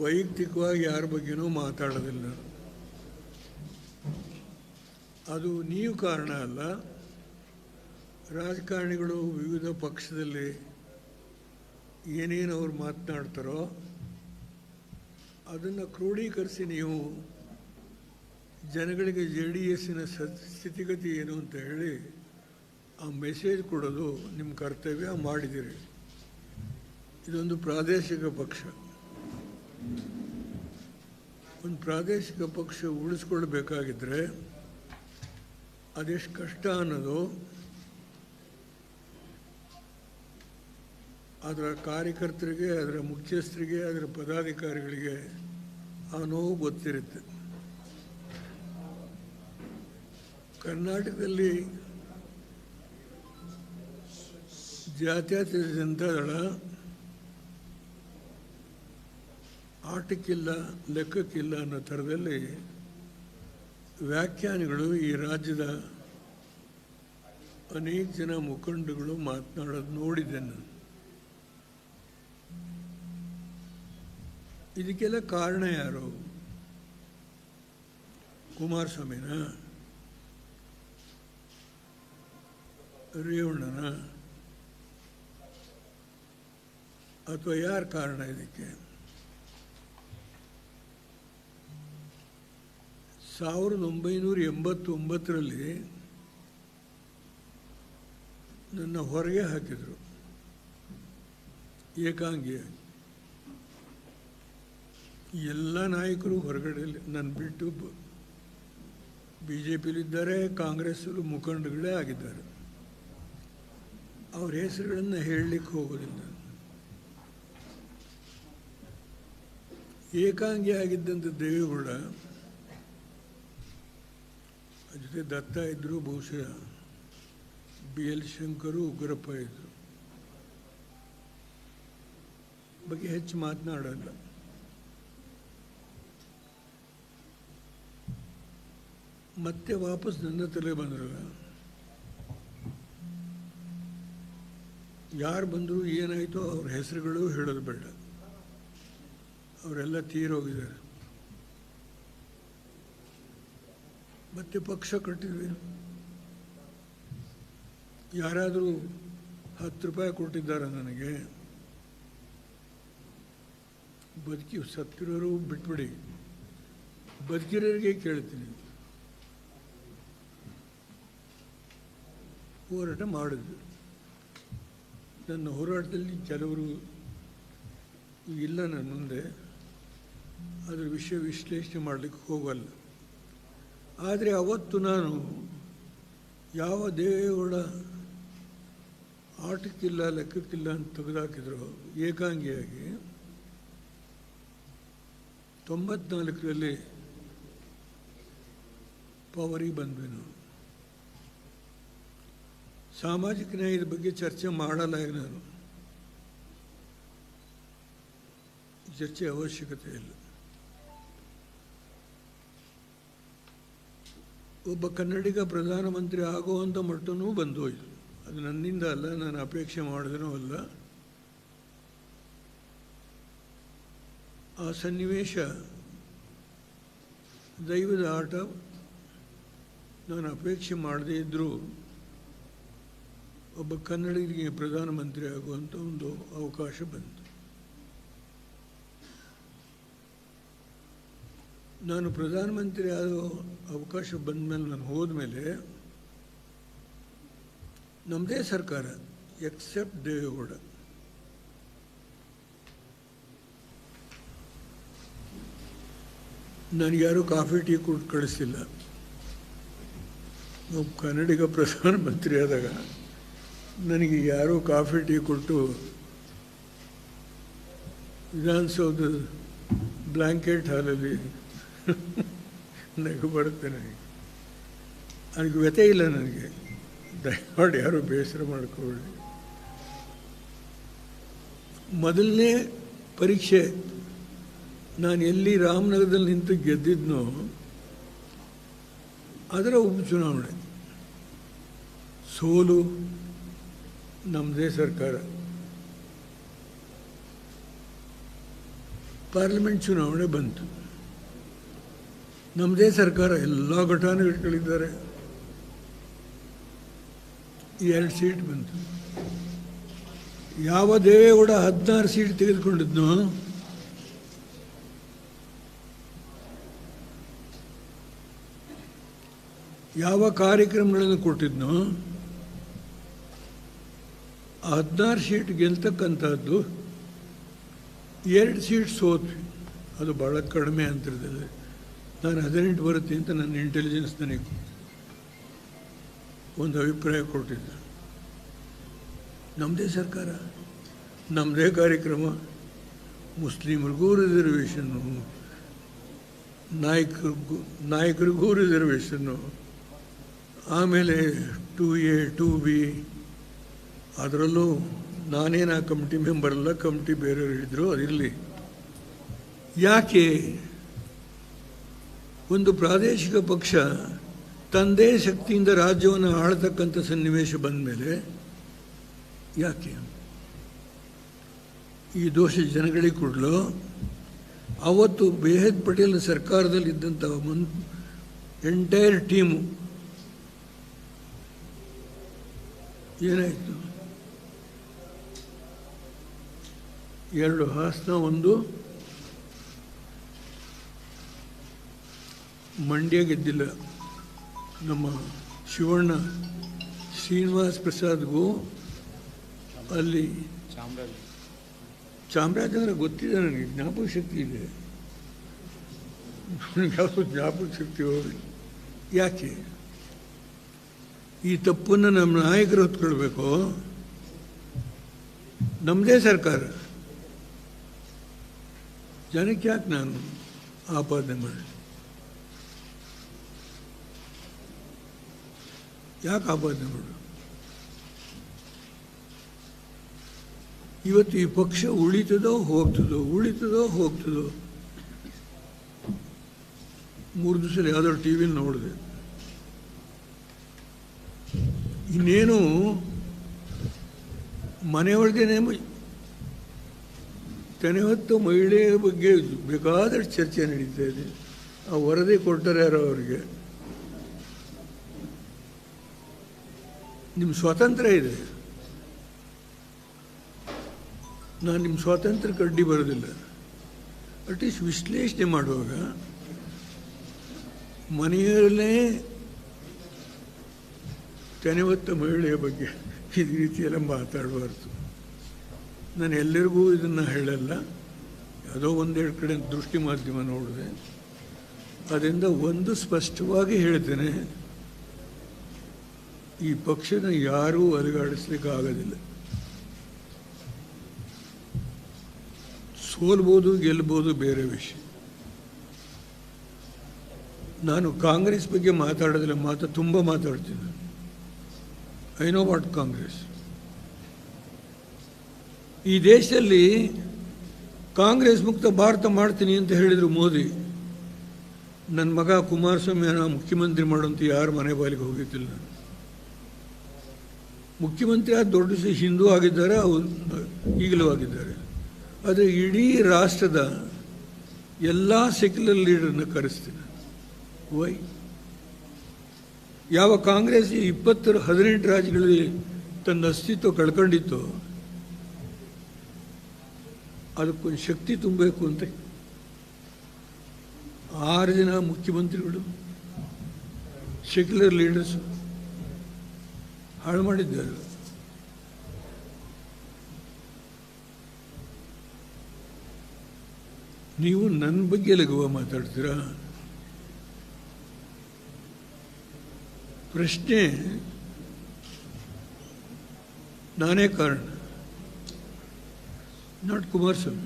ವೈಯಕ್ತಿಕವಾಗಿ ಯಾರ ಬಗ್ಗೆನೂ ಮಾತಾಡೋದಿಲ್ಲ. ಅದು ನೀವು ಕಾರಣ ಅಲ್ಲ. ರಾಜಕಾರಣಿಗಳು ವಿವಿಧ ಪಕ್ಷದಲ್ಲಿ ಏನೇನು ಅವ್ರು ಮಾತನಾಡ್ತಾರೋ ಅದನ್ನು ಕ್ರೋಢೀಕರಿಸಿ ನೀವು ಜನಗಳಿಗೆ JDSನ ಸ್ಥಿತಿಗತಿ ಏನು ಅಂತ ಹೇಳಿ ಆ ಮೆಸೇಜ್ ಕೊಡೋದು ನಿಮ್ಮ ಕರ್ತವ್ಯ, ಮಾಡಿದ್ದೀರಿ. ಇದೊಂದು ಪ್ರಾದೇಶಿಕ ಪಕ್ಷ. ಒಂದು ಪ್ರಾದೇಶಿಕ ಪಕ್ಷ ಉಳಿಸ್ಕೊಳ್ಬೇಕಾಗಿದ್ದರೆ ಅದೆಷ್ಟು ಕಷ್ಟ ಅನ್ನೋದು ಅದರ ಕಾರ್ಯಕರ್ತರಿಗೆ, ಅದರ ಮುಖ್ಯಸ್ಥರಿಗೆ, ಅದರ ಪದಾಧಿಕಾರಿಗಳಿಗೆ ಆ ನೋವು ಗೊತ್ತಿರುತ್ತೆ. ಕರ್ನಾಟಕದಲ್ಲಿ ಜಾತ್ಯತೀತ ಜನತಾದಳ ಆಟಕ್ಕಿಲ್ಲ ಲೆಕ್ಕಕ್ಕಿಲ್ಲ ಅನ್ನೋ ಥರದಲ್ಲಿ ವ್ಯಾಖ್ಯಾನಗಳು ಈ ರಾಜ್ಯದ ಅನೇಕ ಜನ ಮುಖಂಡಗಳು ಮಾತನಾಡೋದು ನೋಡಿದ್ದೆ ನಾನು. ಇದಕ್ಕೆಲ್ಲ ಕಾರಣ ಯಾರು? ಕುಮಾರಸ್ವಾಮಿನ, ರೇವಣ್ಣನ, ಅಥವಾ ಯಾರ ಕಾರಣ ಇದಕ್ಕೆ? 1989ರಲ್ಲಿ ನನ್ನ ಹೊರಗೆ ಹಾಕಿದರು ಏಕಾಂಗಿಯಾಗಿ. ಎಲ್ಲ ನಾಯಕರು ಹೊರಗಡೆ ನನ್ನ ಬಿಟ್ಟು BJPಲಿದ್ದಾರೆ, ಕಾಂಗ್ರೆಸ್ಸಲ್ಲೂ ಮುಖಂಡಗಳೇ ಆಗಿದ್ದಾರೆ. ಅವ್ರ ಹೆಸರುಗಳನ್ನು ಹೇಳಲಿಕ್ಕೆ ಹೋಗೋದಿಲ್ಲ. ಏಕಾಂಗಿ ಆಗಿದ್ದಂಥ ದೇವೇಗೌಡ ಜೊತೆ ದತ್ತ ಇದ್ದರು, ಬಹುಶಃ BL ಶಂಕರು, ಉಗ್ರಪ್ಪ ಇದ್ದರು. ಬಗ್ಗೆ ಹೆಚ್ಚು ಮಾತನಾಡಲ್ಲ. ಮತ್ತೆ ವಾಪಸ್ ನನ್ನ ತಲೆ ಬಂದ್ರಲ್ಲ. ಯಾರು ಬಂದರು, ಏನಾಯಿತೋ ಅವ್ರ ಹೆಸರುಗಳು ಹೇಳೋದು ಬೇಡ, ಅವರೆಲ್ಲ ತೀರೋಗಿದ್ದಾರೆ. ಮತ್ತೆ ಪಕ್ಷ ಕಟ್ಟಿದ್ವಿ. ಯಾರಾದರೂ 10 ರೂಪಾಯಿ ಕೊಟ್ಟಿದ್ದಾರೆ ನನಗೆ, ಸತ್ತಿರೋರು ಬಿಟ್ಬಿಡಿ, ಬದುಕಿರೋರಿಗೆ ಕೇಳ್ತೀನಿ. ಹೋರಾಟ ಮಾಡಿದ್ವಿ. ನನ್ನ ಹೋರಾಟದಲ್ಲಿ ಕೆಲವರು ಇಲ್ಲ ನನ್ನ ಮುಂದೆ, ಅದರ ವಿಷಯ ವಿಶ್ಲೇಷಣೆ ಮಾಡಲಿಕ್ಕೆ ಹೋಗಲ್ಲ. ಆದರೆ ಅವತ್ತು ನಾನು ಯಾವ ದೇವೇಗೌಡ ಆಟಕ್ಕಿಲ್ಲ ಲೆಕ್ಕಕ್ಕಿಲ್ಲ ಅಂತ ತೆಗೆದುಹಾಕಿದ್ರು ಏಕಾಂಗಿಯಾಗಿ, 94ರಲ್ಲಿ ಪವರಿಗೆ ಬಂದ್ವಿ ನಾವು. ಸಾಮಾಜಿಕ ನ್ಯಾಯದ ಬಗ್ಗೆ ಚರ್ಚೆ ಮಾಡಲ್ಲ. ಈಗ ನಾನು ಚರ್ಚೆ ಅವಶ್ಯಕತೆ ಇಲ್ಲ. ಒಬ್ಬ ಕನ್ನಡಿಗ ಪ್ರಧಾನಮಂತ್ರಿ ಆಗುವಂಥ ಮಟ್ಟನೂ ಬಂದೋಯ್ತು. ಅದು ನನ್ನಿಂದ ಅಲ್ಲ, ನಾನು ಅಪೇಕ್ಷೆ ಮಾಡಿದ್ರೂ ಅಲ್ಲ. ಆ ಸನ್ನಿವೇಶ ದೈವದ ಆಟ. ನಾನು ಅಪೇಕ್ಷೆ ಮಾಡದೇ ಇದ್ದರೂ ಒಬ್ಬ ಕನ್ನಡಿಗರಿಗೆ ಪ್ರಧಾನಮಂತ್ರಿ ಆಗುವಂಥ ಒಂದು ಅವಕಾಶ ಬಂತು. ನಾನು ಪ್ರಧಾನಮಂತ್ರಿ ಆಗೋ ಅವಕಾಶ ಬಂದ ಮೇಲೆ, ನಾನು ಹೋದ್ಮೇಲೆ ನಮ್ಮದೇ ಸರ್ಕಾರ ಎಕ್ಸೆಪ್ಟ್ ದೇವೇಗೌಡ, ನನಗ್ಯಾರೂ ಕಾಫಿ ಟೀ ಕೊಟ್ಟು ಕಳಿಸಿಲ್ಲ. ಒಬ್ಬ ಕನ್ನಡಿಗ ಪ್ರಧಾನಮಂತ್ರಿ ಆದಾಗ ನನಗೆ ಯಾರೋ ಕಾಫಿ ಟೀ ಕೊಟ್ಟು ವಿಧಾನಸೌಧದ ಬ್ಲ್ಯಾಂಕೆಟ್ ಹಾಲಲ್ಲಿ ನಗು ಬರುತ್ತೆ. ನನಗೆ ವ್ಯಥೆ ಇಲ್ಲ. ನನಗೆ ದಯಮಾಡಿ ಯಾರೂ ಬೇಸರ ಮಾಡ್ಕೊಳ್ಳಿ. ಮೊದಲನೇ ಪರೀಕ್ಷೆ ನಾನು ಎಲ್ಲಿ ರಾಮನಗರದಲ್ಲಿ ನಿಂತು ಗೆದ್ದಿದ್ನೋ ಅದರ ಉಪಚುನಾವಣೆ, ಸೋಲು ನಮ್ಮದೇ ಸರ್ಕಾರ. ಪಾರ್ಲಿಮೆಂಟ್ ಚುನಾವಣೆ ಬಂತು. ನಮ್ಮದೇ ಸರ್ಕಾರ ಎಲ್ಲ ಘಟಾನುಘಟಿಗಳಿದ್ದಾರೆ. 2 ಸೀಟ್ ಬಂತು. ಯಾವ ದೇವೇಗೌಡ 16 ಸೀಟ್ ತೆಗೆದುಕೊಂಡಿದ್ನೋ ಯಾವ ಕಾರ್ಯಕ್ರಮಗಳನ್ನು ಕೊಟ್ಟಿದ್ನೋ ಆ 16 ಸೀಟ್ ಗೆಲ್ತಕ್ಕಂಥದ್ದು 2 ಸೀಟ್ ಸೋತ್ವಿ. ಅದು ಭಾಳ ಕಡಿಮೆ ಅಂತರದಲ್ಲಿ. ನಾನು 18 ಬರುತ್ತೆ ಅಂತ ನನ್ನ ಇಂಟೆಲಿಜೆನ್ಸ್ ನನಗೆ ಒಂದು ಅಭಿಪ್ರಾಯ ಕೊಟ್ಟಿದ್ದೆ. ನಮ್ಮದೇ ಸರ್ಕಾರ, ನಮ್ಮದೇ ಕಾರ್ಯಕ್ರಮ, ಮುಸ್ಲಿಮರಿಗೂ ರಿಸರ್ವೇಷನ್ನು, ನಾಯಕರಿಗೂ ರಿಸರ್ವೇಷನ್ನು, ಆಮೇಲೆ 2A 2B. ಅದರಲ್ಲೂ ನಾನೇನು ಆ ಕಮಿಟಿ ಮೆಂಬರ್ ಅಲ್ಲ, ಕಮಿಟಿ ಬೇರೆಯವರು ಹೇಳಿದ್ರು, ಅದಿರಲಿ. ಯಾಕೆ ಒಂದು ಪ್ರಾದೇಶಿಕ ಪಕ್ಷ ತಂದೇ ಶಕ್ತಿಯಿಂದ ರಾಜ್ಯವನ್ನು ಆಳ್ತಕ್ಕಂಥ ಸನ್ನಿವೇಶ ಬಂದ ಮೇಲೆ ಯಾಕೆ ಈ ದೋಷ ಜನಗಳಿಗೆ ಕೊಡಲು? ಅವತ್ತು ಬೇಹದ್ ಪಟೇಲ್ ಸರ್ಕಾರದಲ್ಲಿದ್ದಂಥ ಎಂಟೈರ್ ಟೀಮು ಏನಾಯಿತು? 2 ಹಾಸನ, 1 ಮಂಡ್ಯ ಗೆದ್ದಿಲ್ಲ. ನಮ್ಮ ಶಿವಣ್ಣ ಶ್ರೀನಿವಾಸ್ ಪ್ರಸಾದ್ಗೂ ಅಲ್ಲಿ ಚಾಮರಾಜನಗರ ಗೊತ್ತಿದೆ ನನಗೆ, ಜ್ಞಾಪಕ ಶಕ್ತಿ ಇದೆ. ನನಗೆ ಯಾವುದು ಜ್ಞಾಪಕ ಶಕ್ತಿ ಹೋಗಲಿ. ಯಾಕೆ ಈ ತಪ್ಪನ್ನು ನಮ್ಮ ನಾಯಕರು ಹೊತ್ಕೊಳ್ಬೇಕು? ನಮ್ಮದೇ ಸರ್ಕಾರ, ಜನಕ್ಕೆ ಯಾಕೆ ನಾನು ಆಪಾದನೆ ಮಾಡಿ? ಯಾಕೆ ಆಪಾದನೆ ಮಾಡು? ಇವತ್ತು ಈ ಪಕ್ಷ ಉಳಿತದೋ ಹೋಗ್ತದೋ, ಉಳಿತದೋ ಹೋಗ್ತದೋ. 3 ದಿವಸ ಯಾವುದೋ ಟಿ ವಿಲಿ ನೋಡಿದೆ. ಇನ್ನೇನು ಮನೆಯೊಳಗೇನೆ ತೆನೆ ಹೊತ್ತು ಮಹಿಳೆಯ ಬಗ್ಗೆ ಬೇಕಾದಷ್ಟು ಚರ್ಚೆ ನಡೀತಾ ಇದೆ. ಆ ವರದಿ ಕೊಟ್ಟರೆ ಯಾರೋ ಅವರಿಗೆ. ನಿಮ್ಮ ಸ್ವಾತಂತ್ರ್ಯ ಇದೆ, ನಾನು ನಿಮ್ಮ ಸ್ವಾತಂತ್ರ್ಯಕ್ಕೆ ಅಡ್ಡಿ ಬರೋದಿಲ್ಲ. ಅಟ್ಲೀಸ್ಟ್ ವಿಶ್ಲೇಷಣೆ ಮಾಡುವಾಗ ಮನೆಯಲ್ಲೇ ತೆನೆವತ್ತ ಮಹಿಳೆಯ ಬಗ್ಗೆ ಈ ರೀತಿಯೆಲ್ಲ ಮಾತಾಡಬಾರ್ದು. ನಾನು ಎಲ್ಲರಿಗೂ ಇದನ್ನು ಹೇಳಲ್ಲ, ಯಾವುದೋ 1-2 ಕಡೆ ದೃಷ್ಟಿ ಮಾಧ್ಯಮ ನೋಡಿದೆ. ಅದರಿಂದ ಒಂದು ಸ್ಪಷ್ಟವಾಗಿ ಹೇಳ್ತೇನೆ, ಈ ಪಕ್ಷನ ಯಾರೂ ಅಲುಗಾಡಿಸ್ಲಿಕ್ಕೆ ಆಗೋದಿಲ್ಲ. ಸೋಲ್ಬೋದು ಗೆಲ್ಬೋದು ಬೇರೆ ವಿಷಯ. ನಾನು ಕಾಂಗ್ರೆಸ್ ಬಗ್ಗೆ ಮಾತಾಡೋದಿಲ್ಲ, ತುಂಬ ಮಾತಾಡ್ತೀನಿ. I know what Congress. ಈ ದೇಶದಲ್ಲಿ ಕಾಂಗ್ರೆಸ್ ಮುಕ್ತ ಭಾರತ ಮಾಡ್ತೀನಿ ಅಂತ ಹೇಳಿದರು ಮೋದಿ. ನನ್ನ ಮಗ ಕುಮಾರಸ್ವಾಮಿಯನ್ನು ಮುಖ್ಯಮಂತ್ರಿ ಮಾಡುವಂತ ಯಾರ ಮನೆ ಬಾಲಿಗೆ ಹೋಗಿದ್ದಿಲ್ಲ. ಮುಖ್ಯಮಂತ್ರಿ ಆದ ದೊಡ್ಡ ಹಿಂದೂ ಆಗಿದ್ದಾರೆ, ಈಗಲೂ ಆಗಿದ್ದಾರೆ. ಆದರೆ ಇಡೀ ರಾಷ್ಟ್ರದ ಎಲ್ಲ ಸೆಕ್ಯುಲರ್ ಲೀಡರ್ನ ಕರೆಸ್ತೀನಿ. ವೈ? ಯಾವ ಕಾಂಗ್ರೆಸ್ 18 ರಾಜ್ಯಗಳಲ್ಲಿ ತನ್ನ ಅಸ್ತಿತ್ವ ಕಳ್ಕೊಂಡಿತ್ತು, ಅದಕ್ಕೊಂದು ಶಕ್ತಿ ತುಂಬಬೇಕು ಅಂತ 6 ಜನ ಮುಖ್ಯಮಂತ್ರಿಗಳು ಸೆಕ್ಯುಲರ್ ಲೀಡರ್ಸ್ ಹಾಳು ಮಾಡಿದ್ದಾರೆ. ನೀವು ನನ್ನ ಬಗ್ಗೆ ಲಘುವ ಮಾತಾಡ್ತೀರಾ? ಪ್ರಶ್ನೆ ನಾನೇ ಕಾರಣ, ನಾಟ್ ಕುಮಾರಸ್ವಾಮಿ.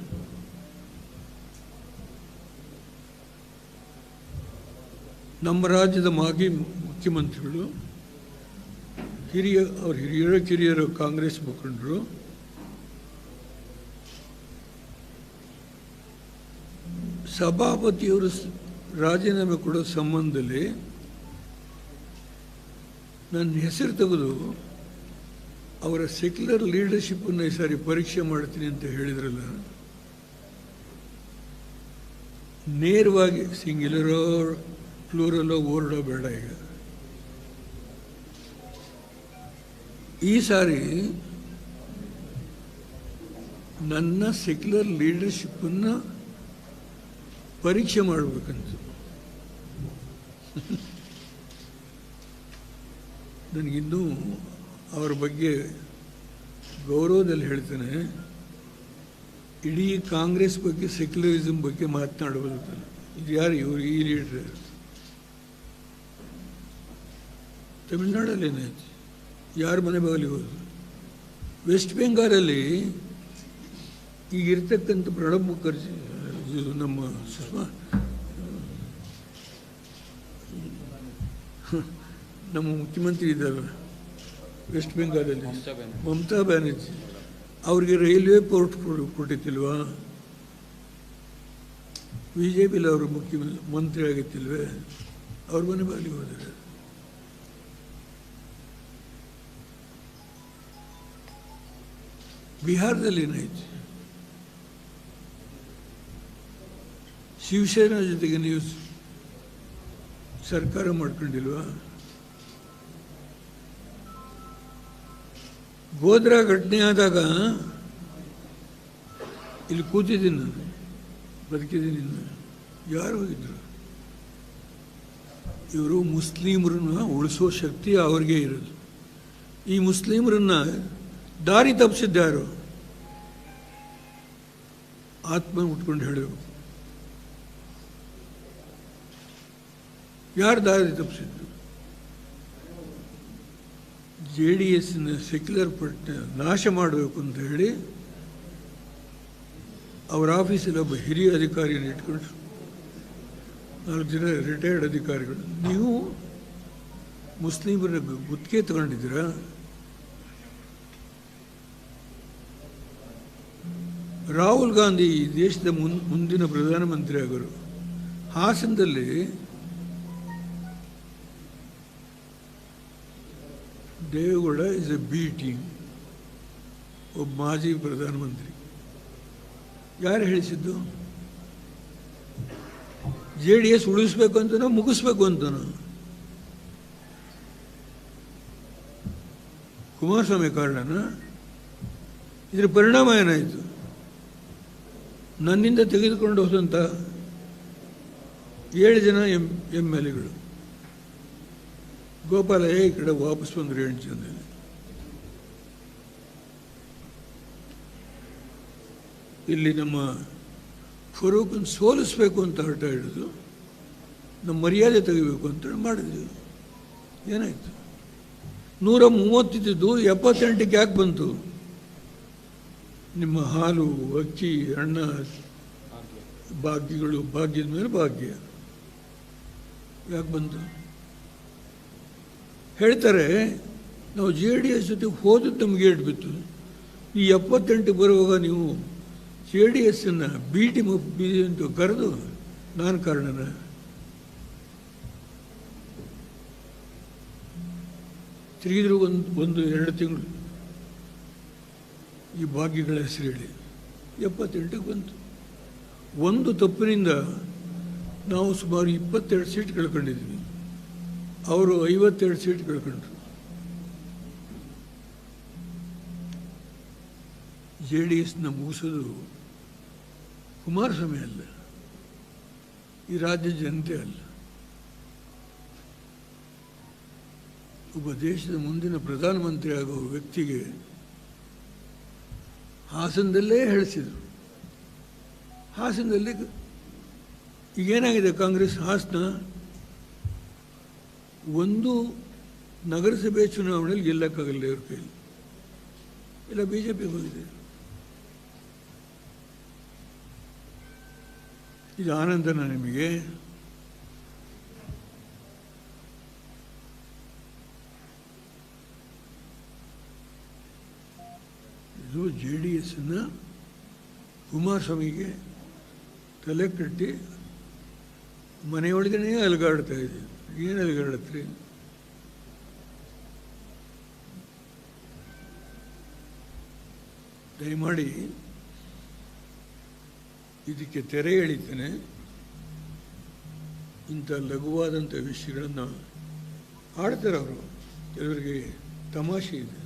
ನಮ್ಮ ರಾಜ್ಯದ ಮಾಜಿ ಮುಖ್ಯಮಂತ್ರಿಗಳು, ಹಿರಿಯರು ಕಾಂಗ್ರೆಸ್ ಮುಖಂಡರು ಸಭಾಪತಿಯವರು ರಾಜೀನಾಮೆ ಕೊಡೋ ಸಂಬಂಧದಲ್ಲಿ ನನ್ನ ಹೆಸರು ತೆಗೆದು ಅವರ ಸೆಕ್ಯುಲರ್ ಲೀಡರ್ಶಿಪ್ಪನ್ನು ಈ ಸಾರಿ ಪರೀಕ್ಷೆ ಮಾಡ್ತೀನಿ ಅಂತ ಹೇಳಿದ್ರಲ್ಲ, ನೇರವಾಗಿ ಸಿಂಗ್ಯುಲರೋ ಪ್ಲೂರಲ್ಲೋ ಓರ್ಡೋ ಬೇಡ. ಈಗ ಈ ಸಾರಿ ನನ್ನ ಸೆಕ್ಯುಲರ್ ಲೀಡರ್ಶಿಪ್ಪನ್ನು ಪರೀಕ್ಷೆ ಮಾಡಬೇಕಂತ ನನಗಿನ್ನೂ ಅವರ ಬಗ್ಗೆ ಗೌರವದಲ್ಲಿ ಹೇಳ್ತೇನೆ. ಇಡೀ ಕಾಂಗ್ರೆಸ್ ಬಗ್ಗೆ ಸೆಕ್ಯುಲರಿಸಮ್ ಬಗ್ಗೆ ಮಾತನಾಡುವುದು ಇದು ಯಾರು ಇವರು? ಈ ಲೀಡರ್ ತಮಿಳ್ನಾಡಲ್ಲಿ ಏನಾಯ್ತು? ಯಾರ ಮನೆ ಬಾಗಿಲಿಗೆ ಹೋದ್ರು? ವೆಸ್ಟ್ ಬೆಂಗಾಲಲ್ಲಿ ಈಗಿರ್ತಕ್ಕಂಥ ಪ್ರಣಬ್ ಮುಖರ್ಜಿ, ನಮ್ಮ ಸುಷ್ಮಾ, ನಮ್ಮ ಮುಖ್ಯಮಂತ್ರಿ ಇದ್ದಾರೆ ವೆಸ್ಟ್ ಬೆಂಗಾಲಲ್ಲಿ, ಮಮತಾ ಬ್ಯಾನರ್ಜಿ, ಅವ್ರಿಗೆ ರೈಲ್ವೆ ಪೋರ್ಟ್ ಕೊಟ್ಟಿತ್ತಿಲ್ವಾ? ಬಿ ಜೆ ಪಿಲಿ ಅವರು ಮುಖ್ಯಮಂತ್ರಿ ಆಗಿತ್ತಿಲ್ವೇ? ಅವ್ರ ಮನೆ ಬಾಗಿಲಿಗೆ ಹೋದರೆ. ಬಿಹಾರದಲ್ಲಿ ಏನಾಯ್ತು? ಶಿವಸೇನಾ ಜೊತೆಗೆ ನೀವು ಸರ್ಕಾರ ಮಾಡ್ಕೊಂಡಿಲ್ವಾ? ಗೋಧ್ರಾ ಘಟನೆ ಆದಾಗ ಇಲ್ಲಿ ಕೂತಿದ್ದೀನಿ ನಾನು, ಬದುಕಿದ್ದೀನಿ. ಯಾರು ಹೋಗಿದ್ರು? ಇವರು ಮುಸ್ಲಿಮರನ್ನ ಉಳಿಸೋ ಶಕ್ತಿ ಅವ್ರಿಗೆ ಇರೋದು. ಈ ಮುಸ್ಲಿಮರನ್ನ ದಾರಿ ತಪ್ಪಿಸಿದ್ದಾರು? ಆತ್ಮ ಉಟ್ಕೊಂಡು ಹೇಳಬೇಕು. ಯಾರು ದಾರಿ ತಪ್ಪಿಸಿದ್ರು? JDSನ ಸೆಕ್ಯುಲರ್ ಪಟ್ಟ ನಾಶ ಮಾಡಬೇಕು ಅಂತ ಹೇಳಿ ಅವರ ಆಫೀಸಲ್ಲಿ ಒಬ್ಬ ಹಿರಿಯ ಅಧಿಕಾರಿಯನ್ನು ಇಟ್ಕೊಂಡು 4 ಜನ ರಿಟೈರ್ಡ್ ಅಧಿಕಾರಿಗಳು. ನೀವು ಮುಸ್ಲಿಮರ ಗುತ್ತಿಗೆ ತಗೊಂಡಿದ್ದೀರಾ? ರಾಹುಲ್ ಗಾಂಧಿ ದೇಶದ ಮುಂದಿನ ಪ್ರಧಾನಮಂತ್ರಿ ಆಗೋರು. ಹಾಸನದಲ್ಲಿ Deve Gowda is a B team, ಒಬ್ಬ ಮಾಜಿ ಪ್ರಧಾನಮಂತ್ರಿ. ಯಾರು ಹೇಳಿಸಿದ್ದು? JDS ಉಳಿಸ್ಬೇಕು ಅಂತನೋ ಮುಗಿಸ್ಬೇಕು ಅಂತನೋ? ಕುಮಾರಸ್ವಾಮಿ ಕಾರಣನ? ಇದರ ಪರಿಣಾಮ ಏನಾಯಿತು? ನನ್ನಿಂದ ತೆಗೆದುಕೊಂಡು ಹೋದಂಥ 7 ಜನ MLAಗಳು ಗೋಪಾಲ ಈ ಕಡೆ ವಾಪಸ್ ಬಂದರು 8 ಜನ. ಇಲ್ಲಿ ನಮ್ಮ ಫರೂಕನ್ನು ಸೋಲಿಸ್ಬೇಕು ಅಂತ ಹಠ ಹಿಡಿದು ನಮ್ಮ ಮರ್ಯಾದೆ ತೆಗಿಬೇಕು ಅಂತೇಳಿ ಮಾಡಿದ್ವಿ. ಏನಾಯಿತು? 130 ಇದ್ದಿದ್ದು 78ಕ್ಕೆ ಯಾಕೆ ಬಂತು? ನಿಮ್ಮ ಹಾಲು, ಅಕ್ಕಿ, ಹಣ್ಣ, ಭಾಗ್ಯಗಳು, ಭಾಗ್ಯದ ಮೇಲೆ ಭಾಗ್ಯ ಯಾಕೆ ಬಂತು? ಹೇಳ್ತಾರೆ ನಾವು JDS ಜೊತೆ ಹೋದದ್ದು ನಮಗೆ ಏಟು ಬಿತ್ತು. ಈ 78 ಬರುವಾಗ ನೀವು JDSನ್ನು ಬಿ ಟೀಮ್ ಅಂತ ಕರೆದು ನಾನು ಕಾರಣನ? ತಿರುಗಿದ್ರು 1-2 ತಿಂಗಳು ಈ ಭಾಗ್ಯಗಳ ಹೆಸರು ಹೇಳಿ 78ಕ್ಕೆ ಬಂತು. ಒಂದು ತಪ್ಪಿನಿಂದ ನಾವು ಸುಮಾರು 22 ಸೀಟ್ ಕಳ್ಕೊಂಡಿದ್ವಿ, ಅವರು 52 ಸೀಟ್ ಕಳ್ಕೊಂಡ್ರು. JDSನ ಮುಗಿಸೋದು ಕುಮಾರಸ್ವಾಮಿ ಅಲ್ಲ, ಈ ರಾಜ್ಯ ಜನತೆ ಅಲ್ಲ. ಒಬ್ಬ ದೇಶದ ಮುಂದಿನ ಪ್ರಧಾನಮಂತ್ರಿ ಆಗೋ ವ್ಯಕ್ತಿಗೆ ಹಾಸನದಲ್ಲೇ ಹೇಳಿಸಿದರು. ಹಾಸನದಲ್ಲಿ ಈಗೇನಾಗಿದೆ? ಕಾಂಗ್ರೆಸ್ ಹಾಸನ ಒಂದು ನಗರಸಭೆ ಚುನಾವಣೆಯಲ್ಲಿ ಗೆಲ್ಲಕ್ಕಾಗಲ್ಲ ಇವ್ರ ಕೈಲಿ. ಇಲ್ಲ BJP ಹೋಗಿದೆ. ಇದು ಆನಂದನ ನಿಮಗೆ? ಇದು JDSನ ಕುಮಾರಸ್ವಾಮಿಗೆ ತಲೆ ಕಟ್ಟಿ ಮನೆಯೊಳಗೇ ಅಲಗಾಡ್ತಾ ಇದೆ. ಏನು ಅಲಗಾಡತ್ರಿ? ದಯಮಾಡಿ ಇದಕ್ಕೆ ತೆರೆ ಎಳಿತೇನೆ. ಇಂಥ ಲಘುವಾದಂಥ ವಿಷಯಗಳನ್ನು ಆಡ್ತಾರೆ ಅವರು. ಕೆಲವರಿಗೆ ತಮಾಷೆ ಇದೆ.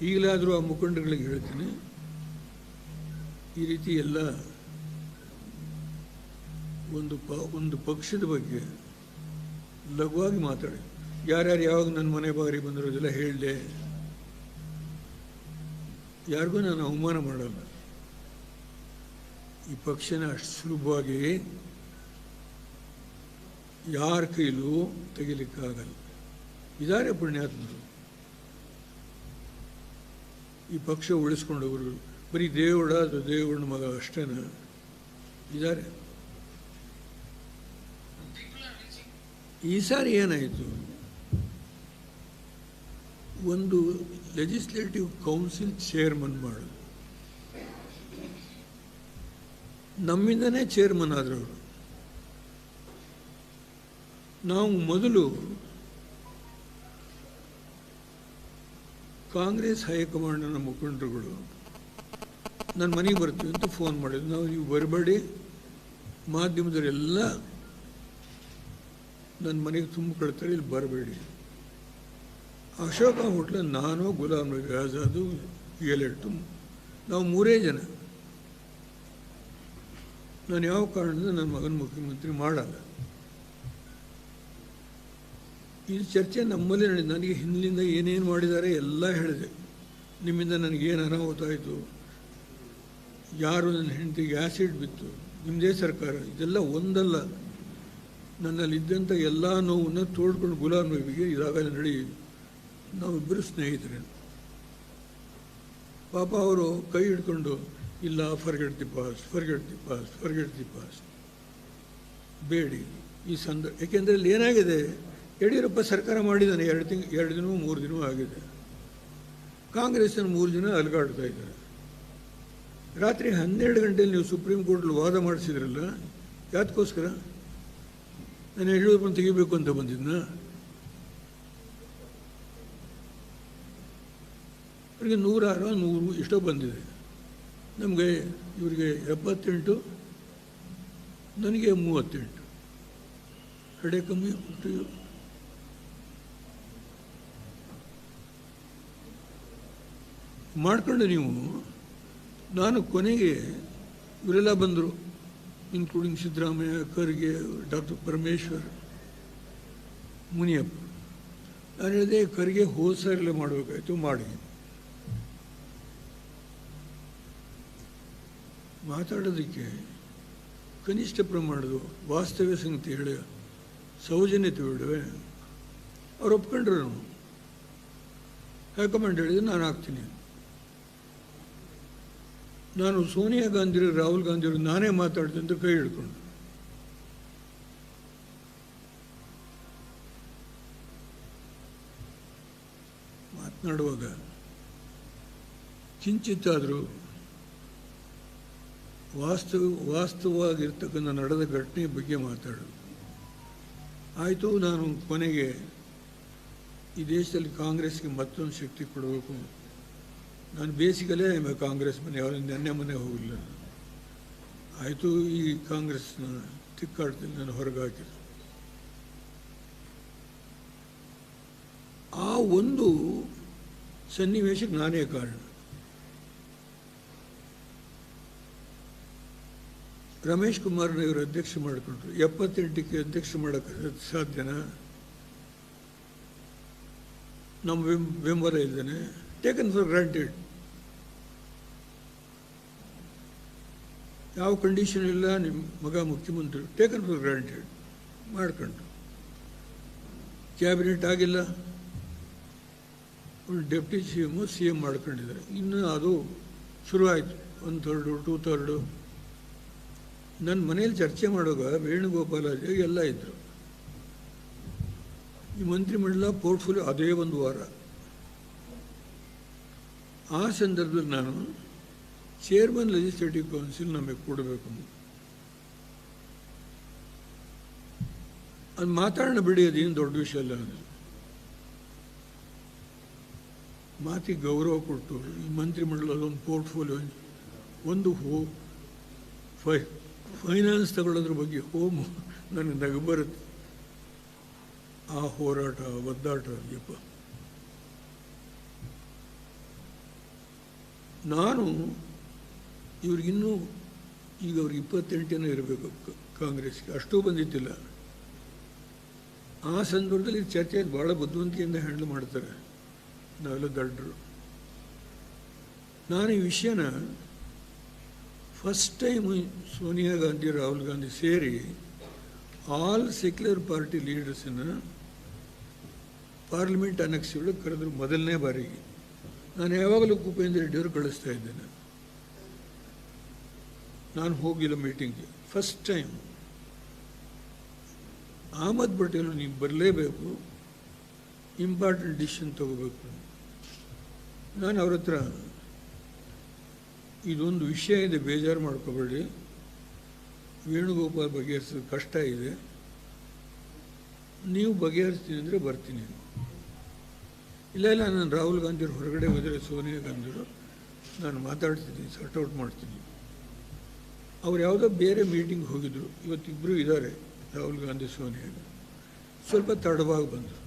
ಈಗಲಾದರೂ ಆ ಮುಖಂಡಗಳಿಗೆ ಹೇಳ್ತೀನಿ, ಈ ರೀತಿ ಎಲ್ಲ ಒಂದು ಪಕ್ಷದ ಬಗ್ಗೆ ಲಘುವಾಗಿ ಮಾತಾಡಿ. ಯಾರ್ಯಾರು ಯಾವಾಗ ನನ್ನ ಮನೆ ಬಾರಿ ಬಂದಿರೋದೆಲ್ಲ ಹೇಳಿದೆ, ಯಾರಿಗೂ ನಾನು ಅವಮಾನ ಮಾಡಲ್ಲ. ಈ ಪಕ್ಷನ ಅಷ್ಟು ಸುಲಭವಾಗಿ ಯಾರ ಕೈಲೂ ತೆಗಿಲಿಕ್ಕಾಗಲ್ಲ. ಇದ್ದಾರೆ ಪುಣ್ಯಾತ್ಮರು, ಈ ಪಕ್ಷ ಉಳಿಸ್ಕೊಂಡವರು. ಬರೀ ದೇವರನ್ನ ಮಗ ಅಷ್ಟೇನ ಇದ್ದಾರೆ. ಈ ಸಾರಿ ಏನಾಯಿತು, ಒಂದು ಲೆಜಿಸ್ಲೇಟಿವ್ ಕೌನ್ಸಿಲ್ ಚೇರ್ಮನ್ ಮಾಡೋದು, ನಮ್ಮಿಂದನೇ ಚೇರ್ಮನ್ ಆದರವರು. ನಾವು ಮೊದಲು ಕಾಂಗ್ರೆಸ್ ಹೈಕಮಾಂಡ್ನ ಮುಖಂಡರುಗಳು ನನ್ನ ಮನೆಗೆ ಬರ್ತೀವಿ ಅಂತ ಫೋನ್ ಮಾಡಿದ್ರು. ನಾವು ನೀವು ಬರಬೇಡಿ, ಮಾಧ್ಯಮದವರೆಲ್ಲ ನನ್ನ ಮನೆಗೆ ತುಂಬಿಕೊಳ್ತಾರೆ, ಇಲ್ಲಿ ಬರಬೇಡಿ. ಅಶೋಕ ಹೋಟ್ಲ ನಾನು, ಗುಲಾಮ್ ನಬಿ ಆಜಾದು, ಎಲೆಟ್ಟು, ನಾವು 3 ಜನ. ನಾನು ಯಾವ ಕಾರಣದಿಂದ ನನ್ನ ಮಗನ ಮುಖ್ಯಮಂತ್ರಿ ಮಾಡಲ್ಲ. ಈ ಚರ್ಚೆ ನಮ್ಮಲ್ಲೇ ನಡೆದು ನನಗೆ ಹಿಂದಿನಿಂದ ಏನೇನು ಮಾಡಿದ್ದಾರೆ ಎಲ್ಲ ಹೇಳಿದೆ. ನಿಮ್ಮಿಂದ ನನಗೇನು ಅನಾಹುತ ಆಯಿತು, ಯಾರು ನನ್ನ ಹೆಂಡತಿಗೆ ಆ್ಯಸಿಡ್ ಬಿತ್ತು, ನಿಮ್ಮದೇ ಸರ್ಕಾರ, ಇದೆಲ್ಲ ಒಂದಲ್ಲ. ನನ್ನಲ್ಲಿದ್ದಂಥ ಎಲ್ಲ ನೋವನ್ನು ತೋಡ್ಕೊಂಡು ಗುಲಾಮ್ ನಬಿಗೆ ಇದಾಗಲ್ಲ ನಡಿ. ನಾವಿಬ್ಬರು ಸ್ನೇಹಿತರೆ. ಪಾಪ ಅವರು ಕೈ ಹಿಡ್ಕೊಂಡು, ಇಲ್ಲ ಫರ್ಗೆಟ್ ದಿ ಪಾಸ್ಟ್ ಬೇಡಿ ಈ ಯಾಕೆಂದರೆ ಇಲ್ಲಿ ಏನಾಗಿದೆ, ಯಡಿಯೂರಪ್ಪ ಸರ್ಕಾರ ಮಾಡಿದ್ದಾನೆ, 2 ದಿನವೂ 3 ದಿನವೂ ಆಗಿದೆ. ಕಾಂಗ್ರೆಸ್ಸಿನ 3 ಜನ ಅಲುಗಾಡ್ತಾ ಇದ್ದಾರೆ. ರಾತ್ರಿ 12 ಗಂಟೆಯಲ್ಲಿ ನೀವು ಸುಪ್ರೀಂ ಕೋರ್ಟಲ್ಲಿ ವಾದ ಮಾಡಿಸಿದ್ರಲ್ಲ, ಯಾತಕ್ಕೋಸ್ಕರ? ನಾನು ಯಡಿಯೂರಪ್ಪನ ತೆಗಿಬೇಕು ಅಂತ ಬಂದಿದ್ನ? ಅವರಿಗೆ 100 ಇಷ್ಟೋ ಬಂದಿದೆ. ನಮಗೆ ಇವರಿಗೆ 78, ನನಗೆ 38. ಕಡೆ ಕಮ್ಮಿ ಮಾಡ್ಕೊಂಡು ನೀವು. ನಾನು ಕೊನೆಗೆ ಇವರೆಲ್ಲ ಬಂದರು, ಇನ್ಕ್ಲೂಡಿಂಗ್ ಸಿದ್ದರಾಮಯ್ಯ, ಖರ್ಗೆ, ಡಾಕ್ಟರ್ ಪರಮೇಶ್ವರ್, ಮುನಿಯಪ್ಪ. ನಾನು ಹೇಳಿದೆ, ಖರ್ಗೆ ಹೋದ ಸಾರಲ್ಲೇ ಮಾಡಬೇಕಾಯ್ತು, ಮಾಡಿ. ಮಾತಾಡೋದಕ್ಕೆ ಕನಿಷ್ಠ ಪ್ರಮಾಣದ ವಾಸ್ತವ್ಯ ಸಂಗತಿ ಹೇಳಿ, ಸೌಜನ್ಯತೆ ಬಿಡುವೆ. ಅವ್ರು ಒಪ್ಕೊಂಡ್ರು. ಹೈಕಮಾಂಡ್ ಹೇಳಿದ್ರೆ ನಾನು ಆಗ್ತೀನಿ. ನಾನು ಸೋನಿಯಾ ಗಾಂಧಿರು, ರಾಹುಲ್ ಗಾಂಧಿಯವರು ನಾನೇ ಮಾತಾಡ್ತೀನಿ ಅಂತ ಕೈ ಹಿಡ್ಕೊಂಡು. ಮಾತನಾಡುವಾಗ ಕಿಂಚಿತ್ತಾದರೂ ವಾಸ್ತವವಾಗಿರ್ತಕ್ಕಂಥ ನಡೆದ ಘಟನೆ ಬಗ್ಗೆ ಮಾತಾಡೋದು ಆಯಿತು. ನಾನು ಕೊನೆಗೆ ಈ ದೇಶದಲ್ಲಿ ಕಾಂಗ್ರೆಸ್ಗೆ ಮತ್ತೊಂದು ಶಕ್ತಿ ಕೊಡಬೇಕು. ನಾನು ಬೇಸಿಕಲ್ಲೇ ಕಾಂಗ್ರೆಸ್ ಮನೆ, ಯಾವ ನೆನ್ನೆ ಮನೆ ಹೋಗಲಿಲ್ಲ. ಆಯಿತು, ಈ ಕಾಂಗ್ರೆಸ್ನ ತಿಕ್ಕಾಟದಲ್ಲಿ ನಾನು ಹೊರಗೆ ಹಾಕಿದೆ. ಆ ಒಂದು ಸನ್ನಿವೇಶಕ್ಕೆ ನಾನೇ ಕಾರಣ. ರಮೇಶ್ ಕುಮಾರ್ನ ಇವರು ಅಧ್ಯಕ್ಷ ಮಾಡಿಕೊಂಡ್ರು. 78ಕ್ಕೆ ಅಧ್ಯಕ್ಷ ಮಾಡೋಕ್ಕೆ ಸಾಧ್ಯನಾ? ನಮ್ಮ ಬೆಂಬಲ ಇದ್ದೇನೆ. Taken for granted. ಯಾವ ಕಂಡೀಷನ್ ಇಲ್ಲ, ನಿಮ್ಮ ಮಗ ಮುಖ್ಯಮಂತ್ರಿ, ಟೇಕನ್ ಫಾರ್ ಗ್ರಾಂಟೆಡ್ ಮಾಡ್ಕೊಂಡು. ಕ್ಯಾಬಿನೆಟ್ ಆಗಿಲ್ಲ, ಒಂದು ಡೆಪ್ಟಿ CM ಮಾಡ್ಕೊಂಡಿದ್ದಾರೆ. ಇನ್ನು ಅದು ಶುರುವಾಯಿತು, 1/3 2/3. ನನ್ನ ಮನೇಲಿ ಚರ್ಚೆ ಮಾಡುವಾಗ ವೇಣುಗೋಪಾಲಾಚಾರ್ಯ ಎಲ್ಲ ಇದ್ದರು. ಈ ಮಂತ್ರಿಮಂಡಲ ಪೋರ್ಟ್ಫೋಲಿಯೋ ಅದೇ ಒಂದು ವಾರ. ಆ ಸಂದರ್ಭದಲ್ಲಿ ನಾನು ಚೇರ್ಮನ್ ಲೆಜಿಸ್ಲೇಟಿವ್ ಕೌನ್ಸಿಲ್ ನಮಗೆ ಕೊಡಬೇಕು. ಅದು ಮಾತಾಡೋಣ ಬಿಡಿ, ಅದೇನು ದೊಡ್ಡ ವಿಷಯ ಅಲ್ಲ. ಅದು ಮಾತಿಗೆ ಗೌರವ ಕೊಟ್ಟು ಈ ಮಂತ್ರಿಮಂಡಲದ ಒಂದು ಪೋರ್ಟ್ಫೋಲಿಯೋ, ಒಂದು ಫೈನಾನ್ಸ್ ತಗೊಳ್ಳೋದ್ರ ಬಗ್ಗೆ ನನಗೆ ನಗು ಬರುತ್ತೆ. ಆ ಹೋರಾಟ, ಒದ್ದಾಟ, ಯಪ್ಪ. ನಾನು ಇವ್ರಿಗಿನ್ನೂ ಈಗ ಅವ್ರಿಗೆ 28 ಇರಬೇಕು ಕಾಂಗ್ರೆಸ್ಗೆ, ಅಷ್ಟೂ ಬಂದಿದ್ದಿಲ್ಲ. ಆ ಸಂದರ್ಭದಲ್ಲಿ ಚರ್ಚೆ ಭಾಳ ಬುದ್ಧಿವಂತಿಕೆಯಿಂದ ಹ್ಯಾಂಡಲ್ ಮಾಡ್ತಾರೆ, ನಾವೆಲ್ಲ ದಡ್ಡರು. ನಾನು ಈ ವಿಷಯನ ಫಸ್ಟ್ ಟೈಮ್ ಸೋನಿಯಾ ಗಾಂಧಿ, ರಾಹುಲ್ ಗಾಂಧಿ ಸೇರಿ ಆಲ್ ಸೆಕ್ಯುಲರ್ ಪಾರ್ಟಿ ಲೀಡರ್ಸನ್ನು ಪಾರ್ಲಿಮೆಂಟ್ ಅನೆಕ್ಸಿಗಳಿಗೆ ಕರೆದ್ರು ಮೊದಲನೇ ಬಾರಿಗೆ. ನಾನು ಯಾವಾಗಲೂ ಭೂಪೇಂದ್ರ ರೆಡ್ಡಿಯವರು ಕಳಿಸ್ತಾ ಇದ್ದೇನೆ. ನಾನು ಹೋಗಿಲ್ಲ ಮೀಟಿಂಗ್ಗೆ, ಫಸ್ಟ್ ಟೈಮ್. ಅಹಮದ್ ಪಟೇಲ್ ನೀವು ಬರಲೇಬೇಕು, ಇಂಪಾರ್ಟೆಂಟ್ ಡಿಸಿಷನ್ ತಗೋಬೇಕು. ನಾನು ಅವ್ರ ಹತ್ರ ಇದೊಂದು ವಿಷಯ ಇದೆ, ಬೇಜಾರು ಮಾಡ್ಕೋಬೇಡಿ, ವೇಣುಗೋಪಾಲ್ ಬಗೆಹರಿಸೋದು ಕಷ್ಟ ಇದೆ, ನೀವು ಬಗೆಹರಿಸ್ತೀನಿ ಅಂದರೆ ಬರ್ತೀನಿ. ಇಲ್ಲ ನಾನು ರಾಹುಲ್ ಗಾಂಧಿಯವ್ರು ಹೊರಗಡೆ ಹೋದರೆ ಸೋನಿಯಾ ಗಾಂಧಿಯವರು ನಾನು ಮಾತಾಡ್ತೀನಿ, ಸಾರ್ಟ್ ಔಟ್ ಮಾಡ್ತೀನಿ. ಅವ್ರು ಯಾವುದೋ ಬೇರೆ ಮೀಟಿಂಗ್ ಹೋಗಿದ್ರು, ಇವತ್ತಿಬ್ಬರು ಇದ್ದಾರೆ, ರಾಹುಲ್ ಗಾಂಧಿ ಸೋನಿಯಾ. ಸ್ವಲ್ಪ ತಡವಾಗಿ ಬಂದರು.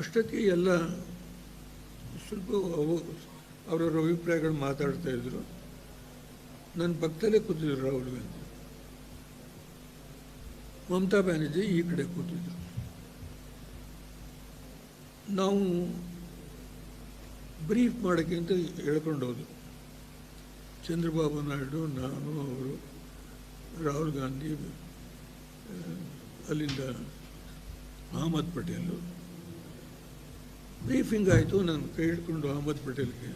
ಅಷ್ಟೊತ್ತಿಗೆ ಎಲ್ಲ ಸ್ವಲ್ಪ ಅವರವ್ರ ಅಭಿಪ್ರಾಯಗಳು ಮಾತಾಡ್ತಾ ಇದ್ರು. ನನ್ನ ಪಕ್ಕದಲ್ಲೇ ಕೂತಿದ್ರು ರಾಹುಲ್ ಗಾಂಧಿ, ಮಮತಾ ಬ್ಯಾನರ್ಜಿ ಈ ಕಡೆ ಕೂತಿದ್ರು. ನಾವು ಬ್ರೀಫ್ ಮಾಡೋಕ್ಕೆ ಅಂತ ಹೇಳ್ಕೊಂಡು ಹೋದ್ರು. ಚಂದ್ರಬಾಬು ನಾಯ್ಡು, ನಾನು, ಅವರು, ರಾಹುಲ್ ಗಾಂಧಿ, ಅಲ್ಲಿಂದ ಅಹಮದ್ ಪಟೇಲು. ಬ್ರೀಫಿಂಗ್ ಆಯಿತು. ನಾನು ಕೈ ಹಿಡ್ಕೊಂಡು ಅಹಮದ್ ಪಟೇಲ್ಗೆ,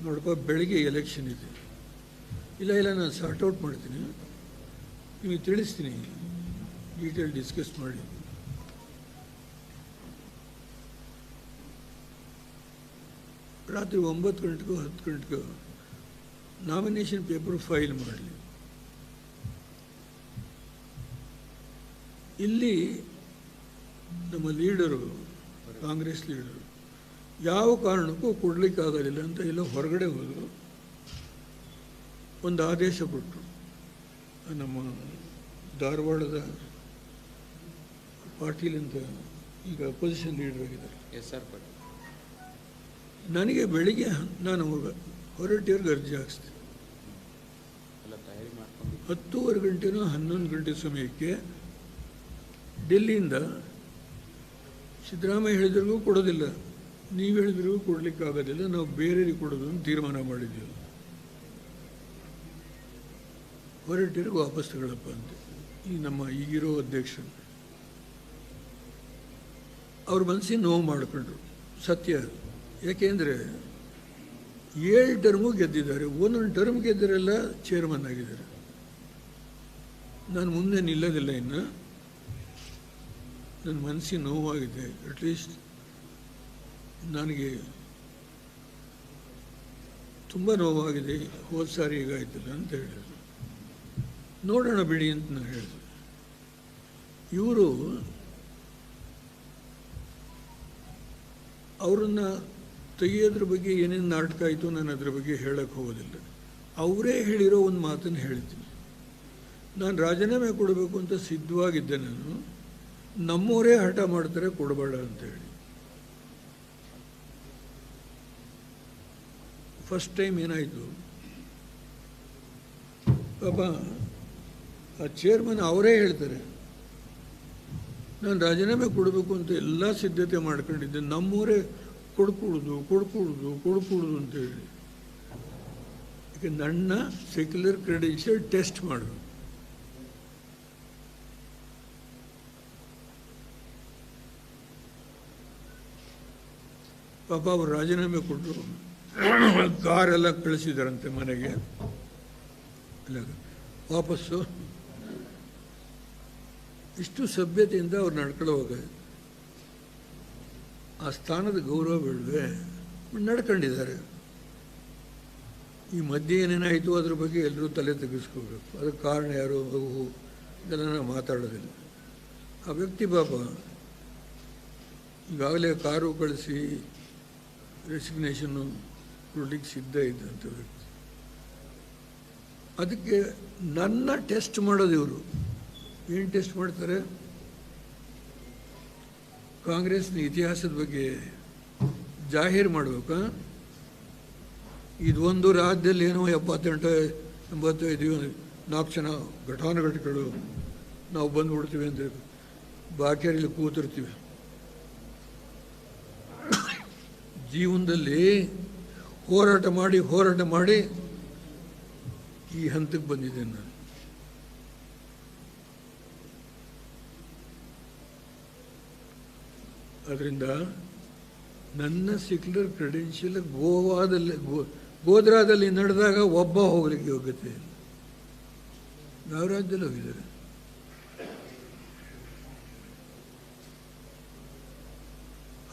ನೋಡಪ್ಪ ಬೆಳಗ್ಗೆ ಎಲೆಕ್ಷನ್ ಇದೆ, ಇಲ್ಲ ನಾನು ಸಾರ್ಟ್ ಔಟ್ ಮಾಡ್ತೀನಿ, ನಿಮಗೆ ತಿಳಿಸ್ತೀನಿ, ಡೀಟೇಲ್ ಡಿಸ್ಕಸ್ ಮಾಡಿ. ರಾತ್ರಿ 9 ಗಂಟೆಗೋ 10 ಗಂಟೆಗೋ ನಾಮಿನೇಷನ್ ಪೇಪರ್ ಫೈಲ್ ಮಾಡಲಿ. ಇಲ್ಲಿ ನಮ್ಮ ಲೀಡರು, ಕಾಂಗ್ರೆಸ್ ಲೀಡರು, ಯಾವ ಕಾರಣಕ್ಕೂ ಕೊಡಲಿಕ್ಕಾಗೋದಿಲ್ಲ ಅಂತ ಎಲ್ಲ ಹೊರಗಡೆ ಹೋದರು. ಒಂದು ಆದೇಶ ಕೊಟ್ಟರು. ನಮ್ಮ ಧಾರವಾಡದ ಪಾಟೀಲ್ ಅಂತ ಈಗ ಅಪೋಸಿಷನ್ ಲೀಡರ್ ಆಗಿದ್ದಾರೆ. ನನಗೆ ಬೆಳಿಗ್ಗೆ ನಾನು ಹೊರಟಿಯವ್ರಿಗೆ ಅರ್ಜಿ ಹಾಕಿಸ್ದೆ. 10:30 ಗಂಟೆನೋ 11 ಗಂಟೆ ಸಮಯಕ್ಕೆ ಡೆಲ್ಲಿಯಿಂದ ಸಿದ್ದರಾಮಯ್ಯ ಹೇಳಿದ್ರಿಗೂ ಕೊಡೋದಿಲ್ಲ, ನೀವು ಹೇಳಿದ್ರಿಗೂ ಕೊಡಲಿಕ್ಕಾಗೋದಿಲ್ಲ, ನಾವು ಬೇರೆಯವ್ರಿಗೆ ಕೊಡೋದು ಅಂತ ತೀರ್ಮಾನ ಮಾಡಿದ್ದೀವಿ. ಹೊರಟಿಯವ್ರಿಗೆ ವಾಪಸ್ ತಗೊಳ್ಳಪ್ಪ ಅಂತ ಈ ನಮ್ಮ ಈಗಿರೋ ಅಧ್ಯಕ್ಷರು ಅವ್ರ ಮನಸ್ಸಿಗೆ ನೋವು ಮಾಡಿಕೊಂಡ್ರು. ಸತ್ಯ. ಯಾಕೆಂದರೆ 7 ಟರ್ಮು ಗೆದ್ದಿದ್ದಾರೆ, ಒಂದೊಂದು ಟರ್ಮ್ ಗೆದ್ದರೆಲ್ಲ ಚೇರ್ಮನ್ ಆಗಿದ್ದಾರೆ. ನಾನು ಮುಂದೆ ನಿಲ್ಲೋದಿಲ್ಲ ಇನ್ನು. ನನ್ನ ಮನಸ್ಸಿಗೆ ನೋವಾಗಿದೆ. ಅಟ್ಲೀಸ್ಟ್ ನನಗೆ ತುಂಬ ನೋವಾಗಿದೆ, ಹೋದ ಸಾರಿ ಹೀಗಾಯ್ತಲ್ಲ ಅಂತ ಹೇಳಿದ್ರು. ನೋಡೋಣ ಬಿಡಿ ಅಂತ ನಾನು ಹೇಳಿದೆ. ಇವರು ಅವರನ್ನು ತೆಗೆಯೋದ್ರ ಬಗ್ಗೆ ಏನೇನು ನಾಟಕ ಆಯಿತು ನಾನು ಅದ್ರ ಬಗ್ಗೆ ಹೇಳಕ್ಕೆ ಹೋಗೋದಿಲ್ಲ. ಅವರೇ ಹೇಳಿರೋ ಒಂದು ಮಾತನ್ನು ಹೇಳ್ತೀನಿ. ನಾನು ರಾಜೀನಾಮೆ ಕೊಡಬೇಕು ಅಂತ ಸಿದ್ಧವಾಗಿದ್ದೆ. ನಾನು ನಮ್ಮವರೇ ಹಠ ಮಾಡ್ತಾರೆ ಕೊಡಬೇಡ ಅಂತೇಳಿ. ಫಸ್ಟ್ ಟೈಮ್ ಏನಾಯಿತು, ಪಾಪ ಆ ಚೇರ್ಮನ್ ಅವರೇ ಹೇಳ್ತಾರೆ ನಾನು ರಾಜೀನಾಮೆ ಕೊಡಬೇಕು ಅಂತ ಎಲ್ಲ ಸಿದ್ಧತೆ ಮಾಡ್ಕೊಂಡಿದ್ದೆ, ನಮ್ಮವರೇ ಕೊಡ್ಕೊಡುದು ಅಂತೇಳಿ. ಯಾಕೆ ನನ್ನ ಸೆಕ್ಯುಲರ್ ಕ್ರೆಡೆನ್ಷಿಯಲ್ ಟೆಸ್ಟ್ ಮಾಡು. ಪಾಪ ಅವರು ರಾಜೀನಾಮೆ ಕೊಟ್ಟರು. ಕಾರೆಲ್ಲ ಕಳಿಸಿದಾರಂತೆ ಮನೆಗೆ. ಅಲ್ಲ ವಾಪಸ್ಸು ಇಷ್ಟು ಸಭ್ಯತೆಯಿಂದ ಅವ್ರು ನಡ್ಕೊಳ್ಳುವಾಗ ಆ ಸ್ಥಾನದ ಗೌರವ ಬೇಡವೆ? ನಡ್ಕೊಂಡಿದ್ದಾರೆ. ಈ ಮಧ್ಯೆ ಏನೇನಾಯಿತು ಅದ್ರ ಬಗ್ಗೆ ಎಲ್ಲರೂ ತಲೆ ತೆಗೆಸ್ಕೋಬೇಕು. ಅದಕ್ಕೆ ಕಾರಣ ಯಾರು ಮಗು ಇದೆಲ್ಲ ನಾವು ಮಾತಾಡೋದಿಲ್ಲ. ಆ ವ್ಯಕ್ತಿ ಪಾಪ ಈಗಾಗಲೇ ಕಾರು ಕಳಿಸಿ ರೆಸಿಗ್ನೇಷನ್ನು ಕೊಡ್ಲಿಕ್ಕೆ ಸಿದ್ಧ ಇದ್ದಂಥ ವ್ಯಕ್ತಿ. ಅದಕ್ಕೆ ನನ್ನ ಟೆಸ್ಟ್ ಮಾಡೋದು ಇವರು. ಏನು ಟೆಸ್ಟ್ ಮಾಡ್ತಾರೆ? ಕಾಂಗ್ರೆಸ್ನ ಇತಿಹಾಸದ ಬಗ್ಗೆ ಜಾಹೀರು ಮಾಡಬೇಕಾ? ಇದೊಂದು ರಾಜ್ಯದಲ್ಲಿ ಏನೋ 78 85 4 ಜನ ಘಟಾನುಘಟಿಗಳು ನಾವು ಬಂದುಬಿಡ್ತೀವಿ ಅಂದರೆ ಬಾಕಿಯಲ್ಲಿ ಕೂತಿರ್ತೀವಿ. ಜೀವನದಲ್ಲಿ ಹೋರಾಟ ಮಾಡಿ ಈ ಹಂತಕ್ಕೆ ಬಂದಿದ್ದೇನೆ ನಾನು. ಅದರಿಂದ ನನ್ನ ಸೆಕ್ಯುಲರ್ ಕ್ರೆಡೆನ್ಷಿಯಲ್ ಗೋಧ್ರಾದಲ್ಲಿ ನಡೆದಾಗ ಒಬ್ಬ ಹೋಗ್ಲಿಕ್ಕೆ ಯೋಗ್ಯತೆ ಇಲ್ಲ. ಯಾವ ರಾಜ್ಯದಲ್ಲಿ ಹೋಗಿದ್ದಾರೆ?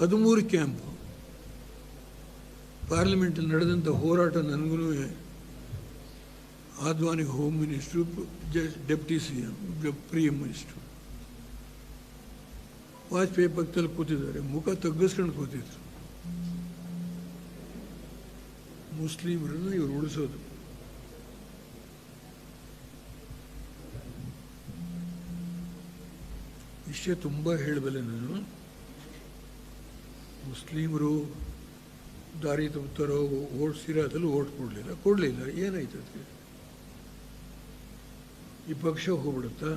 ಹದಿಮೂರು ಕ್ಯಾಂಪು. ಪಾರ್ಲಿಮೆಂಟಲ್ಲಿ ನಡೆದಂಥ ಹೋರಾಟ ನನಗೂ ಆದ್ವಾನಿಗೆ home minister, deputy CM, prime minister, Vajpayee ಪಕ್ಕದಲ್ಲಿ ಕೂತಿದ್ದಾರೆ, ಮುಖ ತಗ್ಗಿಸ್ಕೊಂಡು ಕೂತಿದ್ರು. ಮುಸ್ಲಿಮರನ್ನು ಇವರು ಉಳಿಸೋದು. ಇಷ್ಟೇ ತುಂಬ ಹೇಳಬಲ್ಲೆ ನಾನು. ಮುಸ್ಲಿಮರು ದಾರಿ ತಪ್ತಾರೋ, ಓಟ್ ಸಿರಾದಲ್ಲೂ ಓಟ್ ಕೊಡಲಿಲ್ಲ. ಏನಾಯ್ತು ಅದಕ್ಕೆ? ಈ ಪಕ್ಷ ಹೋಗ್ಬಿಡುತ್ತಾ?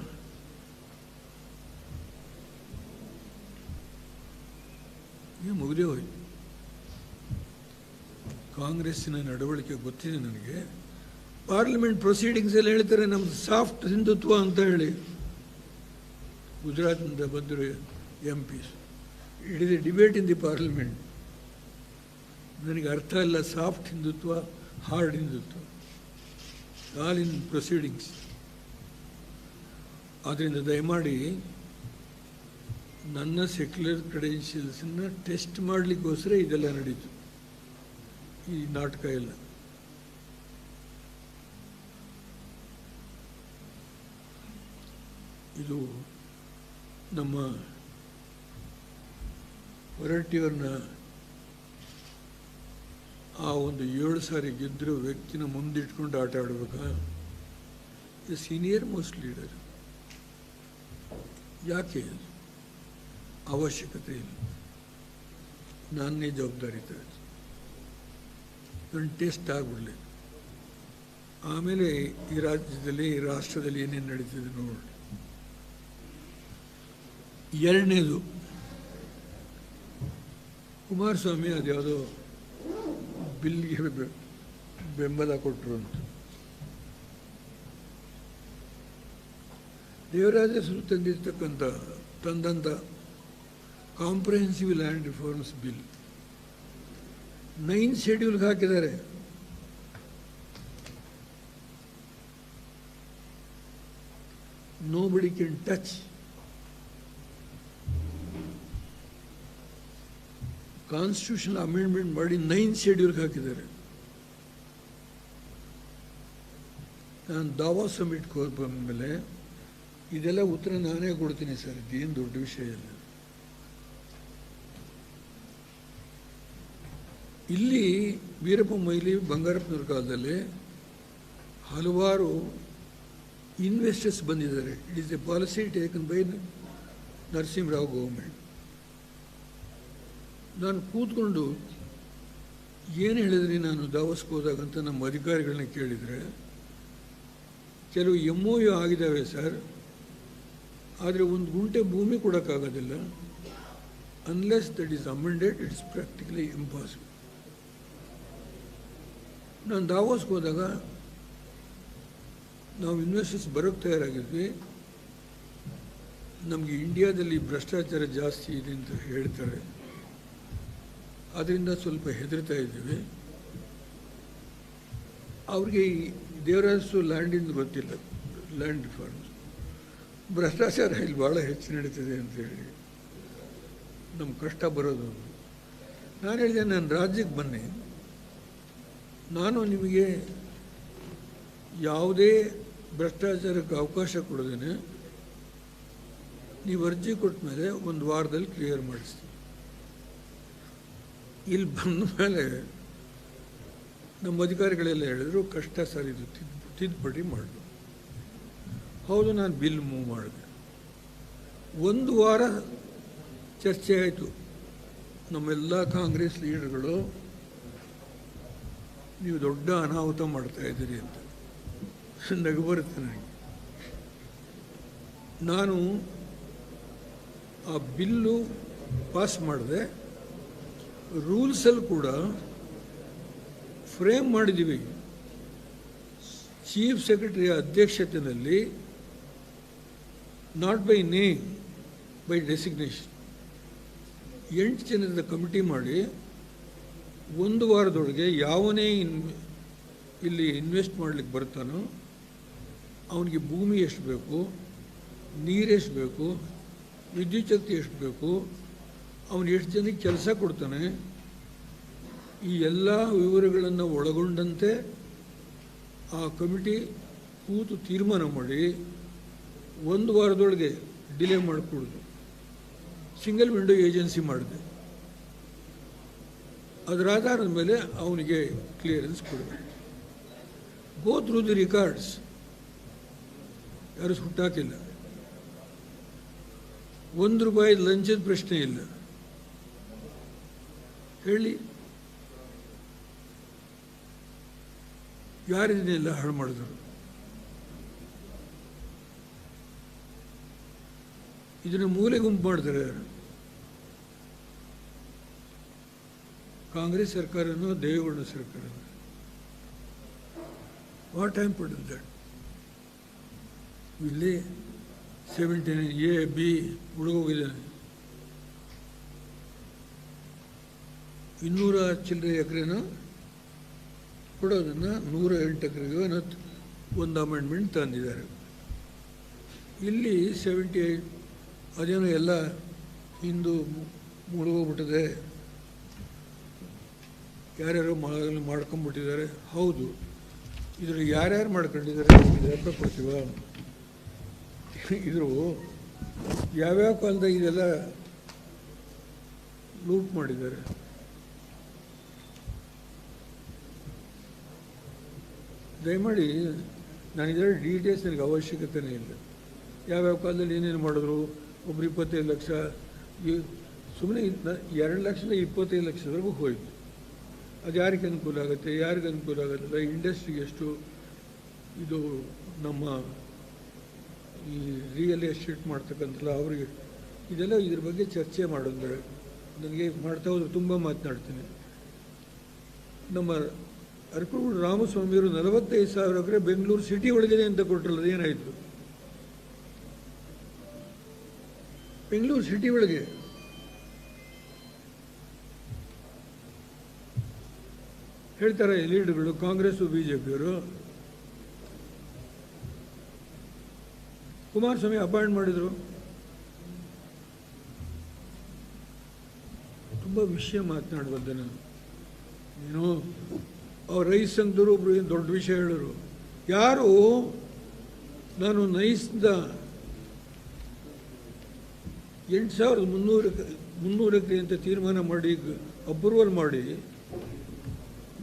ಮುಗಿದೇ ಹೋಯ್ತು. ಕಾಂಗ್ರೆಸ್ಸಿನ ನಡವಳಿಕೆ ಗೊತ್ತಿದೆ ನನಗೆ. ಪಾರ್ಲಿಮೆಂಟ್ ಪ್ರೊಸೀಡಿಂಗ್ಸ್ ಎಲ್ಲ ಹೇಳ್ತಾರೆ ನಮ್ದು ಸಾಫ್ಟ್ ಹಿಂದುತ್ವ ಅಂತ ಹೇಳಿ. ಗುಜರಾತ್ನಿಂದ ಬಂದರು MPs. It is A debate in the parliament. ನನಗೆ ಅರ್ಥ ಇಲ್ಲ soft Hindutva, hard Hindutva, all in proceedings. ಆದ್ದರಿಂದ ದಯಮಾಡಿ ನನ್ನ ಸೆಕ್ಯುಲರ್ ಕ್ರೆಡೆನ್ಷಿಯಲ್ಸನ್ನು ಟೆಸ್ಟ್ ಮಾಡಲಿಕ್ಕೋಸ್ಕರ ಇದೆಲ್ಲ ನಡೀತು, ಈ ನಾಟಕ ಎಲ್ಲ. ಇದು ನಮ್ಮ ಹೊರಟ್ಟಿಯವ್ರನ್ನ ಆ ಒಂದು 7 ಸಾರಿ ಗೆದ್ದಿರೋ ವ್ಯಕ್ತಿನ ಮುಂದಿಟ್ಕೊಂಡು ಆಟ ಆಡಬೇಕಾ? A senior most leader. ಯಾಕೆ? ಅವಶ್ಯಕತೆ ಇಲ್ಲ. ನಾನೇ ಜವಾಬ್ದಾರಿ ತಗೊಳ್ಳಿ. ನನ್ನ ಟೆಸ್ಟ್ ಆಗಿಬಿಡಲಿ. ಆಮೇಲೆ ಈ ರಾಜ್ಯದಲ್ಲಿ, ಈ ರಾಷ್ಟ್ರದಲ್ಲಿ ಏನೇನು ನಡೀತಿದೆ ನೋಡಿ. ಎರಡನೇದು, ಕುಮಾರಸ್ವಾಮಿ ಅದ್ಯಾವುದೋ ಬಿಲ್ಗೆ ಬೆಂಬಲ ಕೊಟ್ಟರು ಅಂತ. ದೇವರಾಜರು ತಂದಂಥ ಕಾಂಪ್ರಿಹೆನ್ಸಿವ್ ಲ್ಯಾಂಡ್ ರಿಫಾರ್ಮ್ಸ್ ಬಿಲ್ 9 ಶೆಡ್ಯೂಲ್ಗೆ ಹಾಕಿದ್ದಾರೆ. Nobody can touch. Constitutional amendment ಮಾಡಿ 9 ಶೆಡ್ಯೂಲ್ಗೆ ಹಾಕಿದ್ದಾರೆ. ನಾನು ದಾವಾಸ್ ಸಮಿಟ್ ಬಂದಮೇಲೆ ಇದೆಲ್ಲ ಉತ್ತರ ನಾನೇ ಕೊಡ್ತೀನಿ ಸರ್, ಇದೇನು ದೊಡ್ಡ ವಿಷಯ ಇಲ್ಲ. ಇಲ್ಲಿ ವೀರಪ್ಪ ಮೊಯ್ಲಿ ಬಂಗಾರಪ್ಪನವ್ರ ಕಾಲದಲ್ಲಿ ಹಲವಾರು ಇನ್ವೆಸ್ಟರ್ಸ್ ಬಂದಿದ್ದಾರೆ. It is a policy taken by Narasimha Rao government. ನಾನು ಕೂತ್ಕೊಂಡು ಏನು ಹೇಳಿದ್ರಿ ನಾನು ದಾವಸ್ಗೆ ಹೋದಾಗಂತ ನಮ್ಮ ಅಧಿಕಾರಿಗಳನ್ನ ಕೇಳಿದರೆ, ಕೆಲವು MOU ಆಗಿದ್ದಾವೆ ಸರ್, ಆದರೆ 1 ಗುಂಟೆ ಭೂಮಿ ಕೊಡೋಕ್ಕಾಗೋದಿಲ್ಲ. Unless that is amended, it's practically impossible. ನಾನು ದಾವೋಸ್ಗೆ ಹೋದಾಗ ನಾವು ಇನ್ವೆಸ್ಟರ್ಸ್ ಬರೋಕ್ಕೆ ತಯಾರಾಗಿದ್ವಿ. ನಮಗೆ ಇಂಡಿಯಾದಲ್ಲಿ ಭ್ರಷ್ಟಾಚಾರ ಜಾಸ್ತಿ ಇದೆ ಅಂತ ಹೇಳ್ತಾರೆ, ಅದರಿಂದ ಸ್ವಲ್ಪ ಹೆದರ್ತಾ ಇದ್ದೀವಿ. ಅವ್ರಿಗೆ ಈ ದೇವರಾಜು ಲ್ಯಾಂಡಿಂದ ಗೊತ್ತಿಲ್ಲ, ಲ್ಯಾಂಡ್ ರಿಫಾರ್ಮ್ಸ್. ಭ್ರಷ್ಟಾಚಾರ ಇಲ್ಲಿ ಭಾಳ ಹೆಚ್ಚು ನಡೀತದೆ ಅಂತೇಳಿ ನಮ್ಮ ಕಷ್ಟ ಬರೋದು. ನಾನು ಹೇಳಿದೆ, ನಾನು ರಾಜ್ಯಕ್ಕೆ ಬನ್ನಿ, ನಾನು ನಿಮಗೆ ಯಾವುದೇ ಭ್ರಷ್ಟಾಚಾರಕ್ಕೆ ಅವಕಾಶ ಕೊಡೋದೇನೆ ನೀವು ಅರ್ಜಿ ಕೊಟ್ಟ ಮೇಲೆ 1 ವಾರದಲ್ಲಿ ಕ್ಲಿಯರ್ ಮಾಡಿಸ್ತೀನಿ. ಇಲ್ಲಿ ಬಂದ ಮೇಲೆ ನಮ್ಮ ಅಧಿಕಾರಿಗಳೆಲ್ಲ ಹೇಳಿದ್ರು, ಕಷ್ಟ ಸರ್ ಇದು ತಿದ್ದುಪಡಿ ಮಾಡಿದೆ. ಹೌದು, ನಾನು ಬಿಲ್ ಮೂವ್ ಮಾಡಿದೆ. ಒಂದು ವಾರ ಚರ್ಚೆ ಆಯಿತು. ನಮ್ಮೆಲ್ಲ ಕಾಂಗ್ರೆಸ್ ಲೀಡರ್ಗಳು ನೀವು ದೊಡ್ಡ ಅನಾಹುತ ಮಾಡ್ತಾ ಇದ್ದೀರಿ ಅಂತ ನಗು ಬರುತ್ತೆ ನನಗೆ. ನಾನು ಆ ಬಿಲ್ಲು ಪಾಸ್ ಮಾಡಿದೆ. ರೂಲ್ಸಲ್ಲಿ ಕೂಡ ಫ್ರೇಮ್ ಮಾಡಿದ್ದೀವಿ. ಚೀಫ್ ಸೆಕ್ರೆಟರಿಯ ಅಧ್ಯಕ್ಷತೆಯಲ್ಲಿ not by name, by designation 8 ಜನದ ಕಮಿಟಿ ಮಾಡಿ ಒಂದು ವಾರದೊಳಗೆ ಯಾವನೇ ಇಲ್ಲಿ ಇನ್ವೆಸ್ಟ್ ಮಾಡಲಿಕ್ಕೆ ಬರ್ತಾನೋ ಅವನಿಗೆ ಭೂಮಿ ಎಷ್ಟು ಬೇಕು, ನೀರೆಷ್ಟು ಬೇಕು, ವಿದ್ಯುತ್ ಶಕ್ತಿ ಎಷ್ಟು ಬೇಕು, ಅವನು ಎಷ್ಟು ಜನಕ್ಕೆ ಕೆಲಸ ಕೊಡ್ತಾನೆ, ಈ ಎಲ್ಲ ವಿವರಗಳನ್ನು ಒಳಗೊಂಡಂತೆ ಆ ಕಮಿಟಿ ಕೂತು ತೀರ್ಮಾನ ಮಾಡಿ ಒಂದು ವಾರದೊಳಗೆ ಡಿಲೇ ಮಾಡಿಕೊಡೋದು. ಸಿಂಗಲ್ ವಿಂಡೋ ಏಜೆನ್ಸಿ ಮಾಡಿದೆ. ಅದರ ಆಧಾರದ ಮೇಲೆ ಅವನಿಗೆ ಕ್ಲಿಯರೆನ್ಸ್ ಕೊಡಬೇಕು. Go through the records. ಯಾರು ಹುಟ್ಟಾಕಿಲ್ಲ. ₹1 ಲಂಚದ ಪ್ರಶ್ನೆ ಇಲ್ಲ. ಹೇಳಿ, ಯಾರಿದನ್ನೆಲ್ಲ ಹಾಳು ಮಾಡಿದ್ರು? ಇದನ್ನು ಮೂಲೆ ಗುಂಪು ಮಾಡಿದ್ರೆ ಯಾರು? ಕಾಂಗ್ರೆಸ್ ಸರ್ಕಾರನೋ ದೇವೇಗೌಡ ಸರ್ಕಾರನೋ? What time pad that? ಇಲ್ಲಿ 79A, B ಹುಡುಗೋಗಿದ್ದಾನೆ. 200 ಚಿಲ್ಲರೆ ಎಕರೆನೋ ಕೊಡೋದನ್ನು 108 ಎಕರೆಗೆ ಒಂದು ಅಮೆಂಡ್ಮೆಂಟ್ ತಂದಿದ್ದಾರೆ. ಇಲ್ಲಿ 78 ಅದೇನೋ ಎಲ್ಲ ಹಿಂದೂ ಮುಳುಗೋಗ್ಬಿಟ್ಟಿದೆ, ಯಾರ್ಯಾರು ಮಾಡ್ಕೊಂಡ್ಬಿಟ್ಟಿದ್ದಾರೆ. ಹೌದು, ಇದ್ರಲ್ಲಿ ಯಾರ್ಯಾರು ಮಾಡ್ಕೊಂಡಿದ್ದಾರೆ ಲೆಕ್ಕ ಕೊಡ್ತೀವ? ಇದ್ರು ಯಾವ್ಯಾವ ಕಾಲದಾಗ ಇದೆಲ್ಲ ಲೂಟ್ ಮಾಡಿದ್ದಾರೆ. ದಯಮಾಡಿ ನಾನು ಇದರ ಡೀಟೇಲ್ಸ್ ನನಗೆ ಅವಶ್ಯಕತೆನೇ ಇಲ್ಲ. ಯಾವ್ಯಾವ ಕಾಲದಲ್ಲಿ ಏನೇನು ಮಾಡಿದ್ರು, ಒಬ್ರು 25 ಲಕ್ಷ, ಸುಮ್ಮನೆ 2 ಲಕ್ಷದ 25 ಲಕ್ಷದವರೆಗೂ ಹೋಯಿತು. ಅದು ಯಾರಿಗೆ ಅನುಕೂಲ ಆಗುತ್ತೆ, ಯಾರಿಗೆ ಅನುಕೂಲ ಆಗೋದಿಲ್ಲ, ಇಂಡಸ್ಟ್ರಿಗೆ ಎಷ್ಟು, ಇದು ನಮ್ಮ ಈ ರಿಯಲ್ ಎಸ್ಟೇಟ್ ಮಾಡ್ತಕ್ಕಂಥಲ್ಲ ಅವರಿಗೆ, ಇದೆಲ್ಲ ಇದ್ರ ಬಗ್ಗೆ ಚರ್ಚೆ ಮಾಡಿದ್ರೆ ನನಗೆ ಮಾಡ್ತಾ ಹೋದ್ರೆ ತುಂಬ ಮಾತನಾಡ್ತೀನಿ. ನಮ್ಮ ಅರಕಲಗೂಡು ರಾಮಸ್ವಾಮಿಯವರು 45,000 ಎಕರೆ ಬೆಂಗಳೂರು ಸಿಟಿ ಒಳಗಿದೆ ಅಂತ ಕೊಟ್ಟರಲ್ಲ, ಏನಾಯಿತು? ಬೆಂಗಳೂರು ಸಿಟಿ ಒಳಗೆ ಹೇಳ್ತಾರೆ ಲೀಡರ್ಗಳು, ಕಾಂಗ್ರೆಸ್ಸು ಬಿಜೆಪಿಯವರು. ಕುಮಾರಸ್ವಾಮಿ ಅಪಾಯಿಂಟ್ ಮಾಡಿದರು. ತುಂಬ ವಿಷಯ ಮಾತನಾಡುವಂತೆ ನಾನು ಅವ್ರ ರೈಸ್ ಸಂಘದವರು ಒಬ್ರು ಏನು ದೊಡ್ಡ ವಿಷಯ ಹೇಳೋರು. ಯಾರು ನಾನು ನೈಸ್ದ 8,300 ಎಕರೆ ಅಂತ ತೀರ್ಮಾನ ಮಾಡಿ ಅಪ್ರೂವಲ್ ಮಾಡಿ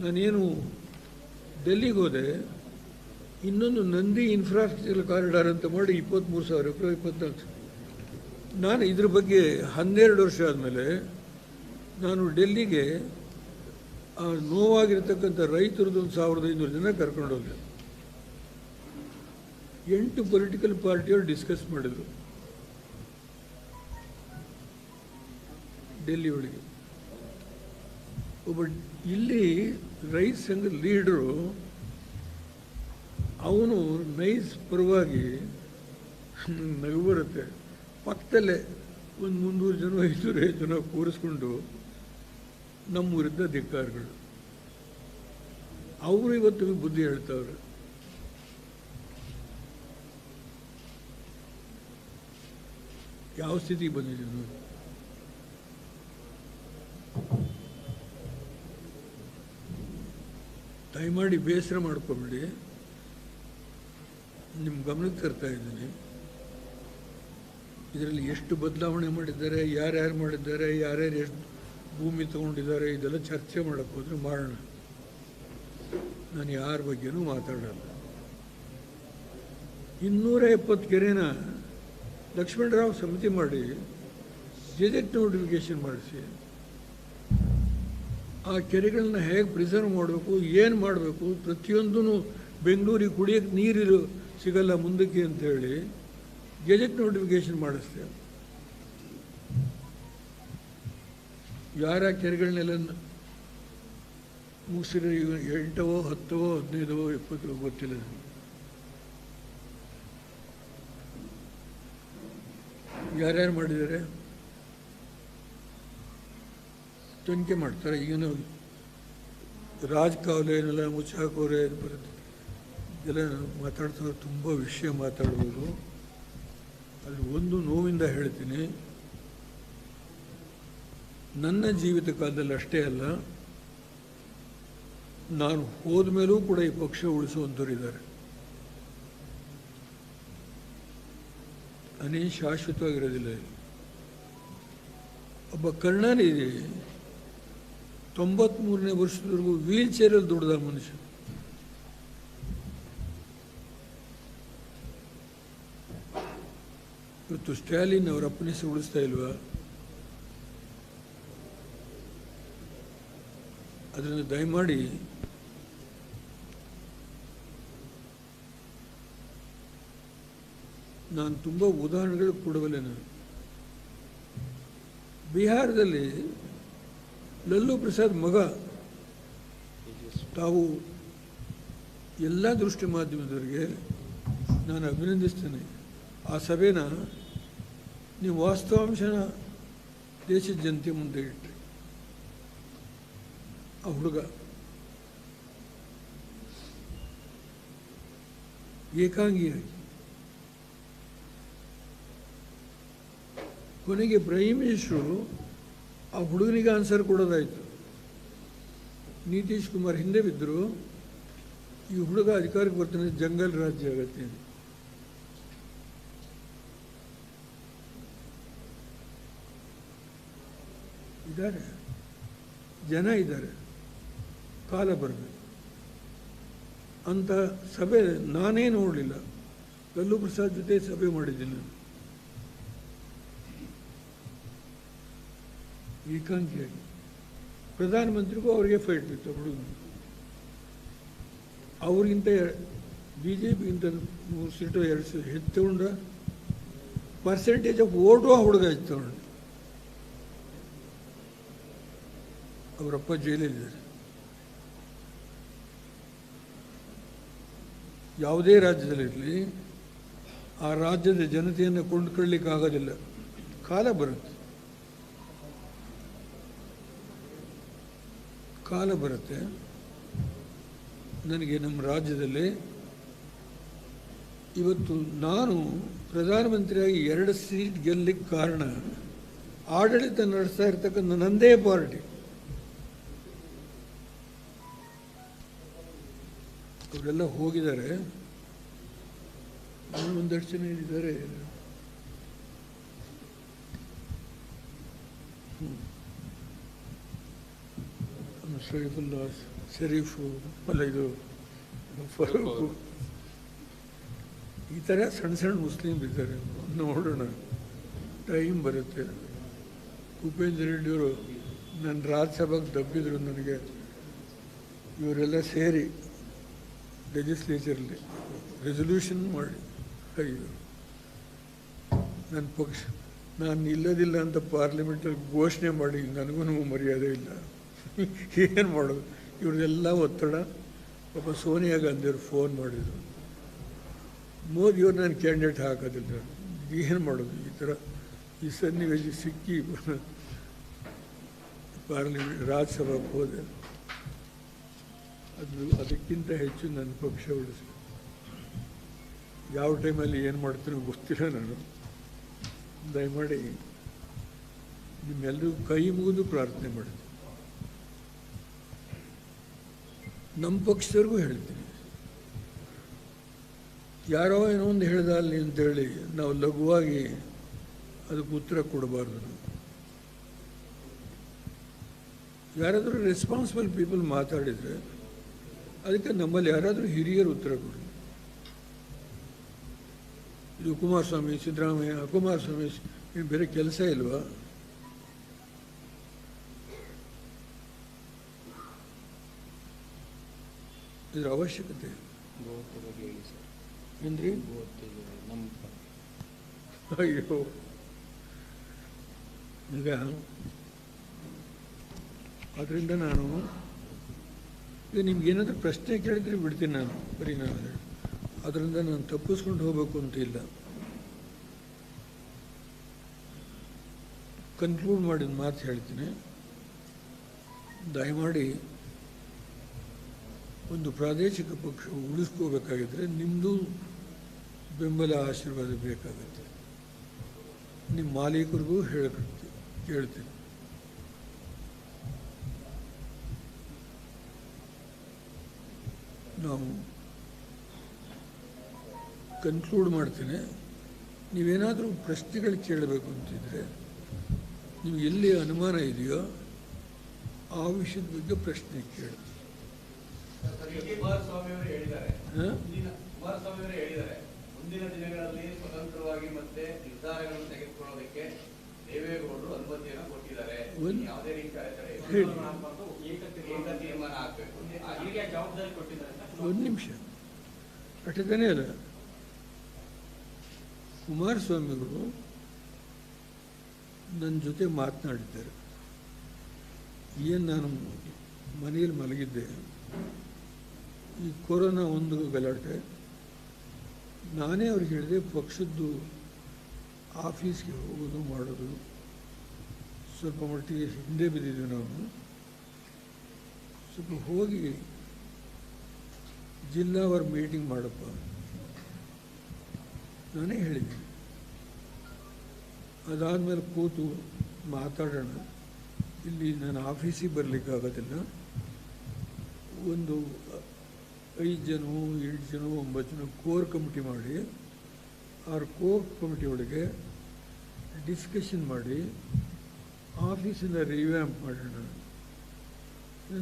ನಾನೇನು ಡೆಲ್ಲಿಗೆ ಹೋದೆ, ಇನ್ನೊಂದು ನಂದಿ ಇನ್ಫ್ರಾಸ್ಟ್ರಕ್ಚರ್ ಕಾರಿಡಾರ್ ಅಂತ ಮಾಡಿ 23,000 ಎಕರೆ 24. ನಾನು ಇದ್ರ ಬಗ್ಗೆ 12 ವರ್ಷ ಆದಮೇಲೆ ನಾನು ಡೆಲ್ಲಿಗೆ ಆ ನೋವಾಗಿರ್ತಕ್ಕಂಥ ರೈತರದ್ದು 1,500 ಜನ ಕರ್ಕೊಂಡು ಹೋದೆ. 8 ಪೊಲಿಟಿಕಲ್ ಪಾರ್ಟಿಯವರು ಡಿಸ್ಕಸ್ ಮಾಡಿದರು ಡೆಲ್ಲಿ ಒಳಗೆ. ಒಬ್ಬ ಇಲ್ಲಿ ರೈತ ಸಂಘದ ಲೀಡರು, ಅವನು ನೈಸ್ ಪರವಾಗಿ ನಗು ಬರುತ್ತೆ. ಪಕ್ಕದಲ್ಲೇ ಒಂದು 300 ಜನ 500 ಜನ ಕೂರಿಸ್ಕೊಂಡು ನಮ್ಮ ವಿರುದ್ಧ ಧಿಕ್ಕಾರಗಳು. ಅವರು ಇವತ್ತು ಬುದ್ಧಿ ಹೇಳ್ತಾವ್ರೆ. ಯಾವ ಸ್ಥಿತಿಗೆ ಬಂದಿದೆ ನೋಡಿ. ದಯಮಾಡಿ ಬೇಸರ ಮಾಡ್ಕೊಬೇಡಿ, ನಿಮ್ಮ ಗಮನಕ್ಕೆ ತರ್ತಾ ಇದ್ದೀನಿ. ಇದರಲ್ಲಿ ಎಷ್ಟು ಬದಲಾವಣೆ ಮಾಡಿದ್ದಾರೆ, ಯಾರ್ಯಾರು ಮಾಡಿದ್ದಾರೆ, ಯಾರ್ಯಾರು ಎಷ್ಟು ಭೂಮಿ ತಗೊಂಡಿದ್ದಾರೆ, ಇದೆಲ್ಲ ಚರ್ಚೆ ಮಾಡೋಕ್ಕೆ ಹೋದರೆ ಮಾಡೋಣ. ನಾನು ಯಾರ ಬಗ್ಗೆನೂ ಮಾತಾಡಲ್ಲ. 270 ಕೆರೆನ ಲಕ್ಷ್ಮಣರಾವ್ ಸಮಿತಿ ಮಾಡಿ ಗೆಜೆಟ್ ನೋಟಿಫಿಕೇಶನ್ ಮಾಡಿಸಿ ಆ ಕೆರೆಗಳನ್ನ ಹೇಗೆ ಪ್ರಿಸರ್ವ್ ಮಾಡಬೇಕು, ಏನು ಮಾಡಬೇಕು, ಪ್ರತಿಯೊಂದೂ ಬೆಂಗಳೂರಿಗೆ ಕುಡಿಯೋಕ್ಕೆ ನೀರು ಸಿಗಲ್ಲ ಮುಂದಕ್ಕೆ ಅಂತೇಳಿ ಗೆಜೆಟ್ ನೋಟಿಫಿಕೇಶನ್ ಮಾಡಿಸ್ತೇವೆ. ಯಾರ ಕೆರೆಗಳನ್ನೆಲ್ಲ ಮುಗಿಸಿರೋ ಈಗ 8ವೋ 10ವೋ 15ವೋ 20ವೋ ಗೊತ್ತಿಲ್ಲ. ಯಾರ್ಯಾರು ಮಾಡಿದ್ದಾರೆ ತನಿಖೆ ಮಾಡ್ತಾರೆ. ಈಗೇನು ರಾಜಕಾವಲೆನೆಲ್ಲ ಮುಚ್ಚಾಕೋರೆ ಬರುತ್ತೆ ಎಲ್ಲ ಮಾತಾಡ್ತಾರೆ, ತುಂಬ ವಿಷಯ ಮಾತಾಡ್ಬೋದು. ಅಲ್ಲಿ ಒಂದು ನೋವಿಂದ ಹೇಳ್ತೀನಿ, ನನ್ನ ಜೀವಿತ ಕಾಲದಲ್ಲಿ ಅಷ್ಟೇ ಅಲ್ಲ, ನಾನು ಹೋದ ಮೇಲೂ ಕೂಡ ಈ ಪಕ್ಷ ಉಳಿಸುವಂಥವ್ರಿದ್ದಾರೆ. ಅನೇ ಶಾಶ್ವತವಾಗಿರೋದಿಲ್ಲ. ಒಬ್ಬ ಕರುಣಾನಿಧಿ 93ನೇ ವರ್ಷದವರೆಗೂ ವೀಲ್ ಚೇರಲ್ಲಿ ದುಡ್ದ ಮನುಷ್ಯ. ಇವತ್ತು ಸ್ಟಾಲಿನ್ ಅವರ ಅಪ್ಪನ ಹೆಸರು ಉಳಿಸ್ತಾ ಇಲ್ವಾ? ಅದನ್ನು ದಯಮಾಡಿ ನಾನು ತುಂಬ ಉದಾಹರಣೆಗಳು ಕೊಡಬಲ್ಲೆ. ನಾನು ಬಿಹಾರದಲ್ಲಿ ಲಲ್ಲೂ ಪ್ರಸಾದ್ ಮಗ ತಾವು ಎಲ್ಲ ದೃಷ್ಟಿ ಮಾಧ್ಯಮದವರಿಗೆ ನಾನು ಅಭಿನಂದಿಸ್ತೇನೆ. ಆ ಸಭೆನ ನೀವು ವಾಸ್ತವಾಂಶನ ದೇಶದ ಜನತೆ ಮುಂದೆ ಇಟ್ಟರೆ, ಆ ಹುಡುಗ ಏಕಾಂಗಿಯಾಗಿ ಕೊನೆಗೆ ಬ್ರಹ್ಮೇಶ್ವರು ಆ ಹುಡುಗನಿಗೆ ಆನ್ಸರ್ ಕೊಡೋದಾಯಿತು. ನಿತೀಶ್ ಕುಮಾರ್ ಹಿಂದೆ ಬಿದ್ದರು, ಈ ಹುಡುಗ ಅಧಿಕಾರಕ್ಕೆ ಬರ್ತಾನೆ, ಜಂಗಲ್ ರಾಜ್ಯ ಆಗತ್ತೆ. ಇದ್ದಾರೆ ಜನ ಇದ್ದಾರೆ, ಕಾಲ ಬರಬೇಕು ಅಂತ ಸಭೆ ನಾನೇ ನೋಡಲಿಲ್ಲ. ಲಲ್ಲೂ ಪ್ರಸಾದ್ ಜೊತೆ ಸಭೆ ಮಾಡಿದ್ದೀನಿ ನಾನು, ಏಕಾಂಗಿಯಾಗಿ. ಪ್ರಧಾನಮಂತ್ರಿಗೂ ಅವ್ರಿಗೆ ಫೈಟ್ ಇತ್ತು ಹುಡುಗರು. ಅವ್ರಿಗಿಂತ BJPಗಿಂತ 3 ಸೀಟು 2 ಸೀಟು ಹೆಚ್ಚು ತಗೊಂಡ್ರ, ಪರ್ಸೆಂಟೇಜ್ ಆಫ್ ವೋಟು ಆ ಹುಡುಗ ಹೆಚ್ಚು ತಗೊಂಡು. ಅವರಪ್ಪ ಜೈಲಲ್ಲಿದ್ದಾರೆ. ಯಾವುದೇ ರಾಜ್ಯದಲ್ಲಿರಲಿ ಆ ರಾಜ್ಯದ ಜನತೆಯನ್ನು ಕೊಂಡುಕೊಳ್ಳಿಕ್ಕಾಗೋದಿಲ್ಲ. ಕಾಲ ಬರುತ್ತೆ, ಕಾಲ ಬರುತ್ತೆ. ನನಗೆ ನಮ್ಮ ರಾಜ್ಯದಲ್ಲಿ ಇವತ್ತು ನಾನು ಪ್ರಧಾನಮಂತ್ರಿಯಾಗಿ 2 ಸೀಟ್ ಗೆಲ್ಲಲಿಕ್ಕೆ ಕಾರಣ ಆಡಳಿತ ನಡೆಸ್ತಾ ಇರ್ತಕ್ಕಂಥ ನಂದೇ ಪಾರ್ಟಿ. ಅವರೆಲ್ಲ ಹೋಗಿದ್ದಾರೆ, ಒಂದಷ್ಟು ಜನ ಇದ್ದಾರೆ. ಸೈಫುಲ್ಲಾ, ಶರೀಫು, ಇದು ಫರೂಕು, ಈ ಥರ ಸಣ್ಣ ಸಣ್ಣ ಮುಸ್ಲಿಮ್ ಇದ್ದಾರೆ. ನೋಡೋಣ, ಟೈಮ್ ಬರುತ್ತೆ. ಉಪೇಂದ್ರ ರೆಡ್ಡಿಯವರು ನನ್ನ ರಾಜ್ಯಸಭೆಗೆ ದಬ್ಬಿದ್ರು ನನಗೆ. ಇವರೆಲ್ಲ ಸೇರಿ ಲೆಜಿಸ್ಲೇಚರಲ್ಲಿ ರೆಸೊಲ್ಯೂಷನ್ ಮಾಡಿ, ಅಯ್ಯೋ ನನ್ನ ಪಕ್ಷ ನಾನು ಇಲ್ಲದಿಲ್ಲ ಅಂತ ಪಾರ್ಲಿಮೆಂಟಲ್ಲಿ ಘೋಷಣೆ ಮಾಡಿ ನನಗೂ ಮರ್ಯಾದೆ ಇಲ್ಲ. ಏನು ಮಾಡೋದು? ಇವ್ರದ್ದೆಲ್ಲ ಒತ್ತಡ. ಪಾಪ ಸೋನಿಯಾ ಗಾಂಧಿಯವರು ಫೋನ್ ಮಾಡಿದರು, ಮೋದಿಯವ್ರು ನಾನು ಕ್ಯಾಂಡಿಡೇಟ್ ಹಾಕೋದಿಲ್ಲ. ಏನು ಮಾಡೋದು? ಈ ಥರ ಈ ಸನ್ನಿವೇಶ ಸಿಕ್ಕಿ ಪಾರ್ಲಿಮೆಂಟ್ ರಾಜ್ಯಸಭೆಗೆ ಹೋದೆ. ಅದಕ್ಕಿಂತ ಹೆಚ್ಚು ನನ್ನ ಪಕ್ಷ ಉಳಿಸಿ ಯಾವ ಟೈಮಲ್ಲಿ ಏನು ಮಾಡ್ತೀನೋ ಗೊತ್ತಿಲ್ಲ. ನಾನು ದಯಮಾಡಿ ನಿಮ್ಮೆಲ್ಲರೂ ಕೈ ಮುಗಿದು ಪ್ರಾರ್ಥನೆ ಮಾಡಿದೆ. ನಮ್ಮ ಪಕ್ಷದವ್ರಿಗೂ ಹೇಳ್ತೀನಿ, ಯಾರೋ ಏನೋ ಒಂದು ಹೇಳ್ದ ಅಲ್ಲಿ ಅಂತೇಳಿ ನಾವು ಲಘುವಾಗಿ ಅದಕ್ಕೆ ಉತ್ತರ ಕೊಡಬಾರ್ದು. ಯಾರಾದರೂ ರೆಸ್ಪಾನ್ಸಿಬಲ್ ಪೀಪಲ್ ಮಾತಾಡಿದರೆ ಅದಕ್ಕೆ ನಮ್ಮಲ್ಲಿ ಯಾರಾದರೂ ಹಿರಿಯರು ಉತ್ತರ ಕೊಡಿ. ಇದು ಕುಮಾರಸ್ವಾಮಿ, ಸಿದ್ದರಾಮಯ್ಯ, ಕುಮಾರಸ್ವಾಮಿ ಏನು ಬೇರೆ ಕೆಲಸ ಇಲ್ವಾ? ಇದರ ಅವಶ್ಯಕತೆ ಏನ್ರಿ? ಅಯ್ಯೋ, ಈಗ ಅದರಿಂದ ನಾನು ಈಗ ನಿಮ್ಗೇನಾದರೂ ಪ್ರಶ್ನೆ ಕೇಳಿದರೆ ಬಿಡ್ತೀನಿ, ನಾನು ಬರೀ ನಾನು ಅದರಿಂದ ನಾನು ತಪ್ಪಿಸ್ಕೊಂಡು ಹೋಗಬೇಕು ಅಂತ ಇಲ್ಲ. ಕನ್ಕ್ಲೂಡ್ ಮಾಡಿದ ಮಾತು ಹೇಳ್ತೀನಿ. ದಯಮಾಡಿ ಒಂದು ಪ್ರಾದೇಶಿಕ ಪಕ್ಷ ಉಳಿಸ್ಕೋಬೇಕಾಗಿದ್ದರೆ ನಿಮ್ಮದು ಬೆಂಬಲ, ಆಶೀರ್ವಾದ ಬೇಕಾಗುತ್ತೆ. ನಿಮ್ಮ ಮಾಲೀಕರಿಗೂ ಕೇಳ್ತೀನಿ. ನಾವು ಕನ್ಕ್ಲೂಡ್ ಮಾಡ್ತೇನೆ. ನೀವೇನಾದರೂ ಪ್ರಶ್ನೆಗಳು ಕೇಳಬೇಕು ಅಂತಿದ್ರೆ, ನೀವು ಎಲ್ಲಿ ಅನುಮಾನ ಇದೆಯೋ ಆ ವಿಷಯದ ಬಗ್ಗೆ ಪ್ರಶ್ನೆ ಕೇಳಿ. ಮುಂದಿನ ದಿನಗಳಲ್ಲಿ ಸ್ವತಂತ್ರವಾಗಿ ಮತ್ತೆ ನಿರ್ಧಾರಗಳನ್ನು ತೆಗೆದುಕೊಳ್ಳೋದಕ್ಕೆ ದೇವೇಗೌಡರು ಅನುಮತಿಯನ್ನು ಕೊಟ್ಟಿದ್ದಾರೆ. ಯಾವುದೇ ರೀತಿಯ ತೀರ್ಮಾನ ಆಗಬೇಕು, ಜವಾಬ್ದಾರಿ ಕೊಟ್ಟಿದ್ದಾರೆ. ಒಂದು ನಿಮಿಷ ಅಷ್ಟೇ ಅಲ್ಲ, ಕುಮಾರಸ್ವಾಮಿಗಳು ನನ್ನ ಜೊತೆ ಮಾತನಾಡಿದ್ದಾರೆ. ಏನು ನಾನು ಮನೆಯಲ್ಲಿ ಮಲಗಿದ್ದೆ, ಈ ಕೊರೋನಾ ಒಂದು ಗಲಾಟೆ, ನಾನೇ ಅವ್ರಿಗೆ ಹೇಳಿದೆ ಪಕ್ಷದ್ದು ಆಫೀಸ್ಗೆ ಹೋಗೋದು ಮಾಡೋದು ಸ್ವಲ್ಪ ಮಟ್ಟಿಗೆ ಹಿಂದೆ ಬಿದ್ದಿದ್ವಿ ನಾವು. ಸ್ವಲ್ಪ ಹೋಗಿ ಜಿಲ್ಲಾವಾರು ಮೀಟಿಂಗ್ ಮಾಡಪ್ಪ ನಾನೇ ಹೇಳಿದ್ದೀನಿ. ಅದಾದಮೇಲೆ ಕೂತು ಮಾತಾಡೋಣ, ಇಲ್ಲಿ ನಾನು ಆಫೀಸಿಗೆ ಬರಲಿಕ್ಕಾಗೋದಿಲ್ಲ, ಒಂದು 5 ಜನ 7 ಜನ 9 ಜನ ಕೋರ್ ಕಮಿಟಿ ಮಾಡಿ ಆ ಕೋರ್ ಕಮಿಟಿ ಒಳಗೆ ಡಿಸ್ಕಷನ್ ಮಾಡಿ ಆಫೀಸಿಂದ ರಿವ್ಯಾಂಪ್ ಮಾಡೋಣ.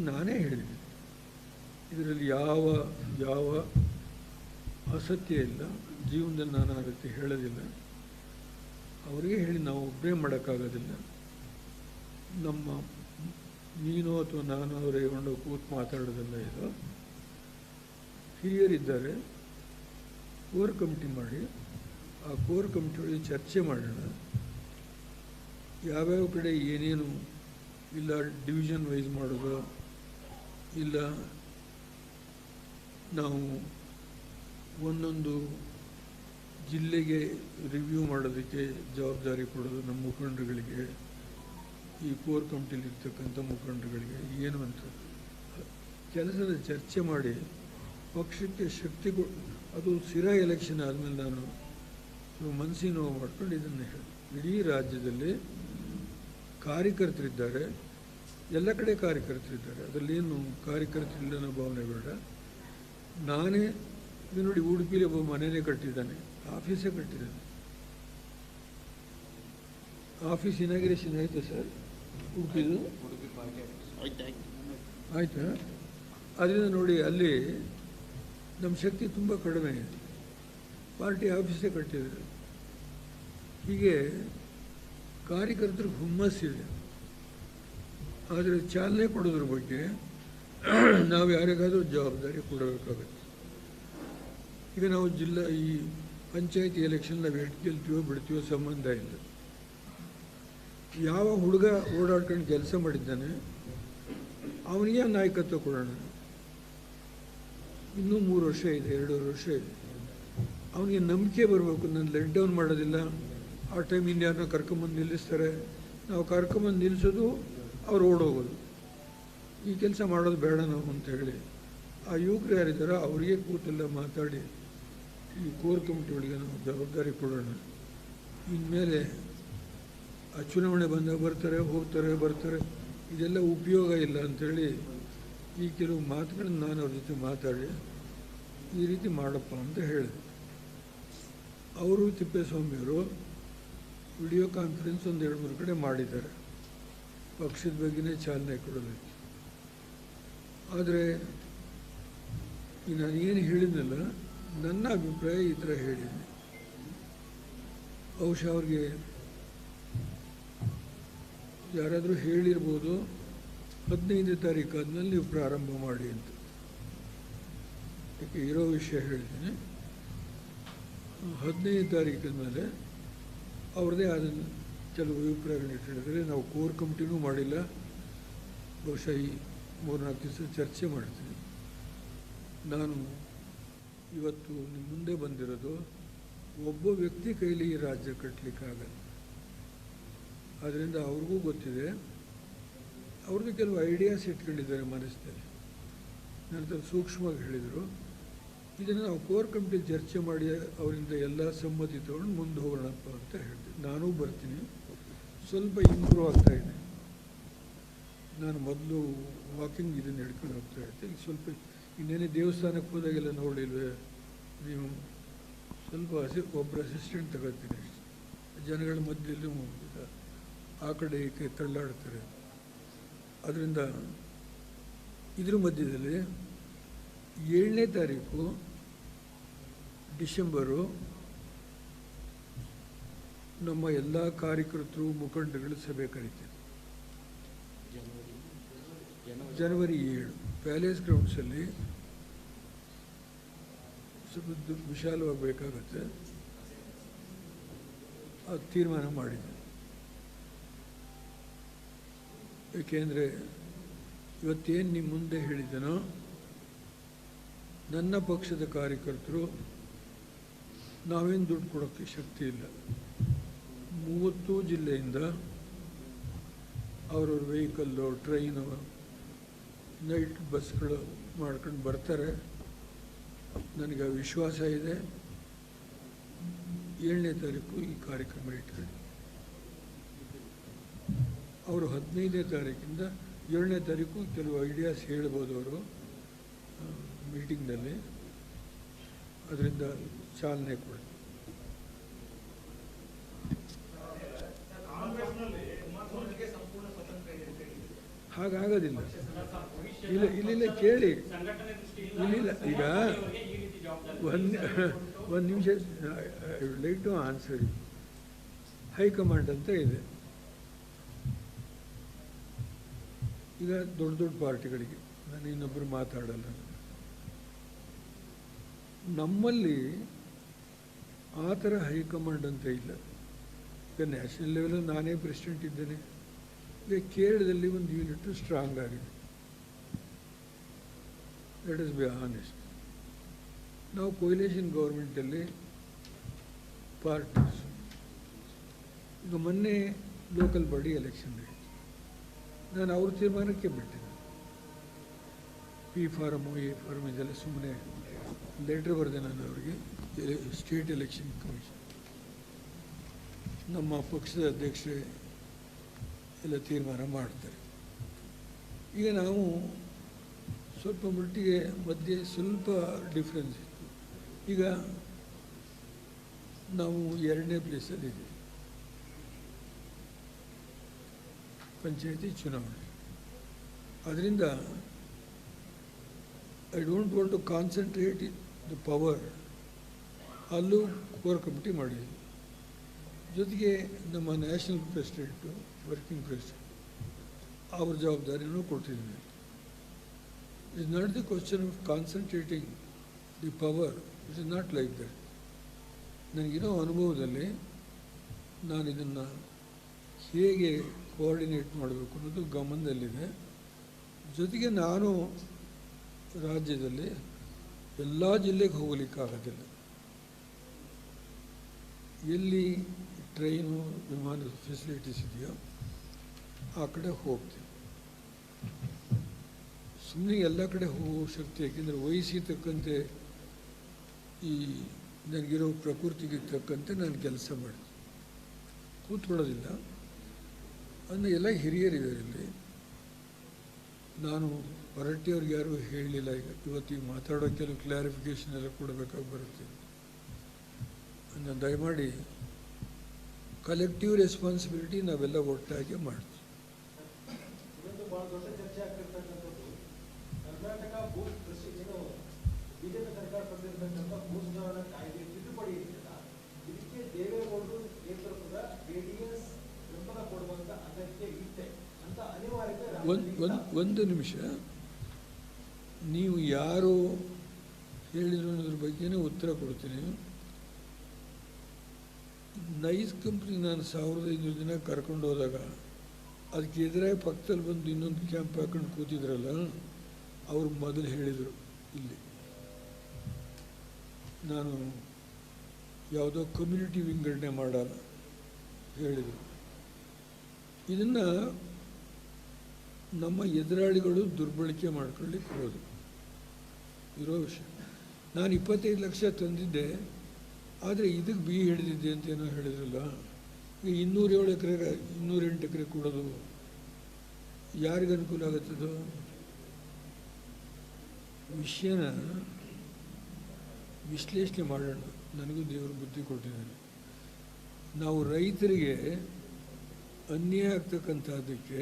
ನಾನೇ ಹೇಳಿದ್ದೀನಿ. ಇದರಲ್ಲಿ ಯಾವ ಅಸತ್ಯ ಇಲ್ಲ. ಜೀವನದಲ್ಲಿ ನಾನು ಆ ರೀತಿ ಹೇಳೋದಿಲ್ಲ. ಅವರಿಗೆ ಹೇಳಿ ನಾವು ಒಬ್ಬರೇ ಮಾಡೋಕ್ಕಾಗೋದಿಲ್ಲ. ನಮ್ಮ ನೀನು ಅಥವಾ ನಾನು ಅವರೇ ಕೊಂಡು ಕೂತು ಮಾತಾಡೋದಲ್ಲ. ಇದು ಹಿರಿಯರಿದ್ದಾರೆ, ಕೋರ್ ಕಮಿಟಿ ಮಾಡಿ ಆ ಕೋರ್ ಕಮಿಟಿಯೊಳಗೆ ಚರ್ಚೆ ಮಾಡೋಣ. ಯಾವ್ಯಾವ ಕಡೆ ಏನೇನು ಇಲ್ಲ ಡಿವಿಷನ್ ವೈಸ್ ಮಾಡೋದು, ಇಲ್ಲ ನಾವು ಒಂದೊಂದು ಜಿಲ್ಲೆಗೆ ರಿವ್ಯೂ ಮಾಡೋದಕ್ಕೆ ಜವಾಬ್ದಾರಿ ಕೊಡೋದು ನಮ್ಮ ಮುಖಂಡರುಗಳಿಗೆ, ಈ ಕೋರ್ ಕಮಿಟಿಲಿ ಇರ್ತಕ್ಕಂಥ ಮುಖಂಡರುಗಳಿಗೆ ಏನು ಅಂತ ಕೆಲಸದ ಚರ್ಚೆ ಮಾಡಿ ಪಕ್ಷಕ್ಕೆ ಶಕ್ತಿ ಅದು ಸಿರಾ ಎಲೆಕ್ಷನ್ ಆದಮೇಲೆ ನಾನು ಮನಸ್ಸಿಗೆ ನೋವು ಮಾಡ್ಕೊಂಡು ಇದನ್ನು ಹೇಳಿ, ಇಡೀ ರಾಜ್ಯದಲ್ಲಿ ಕಾರ್ಯಕರ್ತರಿದ್ದಾರೆ, ಎಲ್ಲ ಕಡೆ ಕಾರ್ಯಕರ್ತರಿದ್ದಾರೆ, ಅದರಲ್ಲೇನು ಕಾರ್ಯಕರ್ತರಿಲ್ಲ ಅನ್ನೋ ಭಾವನೆ ಬೇಡ. ನಾನೇ ಇದು ನೋಡಿ, ಉಡುಪಿಲಿ ಒಬ್ಬ ಮನೆಯೇ ಕಟ್ಟಿದ್ದಾನೆ, ಆಫೀಸೇ ಕಟ್ಟಿದ್ದಾನೆ. ಆಫೀಸ್ ಇನಾಗ್ರೇಷನ್ ಆಯಿತು ಸರ್ ಉಡುಪಿದು? ಆಯಿತಾ? ಅದರಿಂದ ನೋಡಿ, ಅಲ್ಲಿ ನಮ್ಮ ಶಕ್ತಿ ತುಂಬ ಕಡಿಮೆ ಇದೆ. ಪಾರ್ಟಿ ಆಫೀಸೇ ಕಟ್ಟಿದ್ದಾರೆ. ಹೀಗೆ ಕಾರ್ಯಕರ್ತರಿಗೆ ಹುಮ್ಮಸ್ಸಿದೆ. ಆದರೆ ಚಾಲನೆ ಕೊಡೋದ್ರ ಬಗ್ಗೆ ನಾವು ಯಾರಿಗಾದರೂ ಜವಾಬ್ದಾರಿ ಕೊಡಬೇಕಾಗುತ್ತೆ. ಈಗ ನಾವು ಈ ಪಂಚಾಯತಿ ಎಲೆಕ್ಷನ್ ನಾವು ಎಷ್ಟು ಗೆಲ್ತೀವೋ ಬಿಡ್ತೀವೋ ಸಂಬಂಧ ಇಲ್ಲ. ಯಾವ ಹುಡುಗ ಓಡಾಡ್ಕೊಂಡು ಕೆಲಸ ಮಾಡಿದ್ದಾನೆ ಅವನಿಗೆ ನಾಯಕತ್ವ ಕೊಡೋಣ. ಇನ್ನೂ 3 ವರ್ಷ ಇದೆ, 2.5 ವರ್ಷ ಇದೆ. ಅವನಿಗೆ ನಂಬಿಕೆ ಬರಬೇಕು. ನಾನು ಲೆಟ್ ಡೌನ್ ಮಾಡೋದಿಲ್ಲ, ಆ ಟೈಮ್ ಇನ್ಯಾರನ್ನ ಕರ್ಕೊಂಬಂದು ನಿಲ್ಲಿಸ್ತಾರೆ, ನಾವು ಕರ್ಕೊಂಬಂದು ನಿಲ್ಲಿಸೋದು, ಅವ್ರು ಓಡೋಗೋದು, ಈ ಕೆಲಸ ಮಾಡೋದು ಬೇಡ ನಾವು ಅಂತ ಹೇಳಿ ಆ ಯುವಕರು ಯಾರಿದ್ದಾರೋ ಅವರಿಗೆ ಕೂತೆಲ್ಲ ಮಾತಾಡಿ ಈ ಕೋರ್ ಕಮಿಟಿ ಒಳಗೆ ನಾವು ಜವಾಬ್ದಾರಿ ಕೊಡೋಣ. ಇನ್ಮೇಲೆ ಆ ಚುನಾವಣೆ ಬಂದಾಗ ಬರ್ತಾರೆ, ಇದೆಲ್ಲ ಉಪಯೋಗ ಇಲ್ಲ ಅಂಥೇಳಿ ಈ ಕೆಲವು ಮಾತುಗಳನ್ನು ನಾನು ಅವ್ರ ಜೊತೆ ಮಾತಾಡಿ ಈ ರೀತಿ ಮಾಡಪ್ಪ ಅಂತ ಹೇಳಿದೆ. ಅವರು ತಿಪ್ಪೇಸ್ವಾಮಿಯವರು ವಿಡಿಯೋ ಕಾನ್ಫರೆನ್ಸ್ ಒಂದು 2-3 ಕಡೆ ಮಾಡಿದ್ದಾರೆ ಪಕ್ಷದ ಬಗ್ಗೆನೇ ಚಾಲನೆ ಕೊಡೋದಕ್ಕೆ. ಆದರೆ ನಾನು ಏನು ಹೇಳಿದ್ನಲ್ಲ, ನನ್ನ ಅಭಿಪ್ರಾಯ ಈ ಥರ ಹೇಳಿದ್ದೀನಿ. ಬಹುಶಃ ಅವ್ರಿಗೆ ಯಾರಾದರೂ ಹೇಳಿರ್ಬೋದು 15ನೇ ತಾರೀಕು ಆದಮೇಲೆ ನೀವು ಪ್ರಾರಂಭ ಮಾಡಿ ಅಂತ. ಯಾಕೆ ಇರೋ ವಿಷಯ ಹೇಳ್ತೀನಿ. 15ನೇ ತಾರೀಕಿನ ಮೇಲೆ ಅವ್ರದ್ದೇ ಆದ ಕೆಲವು ಅಭಿಪ್ರಾಯಗಳನ್ನ ಹೇಳಿದರೆ ನಾವು ಕೋರ್ ಕಮಿಟಿನೂ ಮಾಡಿಲ್ಲ. ಬಹುಶಃ ಈ 3-4 ದಿವಸ ಚರ್ಚೆ ಮಾಡ್ತೀನಿ. ನಾನು ಇವತ್ತು ನಿಮ್ಮ ಮುಂದೆ ಬಂದಿರೋದು ಒಬ್ಬ ವ್ಯಕ್ತಿ ಕೈಲಿ ಈ ರಾಜ್ಯ ಕಟ್ಟಲಿಕ್ಕಾಗಲ್ಲ. ಆದ್ದರಿಂದ ಅವ್ರಿಗೂ ಗೊತ್ತಿದೆ, ಅವ್ರದ್ದು ಕೆಲವು ಐಡಿಯಾಸ್ ಇಟ್ಕೊಂಡಿದ್ದಾರೆ ಮನಸ್ಸಿನಲ್ಲಿ. ನನ್ನ ಹತ್ರ ಸೂಕ್ಷ್ಮವಾಗಿ ಹೇಳಿದರು, ಇದನ್ನು ನಾವು ಕೋರ್ ಕಮಿಟಿ ಚರ್ಚೆ ಮಾಡಿ ಅವರಿಂದ ಎಲ್ಲ ಸಮ್ಮತಿ ತೊಗೊಂಡು ಮುಂದೆ ಹೋಗೋಣಪ್ಪ ಅಂತ ಹೇಳ್ತೀನಿ. ನಾನೂ ಬರ್ತೀನಿ. ಸ್ವಲ್ಪ ಇಂಪ್ರೂವ್ ಆಗ್ತಾಯಿದೆ. ನಾನು ಮೊದಲು ವಾಕಿಂಗ್ ಇದನ್ನು ಹಿಡ್ಕೊಂಡು ಹೋಗ್ತಾ ಇರ್ತೀನಿ. ಸ್ವಲ್ಪ ಇನ್ನೇನೇ ದೇವಸ್ಥಾನಕ್ಕೆ ಹೋದಾಗೆಲ್ಲ ನೋಡಿಲ್ವೇ ನೀವು, ಸ್ವಲ್ಪ ಒಬ್ಬರು ಅಸಿಸ್ಟೆಂಟ್ ತಗೋತೀನಿ. ಜನಗಳ ಮಧ್ಯೆಲ್ಲೂ ಆ ಕಡೆ ಈ ಕಡೆ ತಳ್ಳಾಡ್ತಾರೆ. ಅದರಿಂದ ಇದ್ರ ಮಧ್ಯದಲ್ಲಿ 7ನೇ ತಾರೀಕು ಡಿಸೆಂಬರು ನಮ್ಮ ಎಲ್ಲ ಕಾರ್ಯಕರ್ತರು ಮುಖಂಡಗಳು ಸಭೆ ಕರೀತೀವಿ. ಜನವರಿ 7 ಪ್ಯಾಲೇಸ್ ಗ್ರೌಂಡ್ಸಲ್ಲಿ ಸ್ವಲ್ಪ ವಿಶಾಲವಾಗಬೇಕಾಗತ್ತೆ. ಅದು ತೀರ್ಮಾನ ಮಾಡಿದ್ದೆ. ಏಕೆಂದರೆ ಇವತ್ತೇನು ನಿಮ್ಮ ಮುಂದೆ ಹೇಳಿದನೋ, ನನ್ನ ಪಕ್ಷದ ಕಾರ್ಯಕರ್ತರು ನಾವೇನು ದುಡ್ಡು ಕೊಡೋಕ್ಕೆ ಶಕ್ತಿ ಇಲ್ಲ. 30 ಜಿಲ್ಲೆಯಿಂದ ಅವ್ರವ್ರ ವೆಹಿಕಲ್ಲು, ಟ್ರೈನು, ನೈಟ್ ಬಸ್ಗಳು ಮಾಡ್ಕೊಂಡು ಬರ್ತಾರೆ. ನನಗೆ ವಿಶ್ವಾಸ ಇದೆ 7ನೇ ತಾರೀಕು ಈ ಕಾರ್ಯಕ್ರಮ ಇಟ್ಕೊಂಡು ಅವರು 15ನೇ ತಾರೀಕಿಂದ 7ನೇ ತಾರೀಕು ಕೆಲವು ಐಡಿಯಾಸ್ ಹೇಳ್ಬೋದು ಅವರು ಮೀಟಿಂಗ್ನಲ್ಲಿ. ಅದರಿಂದ ಚಾಲನೆ ಕೊಡಿ. ಹಾಗಾಗೋದಿಲ್ಲ. ಇಲ್ಲ ಕೇಳಿ. ಇಲ್ಲ ಈಗ ಒಂದು ನಿಮಿಷ, I would like to answer. High command ಅಂತ ಇದೆ. ಈಗ ದೊಡ್ಡ ದೊಡ್ಡ ಪಾರ್ಟಿಗಳಿಗೆ ನಾನು ಇನ್ನೊಬ್ಬರು ಮಾತಾಡಲ್ಲ. ನಮ್ಮಲ್ಲಿ ಆ ಥರ ಹೈಕಮಾಂಡ್ ಅಂತ ಇಲ್ಲ. ಈಗ ನ್ಯಾಷನಲ್ ಲೆವೆಲಲ್ಲಿ ನಾನೇ ಪ್ರೆಸಿಡೆಂಟ್ ಇದ್ದೇನೆ. ಈಗ ಕೇರಳದಲ್ಲಿ ಒಂದು ಯೂನಿಟ್ ಸ್ಟ್ರಾಂಗ್ ಆಗಿದೆ. Let us be honest. ನಾವು ಕೊಯ್ಲೇಷನ್ ಗೌರ್ಮೆಂಟಲ್ಲಿ ಪಾರ್ಟೀಸ್. ಈಗ ಮೊನ್ನೆ ಲೋಕಲ್ ಬಾಡಿ ಎಲೆಕ್ಷನ್ ಆಯಿತು. ನಾನು ಅವ್ರ ತೀರ್ಮಾನಕ್ಕೆ ಬಿಟ್ಟಿದ್ದೆ. ಪಿ ಫಾರಮು ಎ ಫಾರಮ್ ಇದೆಲ್ಲ ಸುಮ್ಮನೆ ಲೆಟ್ರ್ ಬರೆದೆ ನಾನು ಅವರಿಗೆ. ಸ್ಟೇಟ್ ಎಲೆಕ್ಷನ್ ಕಮಿಷನ್ ನಮ್ಮ ಪಕ್ಷದ ಅಧ್ಯಕ್ಷರೇ ಎಲ್ಲ ತೀರ್ಮಾನ ಮಾಡ್ತಾರೆ. ಈಗ ನಾವು ಸ್ವಲ್ಪ ಮಟ್ಟಿಗೆ ಮಧ್ಯೆ ಸ್ವಲ್ಪ ಡಿಫ್ರೆನ್ಸ್ ಇತ್ತು. ಈಗ ನಾವು 2ನೇ ಪ್ಲೇಸಲ್ಲಿದ್ದೀವಿ ಪಂಚಾಯತಿ ಚುನಾವಣೆ. ಅದರಿಂದ I don't want to concentrate the power. ಅಲ್ಲೂ ಕೋರ್ ಕಮಿಟಿ ಮಾಡಿದ್ವಿ. ಜೊತೆಗೆ ನಮ್ಮ ನ್ಯಾಷನಲ್ ಪ್ರೆಸಿಡೆಂಟು, ವರ್ಕಿಂಗ್ ಪ್ರೆಸಿಡೆಂಟ್, ಅವ್ರ ಜವಾಬ್ದಾರಿನೂ ಕೊಡ್ತಿದ್ವಿ. It is not the question of concentrating the power. It is not like that. ನನಗಿರೋ ಅನುಭವದಲ್ಲಿ ನಾನು ಇದನ್ನು ಹೇಗೆ ಕೋಆರ್ಡಿನೇಟ್ ಮಾಡಬೇಕು ಅನ್ನೋದು ಗಮನದಲ್ಲಿದೆ. ಜೊತೆಗೆ ನಾನು ರಾಜ್ಯದಲ್ಲಿ ಎಲ್ಲ ಜಿಲ್ಲೆಗೆ ಹೋಗಲಿಕ್ಕಾಗೋದಿಲ್ಲ. ಎಲ್ಲಿ ಟ್ರೈನು, ವಿಮಾನದ ಫೆಸಿಲಿಟೀಸ್ ಇದೆಯೋ ಆ ಕಡೆ ಹೋಗ್ತೀನಿ. ಸುಮ್ಮನೆ ಎಲ್ಲ ಕಡೆ ಹೋಗೋ ಶಕ್ತಿ, ಏಕೆಂದರೆ ವಯಸ್ಸಿಗೆ ತಕ್ಕಂತೆ ಈ ನನಗಿರೋ ಪ್ರಕೃತಿಗೆ ತಕ್ಕಂತೆ ನಾನು ಕೆಲಸ ಮಾಡ್ತೀನಿ, ಕೂತ್ಕೊಳ್ಳೋದಿಲ್ಲ. ಅಂದರೆ ಎಲ್ಲ ಹಿರಿಯರಿದ್ದಾರೆ ಇಲ್ಲಿ. ನಾನು ಹೊರಟಿಯವ್ರಿಗೆ ಯಾರೂ ಹೇಳಲಿಲ್ಲ. ಇವತ್ತಿಗೆ ಮಾತಾಡೋ ಕೆಲವು ಕ್ಲಾರಿಫಿಕೇಷನ್ ಎಲ್ಲ ಕೊಡಬೇಕಾಗಿ ಬರುತ್ತೆ. ನಾನು ದಯಮಾಡಿ ಕಲೆಕ್ಟಿವ್ ರೆಸ್ಪಾನ್ಸಿಬಿಲಿಟಿ ನಾವೆಲ್ಲ ಒಟ್ಟಾಗಿ ಮಾಡ್ತೀವಿ. ಭಾಳ ದೊಡ್ಡ ಚರ್ಚೆ ಆಗ್ತಿರ್ತಕ್ಕಂಥದ್ದು ಕರ್ನಾಟಕ ಭೂ ಬಿಜೆಪಿ ಸರ್ಕಾರ ತಂದಿರತಕ್ಕಂಥ ಭೂ ಸುಧಾರಣಾ ಕಾಯ್ದೆ ತಿದ್ದುಪಡಿ ಇದೆಯಲ್ಲ, ಇದಕ್ಕೆ ದೇವೇಗೌಡರು ಒಂದು ನಿಮಿಷ. ನೀವು ಯಾರು ಹೇಳಿದ್ರು ಅನ್ನೋದ್ರ ಬಗ್ಗೆನೇ ಉತ್ತರ ಕೊಡ್ತೀನಿ. ನೈಸ್ ಕಂಪ್ನಿ ನಾನು 1500 ದಿನ ಕರ್ಕೊಂಡು ಹೋದಾಗ ಅದಕ್ಕೆ ಎದುರಾಗಿ ಪಕ್ಕದಲ್ಲಿ ಬಂದು ಇನ್ನೊಂದು ಕ್ಯಾಂಪ್ ಹಾಕೊಂಡು ಕೂತಿದ್ರಲ್ಲ, ಅವರು ಮೊದಲು ಹೇಳಿದರು, ಇಲ್ಲಿ ನಾನು ಯಾವುದೋ ಕಮ್ಯುನಿಟಿ ವಿಂಗಡಣೆ ಮಾಡಲ್ಲ ಹೇಳಿದರು. ಇದನ್ನು ನಮ್ಮ ಎದುರಾಳಿಗಳು ದುರ್ಬಳಕೆ ಮಾಡ್ಕೊಳ್ಳಿಕ್ಕೆ ಹೋದರು ಇರೋ ವಿಷಯ. ನಾನು 25 ಲಕ್ಷ ತಂದಿದ್ದೆ, ಆದರೆ ಇದಕ್ಕೆ ಬಿ ಹಿಡಿದಿದ್ದೆ ಅಂತೇನೋ ಹೇಳಿದ್ರಲ್ಲ. ಈಗ 207 ಎಕರೆ 208 ಎಕರೆ ಕೊಡೋದು ಯಾರಿಗೆ ಅನುಕೂಲ ಆಗುತ್ತದೋ? ವಿಷಯನ ವಿಶ್ಲೇಷಣೆ ಮಾಡೋಣ. ನನಗೂ ದೇವರು ಬುದ್ಧಿ ಕೊಟ್ಟಿದ್ದಾನೆ. ನಾವು ರೈತರಿಗೆ ಅನ್ಯಾಯ ಆಗ್ತಕ್ಕಂಥದ್ದಕ್ಕೆ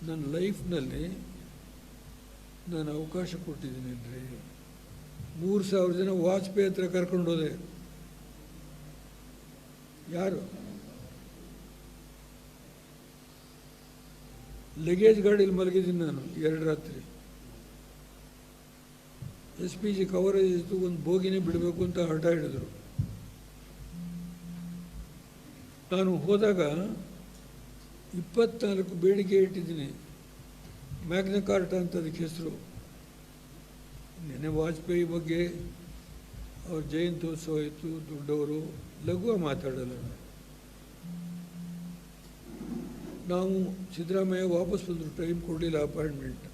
ನನ್ನ ಲೈಫ್ನಲ್ಲಿ ನಾನು ಅವಕಾಶ ಕೊಟ್ಟಿದ್ದೀನಿ ಅಂದರೆ 3000 ಜನ ವಾಜಪೇಯಿ ಹತ್ರ ಕರ್ಕೊಂಡು ಹೋದೆ. ಯಾರು ಲಗೇಜ್ ಗಾಡೀಲಿ ಮಲಗಿದ್ದೀನಿ ನಾನು 2 ರಾತ್ರಿ. SPG ಕವರೇಜ್ ಇತ್ತು, ಒಂದು ಬೋಗಿನೇ ಬಿಡಬೇಕು ಅಂತ ಹಠ ಹಿಡಿದ್ರು. ನಾನು ಹೋದಾಗ 24 ಬೇಡಿಕೆ ಇಟ್ಟಿದ್ದೀನಿ. ಮ್ಯಾಗ್ನಾ ಕಾರ್ಟಾ ಅಂತ ಅದಕ್ಕೆ ಹೆಸರು. ನೆನೆ ವಾಜಪೇಯಿ ಬಗ್ಗೆ ಅವ್ರ ಜಯಂತ್ಯೋತ್ಸವ ಇತ್ತು, ದೊಡ್ಡವರು, ಲಘುವಾಗಿ ಮಾತಾಡಲ್ಲ. ನಾವು ಸಿದ್ದರಾಮಯ್ಯ ವಾಪಸ್ ಬಂದರು, ಟೈಮ್ ಕೊಡಲಿಲ್ಲ ಅಪಾಯಿಂಟ್ಮೆಂಟ್,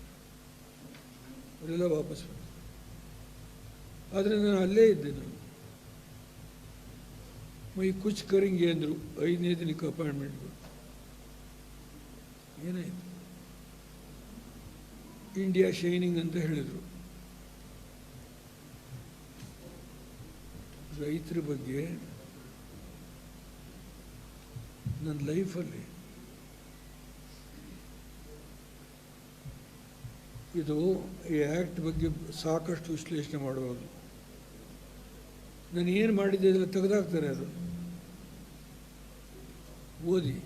ಅವರೆಲ್ಲ ವಾಪಸ್ ಬಂದರು. ಆದರೆ ನಾನು ಅಲ್ಲೇ ಇದ್ದೆ. ನಾನು ಮೈ ಕುಚ್ ಕರಿಂಗೆ ಅಂದರು, 5ನೇ ದಿನಕ್ಕೆ ಅಪಾಯಿಂಟ್ಮೆಂಟ್. ಏನಾಯಿತು? ಇಂಡಿಯಾ ಶೈನಿಂಗ್ ಅಂತ ಹೇಳಿದರು. ರೈತರ ಬಗ್ಗೆ ನನ್ನ ಲೈಫಲ್ಲಿ ಇದು ಈ ಆ್ಯಕ್ಟ್ ಬಗ್ಗೆ ಸಾಕಷ್ಟು ವಿಶ್ಲೇಷಣೆ ಮಾಡುವುದು. ನಾನು ಏನು ಮಾಡಿದ್ದೆ ಅದೆಲ್ಲ ತೆಗೆದಾಕ್ತಾರೆ. ಅದು ಓದಿ,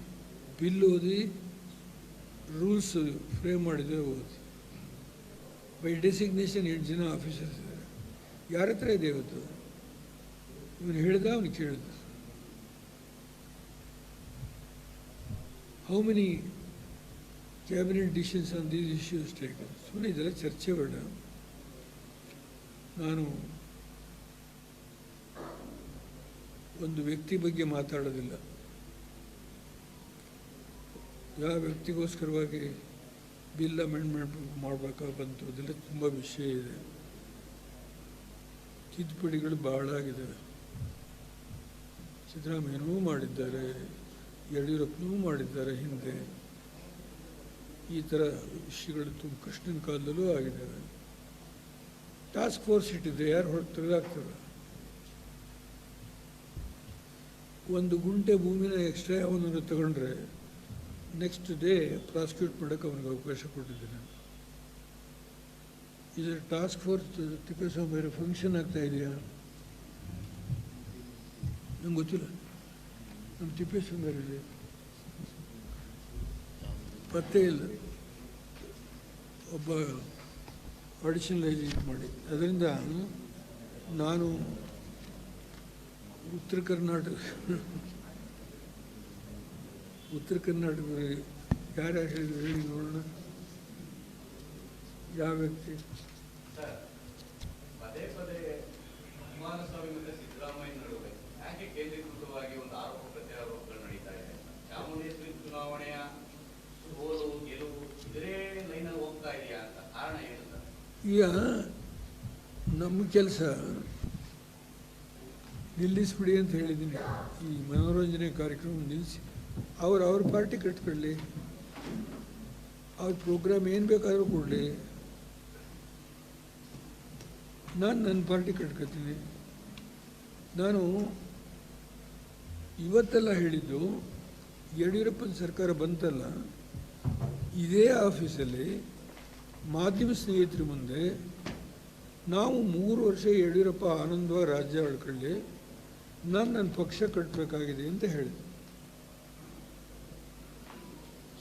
ಬಿಲ್ ಓದಿ, ರೂಲ್ಸ್ ಫ್ರೇಮ್ ಮಾಡಿದರೆ ಓದಿ. ಬೈ ಡೆಸಿಗ್ನೇಷನ್ 8 ಜನ ಆಫೀಸರ್ಸ್ ಇದ್ದಾರೆ. ಯಾರ ಹತ್ರ ಇದೆ ಇವತ್ತು? ಇವನು ಹೇಳ್ದ, ಅವನು ಕೇಳಿದ. How many cabinet decisions on these issues taken? ಸುಮ್ಮನೆ ಇದೆಲ್ಲ ಚರ್ಚೆ ಬೇಡ. ನಾನು ಒಂದು ವ್ಯಕ್ತಿ ಬಗ್ಗೆ ಮಾತಾಡೋದಿಲ್ಲ. ಯಾವ ವ್ಯಕ್ತಿಗೋಸ್ಕರವಾಗಿ ಬಿಲ್ ಅಮೆಂಡ್ಮೆಂಟ್ ಮಾಡಬೇಕಾಗಿ ಬಂತು, ಅದೆಲ್ಲ ತುಂಬ ವಿಷಯ ಇದೆ. ತಿದ್ದುಪಡಿಗಳು ಭಾಳ ಆಗಿದ್ದಾವೆ. ಸಿದ್ದರಾಮಯ್ಯನೂ ಮಾಡಿದ್ದಾರೆ, ಯಡಿಯೂರಪ್ಪನೂ ಮಾಡಿದ್ದಾರೆ ಹಿಂದೆ. ಈ ಥರ ವಿಷಯಗಳು ತುಂಬ ಕೃಷ್ಣನ ಕಾಲದಲ್ಲೂ ಆಗಿದ್ದಾವೆ. ಟಾಸ್ಕ್ ಫೋರ್ಸ್ ಇಟ್ಟಿದೆ, ಯಾರು ಹೊರಗೆ ತೆಗೆದಾಕ್ತಾರೆ. 1 ಗುಂಟೆ ಭೂಮಿನ ಎಕ್ಸ್ಟ್ರಾ ಅವನನ್ನು ತಗೊಂಡ್ರೆ ನೆಕ್ಸ್ಟ್ ಡೇ ಪ್ರಾಸಿಕ್ಯೂಟ್ ಮಾಡೋಕ್ಕೆ ಅವನಿಗೆ ಅವಕಾಶ ಕೊಟ್ಟಿದ್ದೇನೆ. ಇದರ ಟಾಸ್ಕ್ ಫೋರ್ಸ್ ತಿಪ್ಪೇಸ್ವಾಮಿ ಫಂಕ್ಷನ್ ಆಗ್ತಾ ಇದೆಯಾ ನಂಗೆ ಗೊತ್ತಿಲ್ಲ. ನಮ್ಮ ತಿಪ್ಪೇಸ್ವಾಮಿ ಇದೆ, ಪತ್ತೆ ಇಲ್ಲ. ಒಬ್ಬ ಅಡಿಷನಲ್ ಏಜೆಂಟ್ ಮಾಡಿ. ಅದರಿಂದ ನಾನು ಉತ್ತರ ಕರ್ನಾಟಕದಲ್ಲಿ ಯಾರ್ಯಾರು ಹೇಳಿದ್ರು ಹೇಳಿ ನೋಡೋಣ. ಯಾವ ವ್ಯಕ್ತಿ? ಪದೇ ಪದೇ ಕುಮಾರಸ್ವಾಮಿ ಮತ್ತು ಸಿದ್ದರಾಮಯ್ಯ ನಡುವೆ ಯಾಕೆ ಕೇಂದ್ರೀಕೃತವಾಗಿ ಒಂದು ಆರೋಪ ಪ್ರತ್ಯಾರೋಪಗಳು ನಡೀತಾ ಇದೆ? ಚಾಮುಂಡೇಶ್ವರಿ ಚುನಾವಣೆಯ ಸೋಲು ಗೆಲುವು ಇದೇ ಲೈನಲ್ಲಿ ಹೋಗ್ತಾ ಇದೆಯಾ ಅಂತ ಕಾರಣ ಏನು ಸರ್? ಈಗ ನಮ್ಮ ಕೆಲಸ ನಿಲ್ಲಿಸ್ಬಿಡಿ ಅಂತ ಹೇಳಿದ್ದೀನಿ. ಈ ಮನೋರಂಜನೆ ಕಾರ್ಯಕ್ರಮ ನಿಲ್ಲಿಸಿ ಅವ್ರ ಪಾರ್ಟಿ ಕಟ್ಕೊಳ್ಳಿ, ಅವ್ರ ಪ್ರೋಗ್ರಾಮ್ ಏನು ಬೇಕಾದರೂ ಕೊಡಲಿ. ನಾನು ನನ್ನ ಪಾರ್ಟಿ ಕಟ್ಕೊತೀನಿ. ನಾನು ಇವತ್ತೆಲ್ಲ ಹೇಳಿದ್ದು, ಯಡಿಯೂರಪ್ಪನ ಸರ್ಕಾರ ಬಂತಲ್ಲ, ಇದೇ ಆಫೀಸಲ್ಲಿ ಮಾಧ್ಯಮ ಸ್ನೇಹಿತರ ಮುಂದೆ ನಾವು 3 ವರ್ಷ ಯಡಿಯೂರಪ್ಪ ಆನಂದವಾಗಿ ರಾಜ್ಯ ಆಳ್ಕೊಳ್ಳಿ, ನನ್ನ ಪಕ್ಷ ಕಟ್ಟಬೇಕಾಗಿದೆ ಅಂತ ಹೇಳಿದೆ.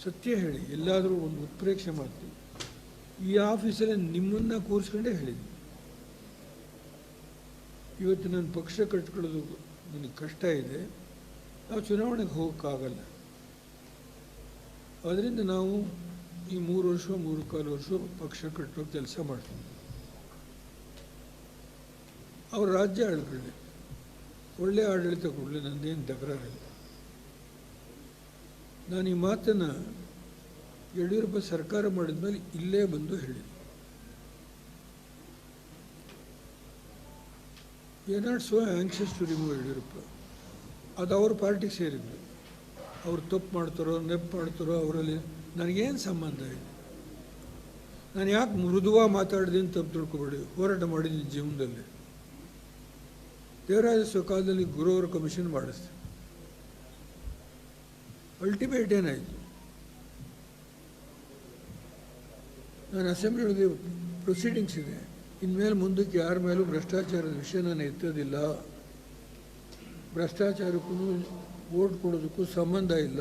ಸತ್ಯ ಹೇಳಿ, ಎಲ್ಲಾದರೂ ಒಂದು ಉತ್ಪ್ರೇಕ್ಷೆ ಮಾಡ್ತೀವಿ. ಈ ಆಫೀಸಲ್ಲಿ ನಿಮ್ಮನ್ನು ಕೂರಿಸ್ಕೊಂಡೇ ಹೇಳಿದ್ವಿ. ಇವತ್ತು ನನ್ನ ಪಕ್ಷ ಕಟ್ಕೊಳ್ಳೋದು ನನಗೆ ಕಷ್ಟ ಇದೆ, ನಾವು ಚುನಾವಣೆಗೆ ಹೋಗೋಕ್ಕಾಗಲ್ಲ. ಅದರಿಂದ ನಾವು ಈ 3 ವರ್ಷ 3.25 ವರ್ಷ ಪಕ್ಷ ಕಟ್ಟೋ ಕೆಲಸ ಮಾಡ್ತೀವಿ. ಅವ್ರ ರಾಜ್ಯ ಆಳ್ಕೊಳ್ಳಿ, ಒಳ್ಳೆಯ ಆಡಳಿತ ಕೊಡಲಿ, ನನ್ನದೇನು ತಕರಾರಿಲ್ಲ. ನಾನು ಈ ಮಾತನ್ನು ಯಡಿಯೂರಪ್ಪ ಸರ್ಕಾರ ಮಾಡಿದ ಮೇಲೆ ಇಲ್ಲೇ ಬಂದು ಹೇಳಿದೆ. We are not so anxious to remove Yediyurappa. ಅದು ಅವ್ರ ಪಾರ್ಟಿಗೆ ಸೇರಿದ್ದು. ಅವ್ರು ತಪ್ಪು ಮಾಡ್ತಾರೋ ನೆಪ್ಪು ಮಾಡ್ತಾರೋ ಅವರಲ್ಲಿ ನನಗೇನು ಸಂಬಂಧ ಇದೆ? ನಾನು ಯಾಕೆ ಮೃದುವಾಗಿ ಮಾತಾಡಿದೆ ಅಂತ ತಪ್ಪು ತಿಳ್ಕೊಬೇಡಿ. ಹೋರಾಟ ಮಾಡಿದ್ದೀನಿ ಜೀವನದಲ್ಲಿ. ದೇವರಾಜ ಕಾಲದಲ್ಲಿ ಗುರುವರ ಕಮಿಷನ್ ಮಾಡಿಸ್ದೆ. ಅಲ್ಟಿಮೇಟ್ ಏನಾಯಿತು? ನಾನು ಅಸೆಂಬ್ಲಿ ಒಳಗೆ ಪ್ರೊಸೀಡಿಂಗ್ಸ್ ಇದೆ. ಇನ್ಮೇಲೆ ಮುಂದಕ್ಕೆ ಯಾರ ಮೇಲೂ ಭ್ರಷ್ಟಾಚಾರದ ವಿಷಯ ನಾನು ಎತ್ತೋದಿಲ್ಲ. ಭ್ರಷ್ಟಾಚಾರಕ್ಕೂ ವೋಟ್ ಕೊಡೋದಕ್ಕೂ ಸಂಬಂಧ ಇಲ್ಲ.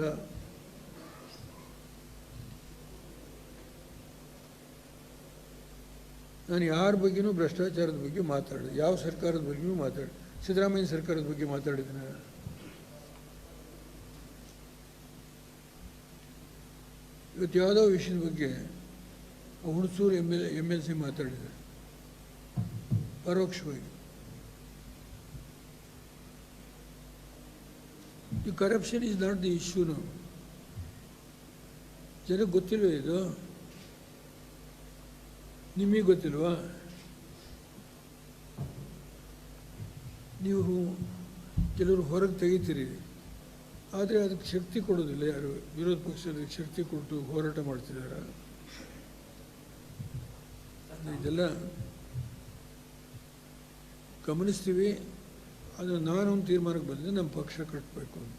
ನಾನು ಯಾರ ಬಗ್ಗೆನೂ ಭ್ರಷ್ಟಾಚಾರದ ಬಗ್ಗೆ ಮಾತಾಡಿದೆ, ಯಾವ ಸರ್ಕಾರದ ಬಗ್ಗೆಯೂ ಮಾತಾಡಿ. ಸಿದ್ದರಾಮಯ್ಯ ಸರ್ಕಾರದ ಬಗ್ಗೆ ಮಾತಾಡಿದ್ದೀನಿ. ಇವತ್ತು ಯಾವುದೋ ವಿಷಯದ ಬಗ್ಗೆ ಹುಣಸೂರು MLC ಮಾತಾಡಿದ್ದಾರೆ ಪರೋಕ್ಷವಾಗಿ. ಈ corruption is not the issue. ನಾವು ಜನಕ್ಕೆ ಗೊತ್ತಿಲ್ವೇ ಇದು? ನಿಮಗೆ ಗೊತ್ತಿಲ್ವಾ? ನೀವು ಕೆಲವರು ಹೊರಗೆ ತೆಗಿತೀರಿ, ಆದರೆ ಅದಕ್ಕೆ ಶಕ್ತಿ ಕೊಡೋದಿಲ್ಲ. ಯಾರು ವಿರೋಧ ಪಕ್ಷದಕ್ಕೆ ಶಕ್ತಿ ಕೊಟ್ಟು ಹೋರಾಟ ಮಾಡ್ತಿದ್ದಾರೆ. ಇದೆಲ್ಲ ಗಮನಿಸ್ತೀವಿ. ಆದರೆ ನಾನೊಂದು ತೀರ್ಮಾನಕ್ಕೆ ಬಂದರೆ ನಮ್ಮ ಪಕ್ಷ ಕಟ್ಟಬೇಕು ಅಂತ.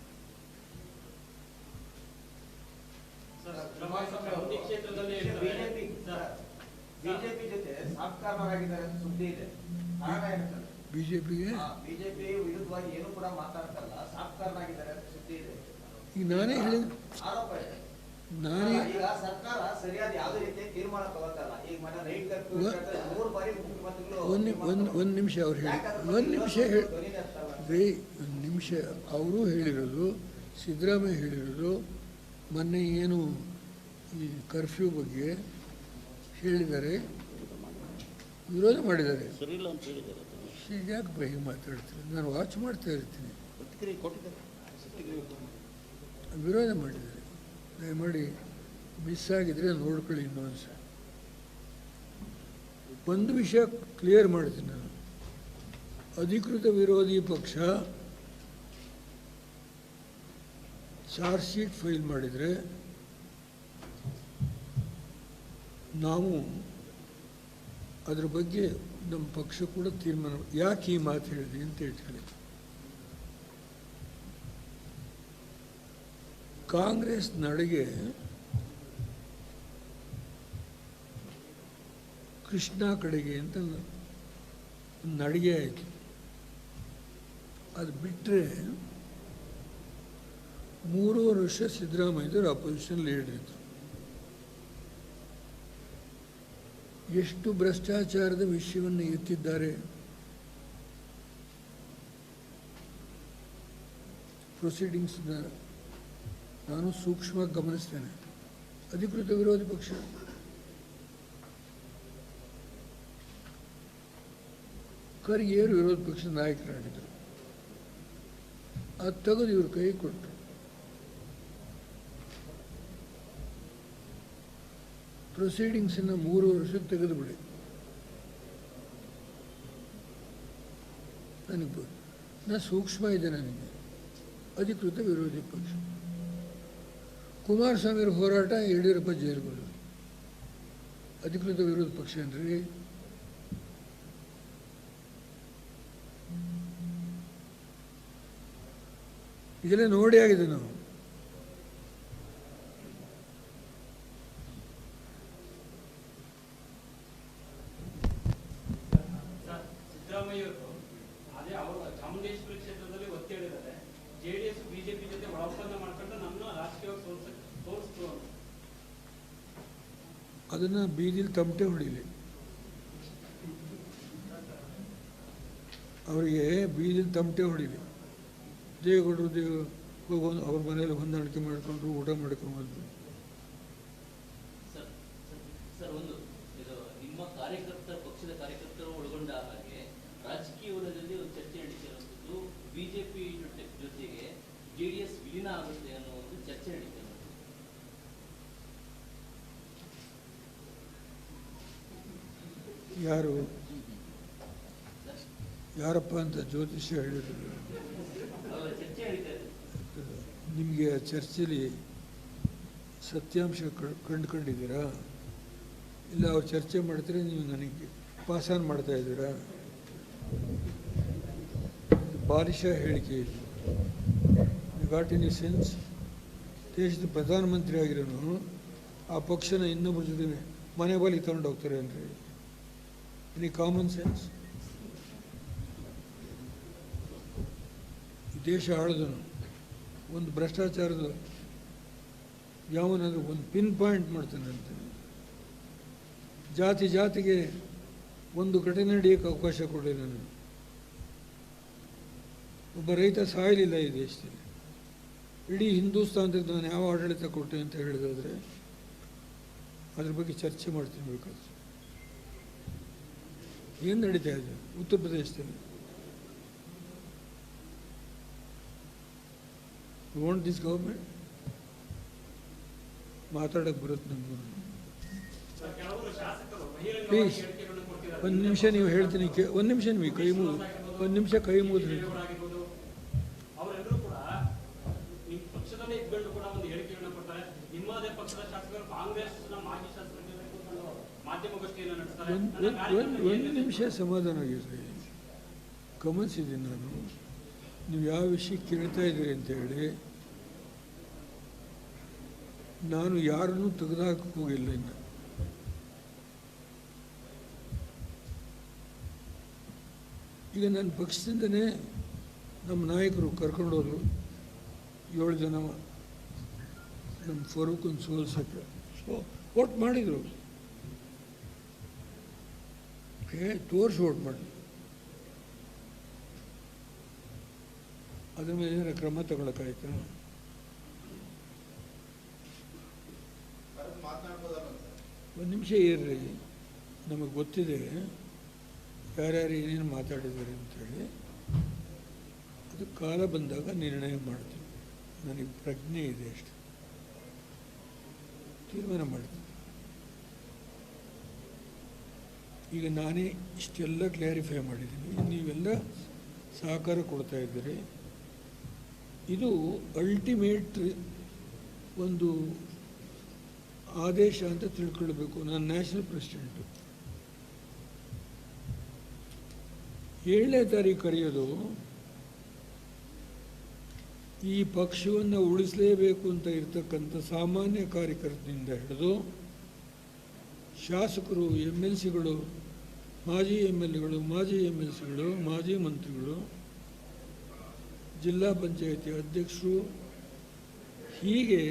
ಬಿಜೆಪಿ ಜೊತೆ ಸಾಕ್ಷಾತ್ಕಾರರಾಗಿದ್ದಾರೆ ಸುದ್ದಿ ಇದೆ. ಬಿಜೆಪಿಗೆ ಬಿಜೆಪಿ ವಿರುದ್ಧವಾಗಿ ಏನು ಕೂಡ ಮಾತಾಡ್ತಲ್ಲ, ಸಾಕ್ಷಾತ್ಕಾರರಾಗಿದ್ದಾರೆ ಸುದ್ದಿ ಇದೆ. ಈಗ ನಾನೇ ಹೇಳಿದ ಆರೋಪ ಇದೆ. ನಾನೇ ಈಗ ಸರ್ಕಾರ ಸರಿಯಾದ ಯಾವುದೇ ರೀತಿಯ ತೀರ್ಮಾನ ತಗೋತಲ್ಲ. ಈಗ ಮನೆ ರೈಟ್ ಕರ್ಫ್ಯೂ 3 ಬಾರಿ ಮುಖ್ಯಮಂತ್ರಿಗಳು ಒಂದು ನಿಮಿಷ ಅವ್ರು ಹೇಳಿ, ಒಂದು ನಿಮಿಷ ಅವರು ಹೇಳಿರೋದು, ಸಿದ್ದರಾಮಯ್ಯ ಹೇಳಿರೋದು. ಮೊನ್ನೆ ಏನು ಈ ಕರ್ಫ್ಯೂ ಬಗ್ಗೆ ಹೇಳಿದ್ದಾರೆ, ವಿರೋಧ ಮಾಡಿದ್ದಾರೆ. ಯಾಕೆ ಬಗ್ಗೆ ಮಾತಾಡ್ತೀನಿ? ನಾನು ವಾಚ್ ಮಾಡ್ತಾ ಇರ್ತೀನಿ. ವಿರೋಧ ಮಾಡಿದ್ದಾರೆ. ದಯಮಾಡಿ ಮಿಸ್ ಆಗಿದ್ರೆ ನೋಡ್ಕೊಳ್ಳಿ. ಇನ್ನೊಂದು ಸಲ ಒಂದು ವಿಷಯ ಕ್ಲಿಯರ್ ಮಾಡ್ತೀನಿ ನಾನು. ಅಧಿಕೃತ ವಿರೋಧಿ ಪಕ್ಷ ಚಾರ್ಜ್ ಶೀಟ್ ಫೈಲ್ ಮಾಡಿದರೆ ನಾವು ಅದ್ರ ಬಗ್ಗೆ ನಮ್ಮ ಪಕ್ಷ ಕೂಡ ತೀರ್ಮಾನ. ಯಾಕೆ ಈ ಮಾತು ಹೇಳಿದೆ ಅಂತ ಹೇಳ್ತೀನಿ. ಕಾಂಗ್ರೆಸ್ ನಡೆಗೆ ಕೃಷ್ಣ ಕಡೆಗೆ ಅಂತ ನಡಿಗೆ ಆಯಿತು. ಅದು ಬಿಟ್ಟರೆ 3 ವರ್ಷ ಸಿದ್ದರಾಮಯ್ಯವರು ಅಪೋಸಿಷನ್ ಲೀಡರ್ ಇದ್ದರು. ಎಷ್ಟು ಭ್ರಷ್ಟಾಚಾರದ ವಿಷಯವನ್ನು ಎತ್ತಿದ್ದಾರೆ. ಪ್ರೊಸೀಡಿಂಗ್ಸ್ನ ನಾನು ಸೂಕ್ಷ್ಮವಾಗಿ ಗಮನಿಸ್ತೇನೆ. ಅಧಿಕೃತ ವಿರೋಧಿ ಪಕ್ಷ ಖರ್ಗೆಯವರು ವಿರೋಧ ಪಕ್ಷದ ನಾಯಕರಾಗಿದ್ದರು. ಅದು ತೆಗೆದು ಇವ್ರ ಕೈ ಕೊಟ್ಟರು. ಪ್ರೊಸೀಡಿಂಗ್ಸನ್ನು 3 ವರ್ಷ ತೆಗೆದು ಬಿಡಿ. ನಾನು ಸೂಕ್ಷ್ಮ ಇದೆ. ನನಗೆ ಅಧಿಕೃತ ವಿರೋಧಿ ಪಕ್ಷ ಕುಮಾರಸ್ವಾಮಿ ಹೋರಾಟ, ಯಡಿಯೂರಪ್ಪ ಜೈಲುಗಳು. ಅಧಿಕೃತ ವಿರೋಧ ಪಕ್ಷ ಏನ್ರಿ? ಇದೆಲ್ಲ ನೋಡಿ ಆಗಿದೆ. ನಾವು ಸಿದ್ದರಾಮಯ್ಯವರು ಅದೇ ಅವರು ಚಾಮುಂಡೇಶ್ವರಿ ಕ್ಷೇತ್ರದಲ್ಲಿ ಒತ್ತಿ ಹೇಳಿದ್ದಾರೆ. JDS BJP ಜೊತೆ ಒಳ ಒಪ್ಪಂದ ಮಾಡ್ಕೊಂಡು ನಮ್ಮನ್ನು ರಾಜಕೀಯವಾಗಿ ತೋರಿಸ್ತು ಅಂತ. ಅದನ್ನು ಬೀದಿಲಿ ತಮಟೆ ಹೊಡೀಲಿ, ಅವರಿಗೆ ಬೀದಿಲಿ ತಮಟೆ ಹೊಡೀಲಿ. ದೇವೇಗೌಡರು ಹೋಗೋದು ಅವ್ರ ಮನೇಲಿ ಹೊಂದಾಣಿಕೆ ಮಾಡಿಕೊಂಡು ಊಟ ಮಾಡ್ಕೊಂಡು ಸರ್, ಒಂದು ಇದು ನಿಮ್ಮ ಪಕ್ಷದ ಕಾರ್ಯಕರ್ತರು ಒಳಗೊಂಡ ಹಾಗೆ ರಾಜಕೀಯ ವಲಯದಲ್ಲಿ ಒಂದು ಚರ್ಚೆ ನಡೀತಿರುವಂಥದ್ದು, ಬಿಜೆಪಿ ಜೊತೆಗೆ ಜೆಡಿಎಸ್ ವಿಲೀನ ಆಗುತ್ತೆ ಅನ್ನೋ ಒಂದು ಚರ್ಚೆ ನಡೀತಿರುವಂಥದ್ದು. ಯಾರಪ್ಪ ಅಂತ ಜ್ಯೋತಿಷ್ಯ ಹೇಳಿದ್ರು. ಚರ್ಚೆ ನಡೀತಾ ಇದೆ. ನಿಮಗೆ ಆ ಚರ್ಚೆಲಿ ಸತ್ಯಾಂಶ ಕಂಡುಕೊಂಡಿದ್ದೀರಾ? ಇಲ್ಲ ಅವ್ರು ಚರ್ಚೆ ಮಾಡ್ತಾರೆ, ನೀವು ನನಗೆ ಪಾಸಾನ್ ಮಾಡ್ತಾ ಇದ್ದೀರಾ? ಬಾಲಿಶ ಹೇಳಿಕೆ ಇದು. ಗಾಟ್ ಇನ್ ಎ ಸೆನ್ಸ್, ದೇಶದ ಪ್ರಧಾನಮಂತ್ರಿ ಆಗಿರೋನು ಆ ಪಕ್ಷನ ಇನ್ನೊಬ್ಬರ ಜೊತೆ ಮನೆ ಬಾಲಿಗೆ ತಗೊಂಡು ಹೋಗ್ತಾರೆ ಅಂದರೆ ಎನಿ ಕಾಮನ್ ಸೆನ್ಸ್? ದೇಶ ಆಳಿದನು ಒಂದು ಭ್ರಷ್ಟಾಚಾರದ ಯಾವನಾದರೂ ಒಂದು ಪಿನ್ ಪಾಯಿಂಟ್ ಮಾಡ್ತಾನಂತೆ. ಜಾತಿಗೆ ಒಂದು ಘಟನೆ ನಡೆಯೋಕ್ಕೆ ಅವಕಾಶ ಕೊಡಲಿಲ್ಲ ನಾನು. ಒಬ್ಬ ರೈತ ಸಾಯಲಿಲ್ಲ ಈ ದೇಶದಲ್ಲಿ. ಇಡೀ ಹಿಂದೂಸ್ತಾನದಲ್ಲಿ ನಾನು ಯಾವ ಆಡಳಿತ ಕೊಟ್ಟೆ ಅಂತ ಹೇಳಿದಾದರೆ ಅದ್ರ ಬಗ್ಗೆ ಚರ್ಚೆ ಮಾಡ್ತೀನಿ ಬೇಕಾದ್ರೆ. ಏನು ನಡೀತಾ ಇದೆ ಉತ್ತರ ಪ್ರದೇಶದಲ್ಲಿ? You want this government? ಮಾತಾಡೋಕ್ಕೆ ಬರುತ್ತೆ ನಮಗೂ. ಪ್ಲೀಸ್ ಒಂದು ನಿಮಿಷ ನೀವು ಹೇಳ್ತೀನಿ, ಒಂದು ನಿಮಿಷ ನೀವು ಕೈ ಮುಗಿದು ಒಂದು ನಿಮಿಷ ಕೈ ಮುಗಿದ್ರಿ. ಅವರೆಲ್ಲರೂ ಕೂಡ ನಿಮ್ಮ ಪಕ್ಷದಲ್ಲೇ ಇದ್ಕೊಂಡು ಕೂಡ ಒಂದು ಹೇಳಿಕೆಗಳನ್ನ ಕೊಡ್ತಾರೆ. ನಿಮ್ಮದೇ ಪಕ್ಷದ ಶಾಸಕರು ಕಾಂಗ್ರೆಸ್ನ ಮಾಜಿ ಶಾಸಕರು ಮಾಧ್ಯಮಗೋಷ್ಠಿಯನ್ನು ನಡೆಸ್ತಾರೆ. ಒಂದು ನಿಮಿಷ ಸಮಾಧಾನ ಆಗಿರ್ರಿ. ಗಮನಿಸಿದ್ದೀನಿ ನಾನು ನೀವು ಯಾವ ವಿಷಯ ಕೇಳ್ತಾ ಇದ್ದೀರಿ ಅಂತ ಹೇಳಿ. ನಾನು ಯಾರನ್ನೂ ತೆಗೆದುಹಾಕಕ್ಕೆ ಹೋಗಿಲ್ಲ. ಇನ್ನು ಈಗ ನನ್ನ ಪಕ್ಷದಿಂದನೇ ನಮ್ಮ ನಾಯಕರು ಕರ್ಕೊಂಡೋದ್ರು 7 ಜನ ನಮ್ಮ ಫರೂಕನ್ನು ಸೋಲ್ಸೋಕ್ಕೆ ವೋಟ್ ಮಾಡಿದರು. ತೋರಿಸಿ ವೋಟ್ ಮಾಡಿ ಅದ್ರ ಮೇಲೆ ಏನಾರ ಕ್ರಮ ತಗೊಳಕ್ಕಾಯ್ತಾ? ಒಂದು ನಿಮಿಷ ಇರ್ರಿ, ನಮಗೆ ಗೊತ್ತಿದೆ ಯಾರ್ಯಾರು ಏನೇನು ಮಾತಾಡಿದ್ದಾರೆ ಅಂಥೇಳಿ. ಅದು ಕಾಲ ಬಂದಾಗ ನಿರ್ಣಯ ಮಾಡ್ತೀವಿ. ನನಗೆ ಪ್ರಜ್ಞೆ ಇದೆ, ಅಷ್ಟು ತೀರ್ಮಾನ ಮಾಡ್ತೀನಿ. ಈಗ ನಾನೇ ಇಷ್ಟೆಲ್ಲ ಕ್ಲಾರಿಫೈ ಮಾಡಿದ್ದೀನಿ, ನೀವೆಲ್ಲ ಸಹಕಾರ ಕೊಡ್ತಾ ಇದ್ದೀರಿ. ಇದು ಅಲ್ಟಿಮೇಟ್ ಒಂದು ಆದೇಶ ಅಂತ ತಿಳ್ಕೊಳ್ಬೇಕು. ನಾನು ನ್ಯಾಷನಲ್ ಪ್ರೆಸಿಡೆಂಟು. 7ನೇ ತಾರೀಕು ಕರೆಯೋದು ಈ ಪಕ್ಷವನ್ನು ಉಳಿಸಲೇಬೇಕು ಅಂತ ಇರ್ತಕ್ಕಂಥ ಸಾಮಾನ್ಯ ಕಾರ್ಯಕರ್ತರಿಂದ ಹಿಡಿದು ಶಾಸಕರು, MLCಗಳು, ಮಾಜಿ MLAಗಳು, ಮಾಜಿ MLCಗಳು, ಮಾಜಿ ಮಂತ್ರಿಗಳು, ಜಿಲ್ಲಾ ಪಂಚಾಯತಿ ಅಧ್ಯಕ್ಷರು, ಹೀಗೆ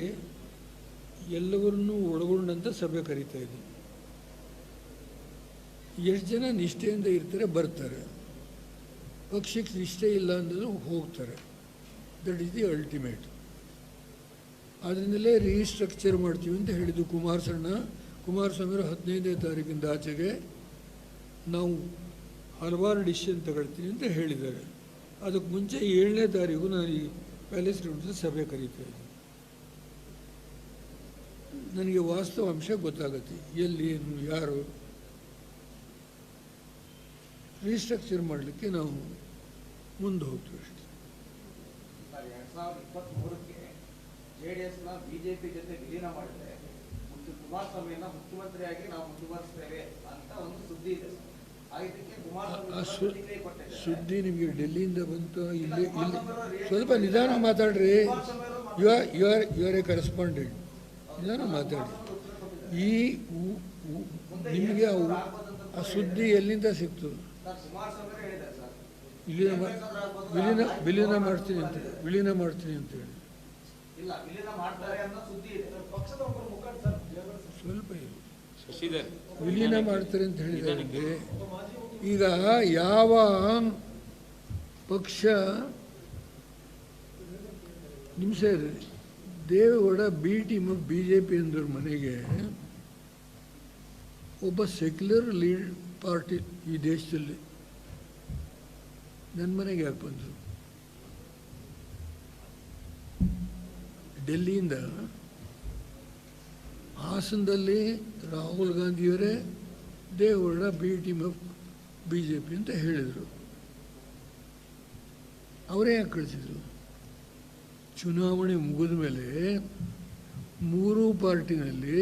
ಎಲ್ಲವನ್ನೂ ಒಳಗೊಂಡಂಥ ಸಭೆ ಕರೀತಾ ಇದ್ದೀವಿ. ಎಷ್ಟು ಜನ ನಿಷ್ಠೆಯಿಂದ ಇರ್ತಾರೆ, ಬರ್ತಾರೆ. ಪಕ್ಷಕ್ಕೆ ನಿಷ್ಠೆ ಇಲ್ಲ ಅಂದರೂ ಹೋಗ್ತಾರೆ. That is the ultimate. ಅದರಿಂದಲೇ ರೀಸ್ಟ್ರಕ್ಚರ್ ಮಾಡ್ತೀವಿ ಅಂತ ಹೇಳಿದ್ದು ಕುಮಾರಸ್ವಾಮಿಯವರು 15ನೇ ತಾರೀಕಿಂದ ಆಚೆಗೆ ನಾವು ಹಲವಾರು ಡಿಸಿಷನ್ ತಗೊಳ್ತೀವಿ ಅಂತ ಹೇಳಿದ್ದಾರೆ. ಅದಕ್ಕೆ ಮುಂಚೆ 7ನೇ ತಾರೀಕು ನಾನು ಈ ಪ್ಯಾಲೇಸ್ ಗ್ರೌಂಡ್ಸ್ ಸಭೆ ಕರೀತಾ ಇದ್ದೀನಿ. ನನಗೆ ವಾಸ್ತವ ಅಂಶ ಗೊತ್ತಾಗುತ್ತೆ, ಎಲ್ಲಿ ಏನು ಯಾರು. ರೀಸ್ಟ್ರಕ್ಚರ್ ಮಾಡಲಿಕ್ಕೆ ನಾವು ಮುಂದೆ ಹೋಗ್ತೀವಿ ಅಷ್ಟೇ. 2023ಕ್ಕೆ JDSನ ಬಿಜೆಪಿ ಜೊತೆ ವಿಲೀನ ಮಾಡಿದ್ರೆ ಕುಮಾರಸ್ವಾಮಿಯನ್ನ ಮುಖ್ಯಮಂತ್ರಿಯಾಗಿ ನಾವು ಮುಂದುವರಿಸ್ತೇವೆ ಅಂತ ಒಂದು ಸುದ್ದಿ ಇದೆ. ಸುದ್ದಿ ನಿಮಗೆ ಡೆಲ್ಲಿಯಿಂದ ಬಂತು? ಇಲ್ಲಿ ಸ್ವಲ್ಪ ನಿಧಾನ ಮಾತಾಡ್ರಿ. You are a correspondent. ನಿಧಾನ ಮಾತಾಡಿ. ನಿಮಗೆ ಆ ಸುದ್ದಿ ಎಲ್ಲಿಂದ ಸಿಕ್ತು? ವಿಲೀನ ಮಾಡ್ತೀನಿ ಅಂತ ಹೇಳಿ ಸ್ವಲ್ಪ ಇರು. ಶ್ರೀಧರ್ ವಿಲೀನ ಮಾಡ್ತಾರೆ ಅಂತ ಹೇಳಿದ್ದಾರೆ. ಈಗ ಯಾವ ಪಕ್ಷ ನಿಮಿಷ Deve Gowda B team B J P ಅಂದ್ರ ಮನೆಗೆ ಒಬ್ಬ ಸೆಕ್ಯುಲರ್ ಲೀಡ್ ಪಾರ್ಟಿ ಈ ದೇಶದಲ್ಲಿ ನನ್ನ ಮನೆಗೆ ಯಾಕೆ ಬಂದರು? ಡೆಲ್ಲಿಯಿಂದ ಹಾಸನದಲ್ಲಿ ರಾಹುಲ್ ಗಾಂಧಿಯವರೇ Deve Gowda B team of B J P ಅಂತ ಹೇಳಿದರು. ಅವರೇ ಯಾಕೆ ಕಳಿಸಿದರು? ಚುನಾವಣೆ ಮುಗಿದ ಮೇಲೆ ಮೂರೂ ಪಾರ್ಟಿನಲ್ಲಿ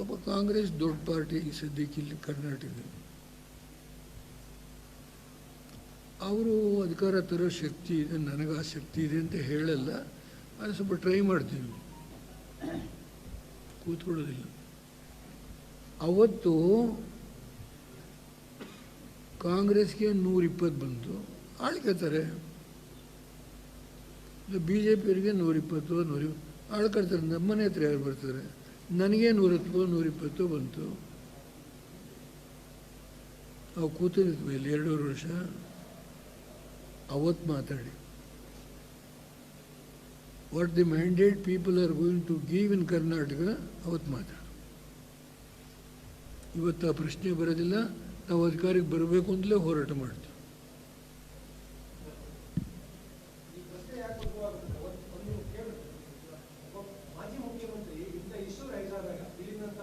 ಒಬ್ಬ ಕಾಂಗ್ರೆಸ್ ದೊಡ್ಡ ಪಾರ್ಟಿ ಸದ್ಯಕ್ಕೆ ಇಲ್ಲಿ ಕರ್ನಾಟಕದಲ್ಲಿ ಅವರು ಅಧಿಕಾರ ತರೋ ಶಕ್ತಿ ಇದೆ, ನನಗೆ ಆ ಶಕ್ತಿ ಇದೆ ಅಂತ ಹೇಳಲ್ಲ. ಅದು ಸ್ವಲ್ಪ ಟ್ರೈ ಮಾಡ್ತೀವಿ, ಕೂತ್ಕೊಳ್ಳೋದಿಲ್ಲ. ಅವತ್ತು ಕಾಂಗ್ರೆಸ್ಗೆ 120 ಬಂತು, ಆಳ್ಕೊತಾರೆ. B J ಪಿಯವರಿಗೆ 120 ಆಳ್ಕೊಳ್ತಾರೆ. ನಮ್ಮನೆ ಹತ್ರ ಯಾರು ಬರ್ತಾರೆ? ನನಗೆ 110 120 ಬಂತು. ಅವು ಕೂತಿದ್ದ ಮೇಲೆ 2.5 ವರ್ಷ ಅವತ್ತು ಮಾತಾಡಿ what the mandate people are going to give in Karnataka ಅವತ್ತು ಮಾತಾಡಿ. ಇವತ್ತು ಆ ಪ್ರಶ್ನೆ ಬರೋದಿಲ್ಲ. ನಾವು ಅಧಿಕಾರಕ್ಕೆ ಬರಬೇಕು ಅಂತಲೇ ಹೋರಾಟ ಮಾಡ್ತೀವಿ. ಮಾಜಿ ಮುಖ್ಯಮಂತ್ರಿ ಇಂಥ ಇಶ್ಯೂ ರೈಸ್ ಆದಾಗ ವಿಲೀನಂತ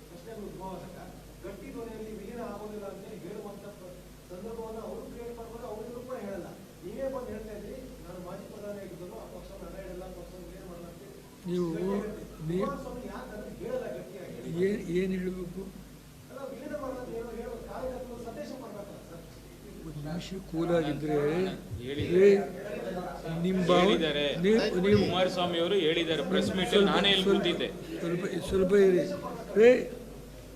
ಪ್ರಶ್ನೆಗಳು ಉದ್ಭವ ಆದಾಗ ಗಟ್ಟಿ ಧ್ವನಿಯಲ್ಲಿ ವಿಲೀನ ಆಗೋದಿಲ್ಲ ಅಂತ ಹೇಳುವಂತ ಸಂದರ್ಭವನ್ನು ಅವರು ಕ್ರಿಯೇಟ್ ಮಾಡ್ಬೋದು. ಅವರಿಗೂ ಕೂಡ ಹೇಳಲ್ಲ. ನೀವೇ ಬಂದು ಹೇಳ್ತಾ ಇದ್ರಿ, ನಾನು ಮಾಜಿ ಪ್ರಧಾನಿ ಆಗಿದ್ದನು, ಆ ಪಕ್ಷ ನನ್ನ ಹೇಳಲ್ಲ, ಪಕ್ಷ ವಿಲೀನ ಮಾಡಲ್ಲ ಅಂತ. ನೀವು ಕುಮಾರಸ್ವಾಮಿ ಯಾಕೆ ಅದನ್ನು ಹೇಳಲ್ಲ ಗಟ್ಟಿಯಾಗಿ? ಏನು ಹೇಳಬೇಕು? ಅಲ್ಲ, ವಿಲೀನ ಮಾಡಲ್ಲ ಅಂತ ಹೇಳೋ ಕಾರ್ಯಕರ್ತರು ಸಂದೇಶ ಮಾಡ್ಬೇಕಲ್ಲ ಸರ್. ಒಂದು ನಿಮಿಷ ಕೂಲಾಗಿದ್ದರೆ ನಿಮ್ಮ ಹೇಳಿದ್ದಾರೆ. ಕುಮಾರಸ್ವಾಮಿ ಅವರು ಹೇಳಿದ್ದಾರೆ ಪ್ರೆಸ್ ಮೀಟ್. ನಾನೇ ಇಲ್ಲಿ ಕೂತಿದ್ದೆ. ಸ್ವಲ್ಪ ಇರಿ ರೇ,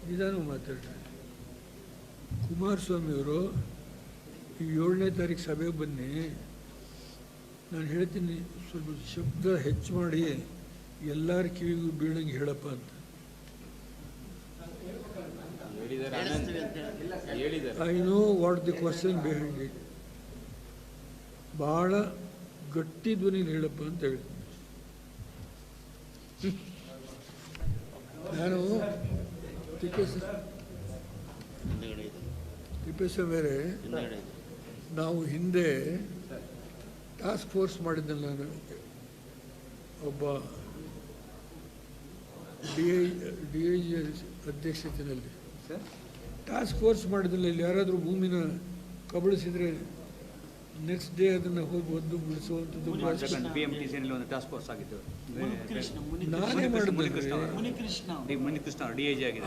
ನಿಧಾನ ಮಾತಾಡ್ರಿ. ಕುಮಾರಸ್ವಾಮಿಯವರು ಈ 7ನೇ ತಾರೀಕು ಸಭೆಗೆ ಬನ್ನಿ, ನಾನು ಹೇಳ್ತೀನಿ, ಸ್ವಲ್ಪ ಶಬ್ದ ಹೆಚ್ಚು ಮಾಡಿ ಎಲ್ಲರ ಕಿವಿಗೂ ಬೀಳಂಗೆ ಹೇಳಪ್ಪ ಅಂತ ಹೇಳಿದ್ದಾರೆ. I know what the question behind it. ಭಾಳ ಗಟ್ಟಿ ಧ್ವನಿಲಿ ಹೇಳಪ್ಪ ಅಂತ ಹೇಳಿ ನಾನು ತಿಪ್ಪೇಸ್ವಾಮಿಯವರೇ, ನಾವು ಹಿಂದೆ ಟಾಸ್ಕ್ ಫೋರ್ಸ್ ಮಾಡಿದ್ನಲ್ಲ ನಾನು, ಒಬ್ಬ ಡಿ ಐ ಜಿ ಅಧ್ಯಕ್ಷತೆಯಲ್ಲಿ ಟಾಸ್ಕ್ ಫೋರ್ಸ್ ಮಾಡಿದ್ನಲ್ಲ. ಇಲ್ಲಿ ಯಾರಾದರೂ ಭೂಮಿನ ಕಬಳಿಸಿದರೆ ನೆಕ್ಸ್ಟ್ ಡೇ ಅದನ್ನು ಹೋಗಿ ಒದ್ದು ಬಿಡಿಸುವಂಥದ್ದು BMTCನಲ್ಲಿ ಒಂದು ಟಾಸ್ಕ್ ಫೋರ್ಸ್ ಆಗಿತ್ತು. ನಾನೇ ಮಾಡಿದ್ದೆ. ಮುನಿಕೃಷ್ಣ DIG ಆಗಿದೆ.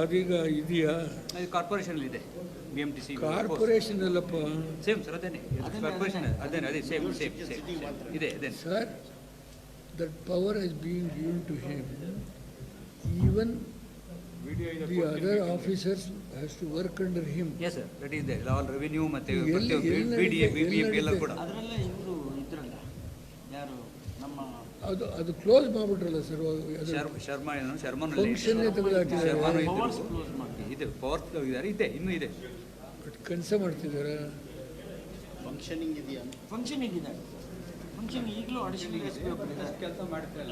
ಅದೀಗ ಇದೆಯಾ? ಕಾರ್ಪೊರೇಷನ್ ಇದೆ BMTC. ಕಾರ್ಪೊರೇಷನ್ ಅಲ್ಲಪ್ಪ, ಸೇಮ್ ಸರ್, ಅದೇನೆ ಕಾರ್ಪೊರೇಷನ್, ಅದೇ ಸೇಮ್ ಇದೆ ಅದೇನೆ sir. That power has been given to him. Even the other officers has to work under him. Yes sir, that is there. All revenue ಮತ್ತೆ ಎಲ್ಲಿ BDA BPF ಎಲ್ಲ ಕೂಡ ಅದರಲ್ಲೇ ಇವರು ಇದ್ರಲ್ಲ, ಯಾರು ನಮ್ಮ ಅದು ಕ್ಲೋಸ್ ಮಾಡಿಬಿಟ್ರಲ್ಲ ಸರ್. ಶರ್ಮನಲ್ಲಿ ಫಂಕ್ಷನ್ ತೆಗೆದುಹಾಕಿದ್ದಾರೆ, ಇದೆ ಪವರ್ ಇದ್ದಾರೆ, ಇದೆ ಇನ್ನೂ ಇದೆ. ಕೆಲಸ ಮಾಡ್ತಿದ್ದಾರೆ. ಫಂಕ್ಷನಿಂಗ್ ಇದೆಯಾ? ಫಂಕ್ಷನಿಂಗ್ ಇದೆ. ಫಂಕ್ಷನ್ ಈಗಲೂ ಅಡಿಷನಲ್ SP ಕೆಲಸ ಮಾಡ್ತಾರೆ.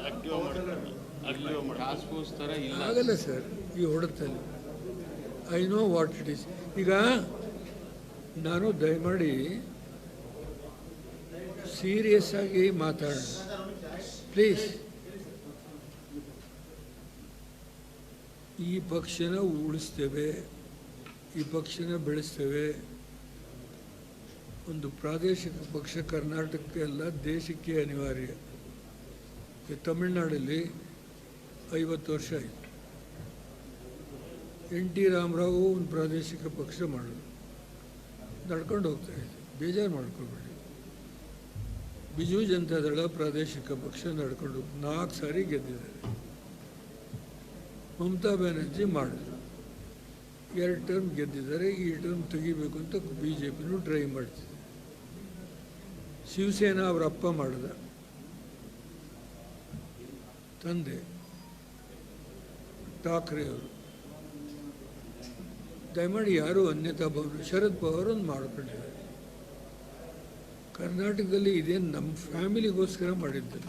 ಟಾಸ್ಕ್ ಫೋರ್ಸ್ ಥರ ಇಲ್ಲ. ಆಗಲ್ಲ ಸರ್ ಈ ಹೊಡೆತಲ್ಲಿ. I know what it is. ಈಗ ನಾನು ದಯಮಾಡಿ ಸೀರಿಯಸ್ ಆಗಿ ಮಾತಾಡೋಣ ಪ್ಲೀಸ್. ಈ ಪಕ್ಷನ ಉಳಿಸ್ತೇವೆ, ಈ ಪಕ್ಷನ ಬೆಳೆಸ್ತೇವೆ. ಒಂದು ಪ್ರಾದೇಶಿಕ ಪಕ್ಷ ಕರ್ನಾಟಕಕ್ಕೆ ಅಲ್ಲ, ದೇಶಕ್ಕೆ ಅನಿವಾರ್ಯ. ತಮಿಳುನಾಡಲ್ಲಿ 50 ವರ್ಷ ಆಯಿತು. NT ರಾಮರಾವ್ ಒಂದು ಪ್ರಾದೇಶಿಕ ಪಕ್ಷ ಮಾಡೋದು, ನಡ್ಕೊಂಡು ಹೋಗ್ತಾ ಇದೆ, ಬೇಜಾರು ಮಾಡ್ಕೊಬೇಡಿ. ಬಿಜು ಜನತಾದಳ ಪ್ರಾದೇಶಿಕ ಪಕ್ಷ ನಡ್ಕೊಂಡು 4 ಸಾರಿ ಗೆದ್ದಿದ್ದಾರೆ. ಮಮತಾ ಬ್ಯಾನರ್ಜಿ ಮಾಡಿದ್ರು, 2 ಟರ್ಮ್ ಗೆದ್ದಿದ್ದಾರೆ. ಈ ಟರ್ಮ್ ತೆಗಿಬೇಕು ಅಂತ BJPನೂ ಟ್ರೈ ಮಾಡ್ತಿದೆ. ಶಿವಸೇನಾ ಅವರ ಅಪ್ಪ ಮಾಡಿದ, ತಂದೆ ಠಾಕ್ರೆ ಅವರು. ದಯಮಾಡಿ ಯಾರೂ ಅನ್ಯತಾ ಭಾವನೆ, ಶರದ್ ಪವಾರ್ ಒಂದು ಮಾಡ್ಕೊಂಡಿದ್ದಾರೆ. ಕರ್ನಾಟಕದಲ್ಲಿ ಇದೇನು ನಮ್ಮ ಫ್ಯಾಮಿಲಿಗೋಸ್ಕರ ಮಾಡಿದ್ದಿಲ್ಲ.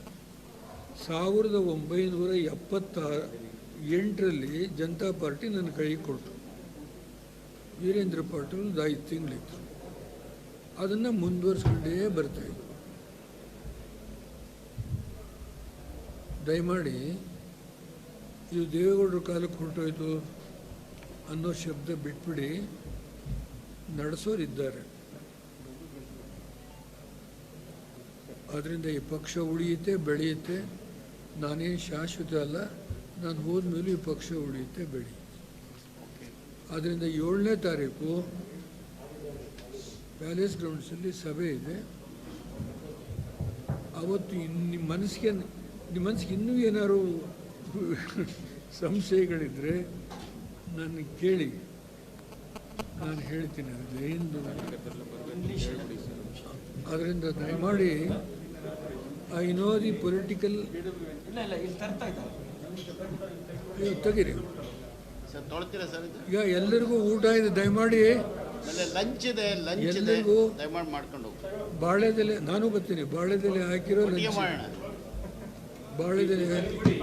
1978ರಲ್ಲಿ ಜನತಾ ಪಾರ್ಟಿ ನನ್ನ ಕೈಗೆ ಕೊಟ್ಟು, ವೀರೇಂದ್ರ ಪಾಟೀಲ್ ಒಂದು 5 ತಿಂಗಳಿತ್ತು. ಅದನ್ನು ಮುಂದುವರಿಸ್ಕೊಂಡೇ ಬರ್ತಾಯಿದ್ದೆ. ದಯಮಾಡಿ ಇದು ದೇವೇಗೌಡರ ಕಾಲಕ್ಕೆ ಹೊರಟೋಯ್ತು ಅನ್ನೋ ಶಬ್ದ ಬಿಟ್ಬಿಡಿ. ನಡೆಸೋರಿದ್ದಾರೆ. ಆದ್ದರಿಂದ ಈ ಪಕ್ಷ ಉಳಿಯುತ್ತೆ, ಬೆಳೆಯುತ್ತೆ. ನಾನೇನು ಶಾಶ್ವತ ಅಲ್ಲ. ನಾನು ಹೋದ್ಮೇಲೂ ಈ ಪಕ್ಷ ಉಳಿಯುತ್ತೆ, ಬೆಳೆಯುತ್ತೆ. ಆದ್ದರಿಂದ 7ನೇ ತಾರೀಕು ಪ್ಯಾಲೇಸ್ ಗ್ರೌಂಡ್ಸಲ್ಲಿ ಸಭೆ ಇದೆ. ಅವತ್ತು ನಿಮ್ಮ ಮನಸ್ಸಿಗೆ ಇನ್ನೂ ಏನಾದ್ರು ಸಂಶಯಗಳಿದ್ದರೆ ನನ್ನ ಕೇಳಿ, ನಾನು ಹೇಳ್ತೀನಿ. ಅದೇನು ಅದರಿಂದ ದಯಮಾಡಿ ಐ ನೋ ದಿ ಪೊಲಿಟಿಕಲ್ ಇಲ್ಲ ಇಲ್ಲಿ ತರ್ತಾ ಇದ್ದಾರೆ. ತೆಗೀರಿ. ಸರ್ ತೊಳ್ತೀರಾ ಸರ್ ಇದು? ಈಗ ಎಲ್ಲರಿಗೂ ಊಟ ಇದೆ. ದಯಮಾಡಿ ಲಂಚ್ ಇದೆ, ಎಲ್ಲರಿಗೂ ದಯಮಾಡಿ ಮಾಡ್ಕೊಂಡು ಹೋಗಿ. ಬಾಳೆದೆಲೆ, ನಾನು ಬರ್ತೀನಿ. ಬಾಳೆದೆಲೆ ಹಾಕಿರೋ ಒಟ್ಟಿಗೆ ಲಂಚ್, ಮಾಡೋಣ. ಬಾಳೆದೆಲೆ ಹಾಕಿ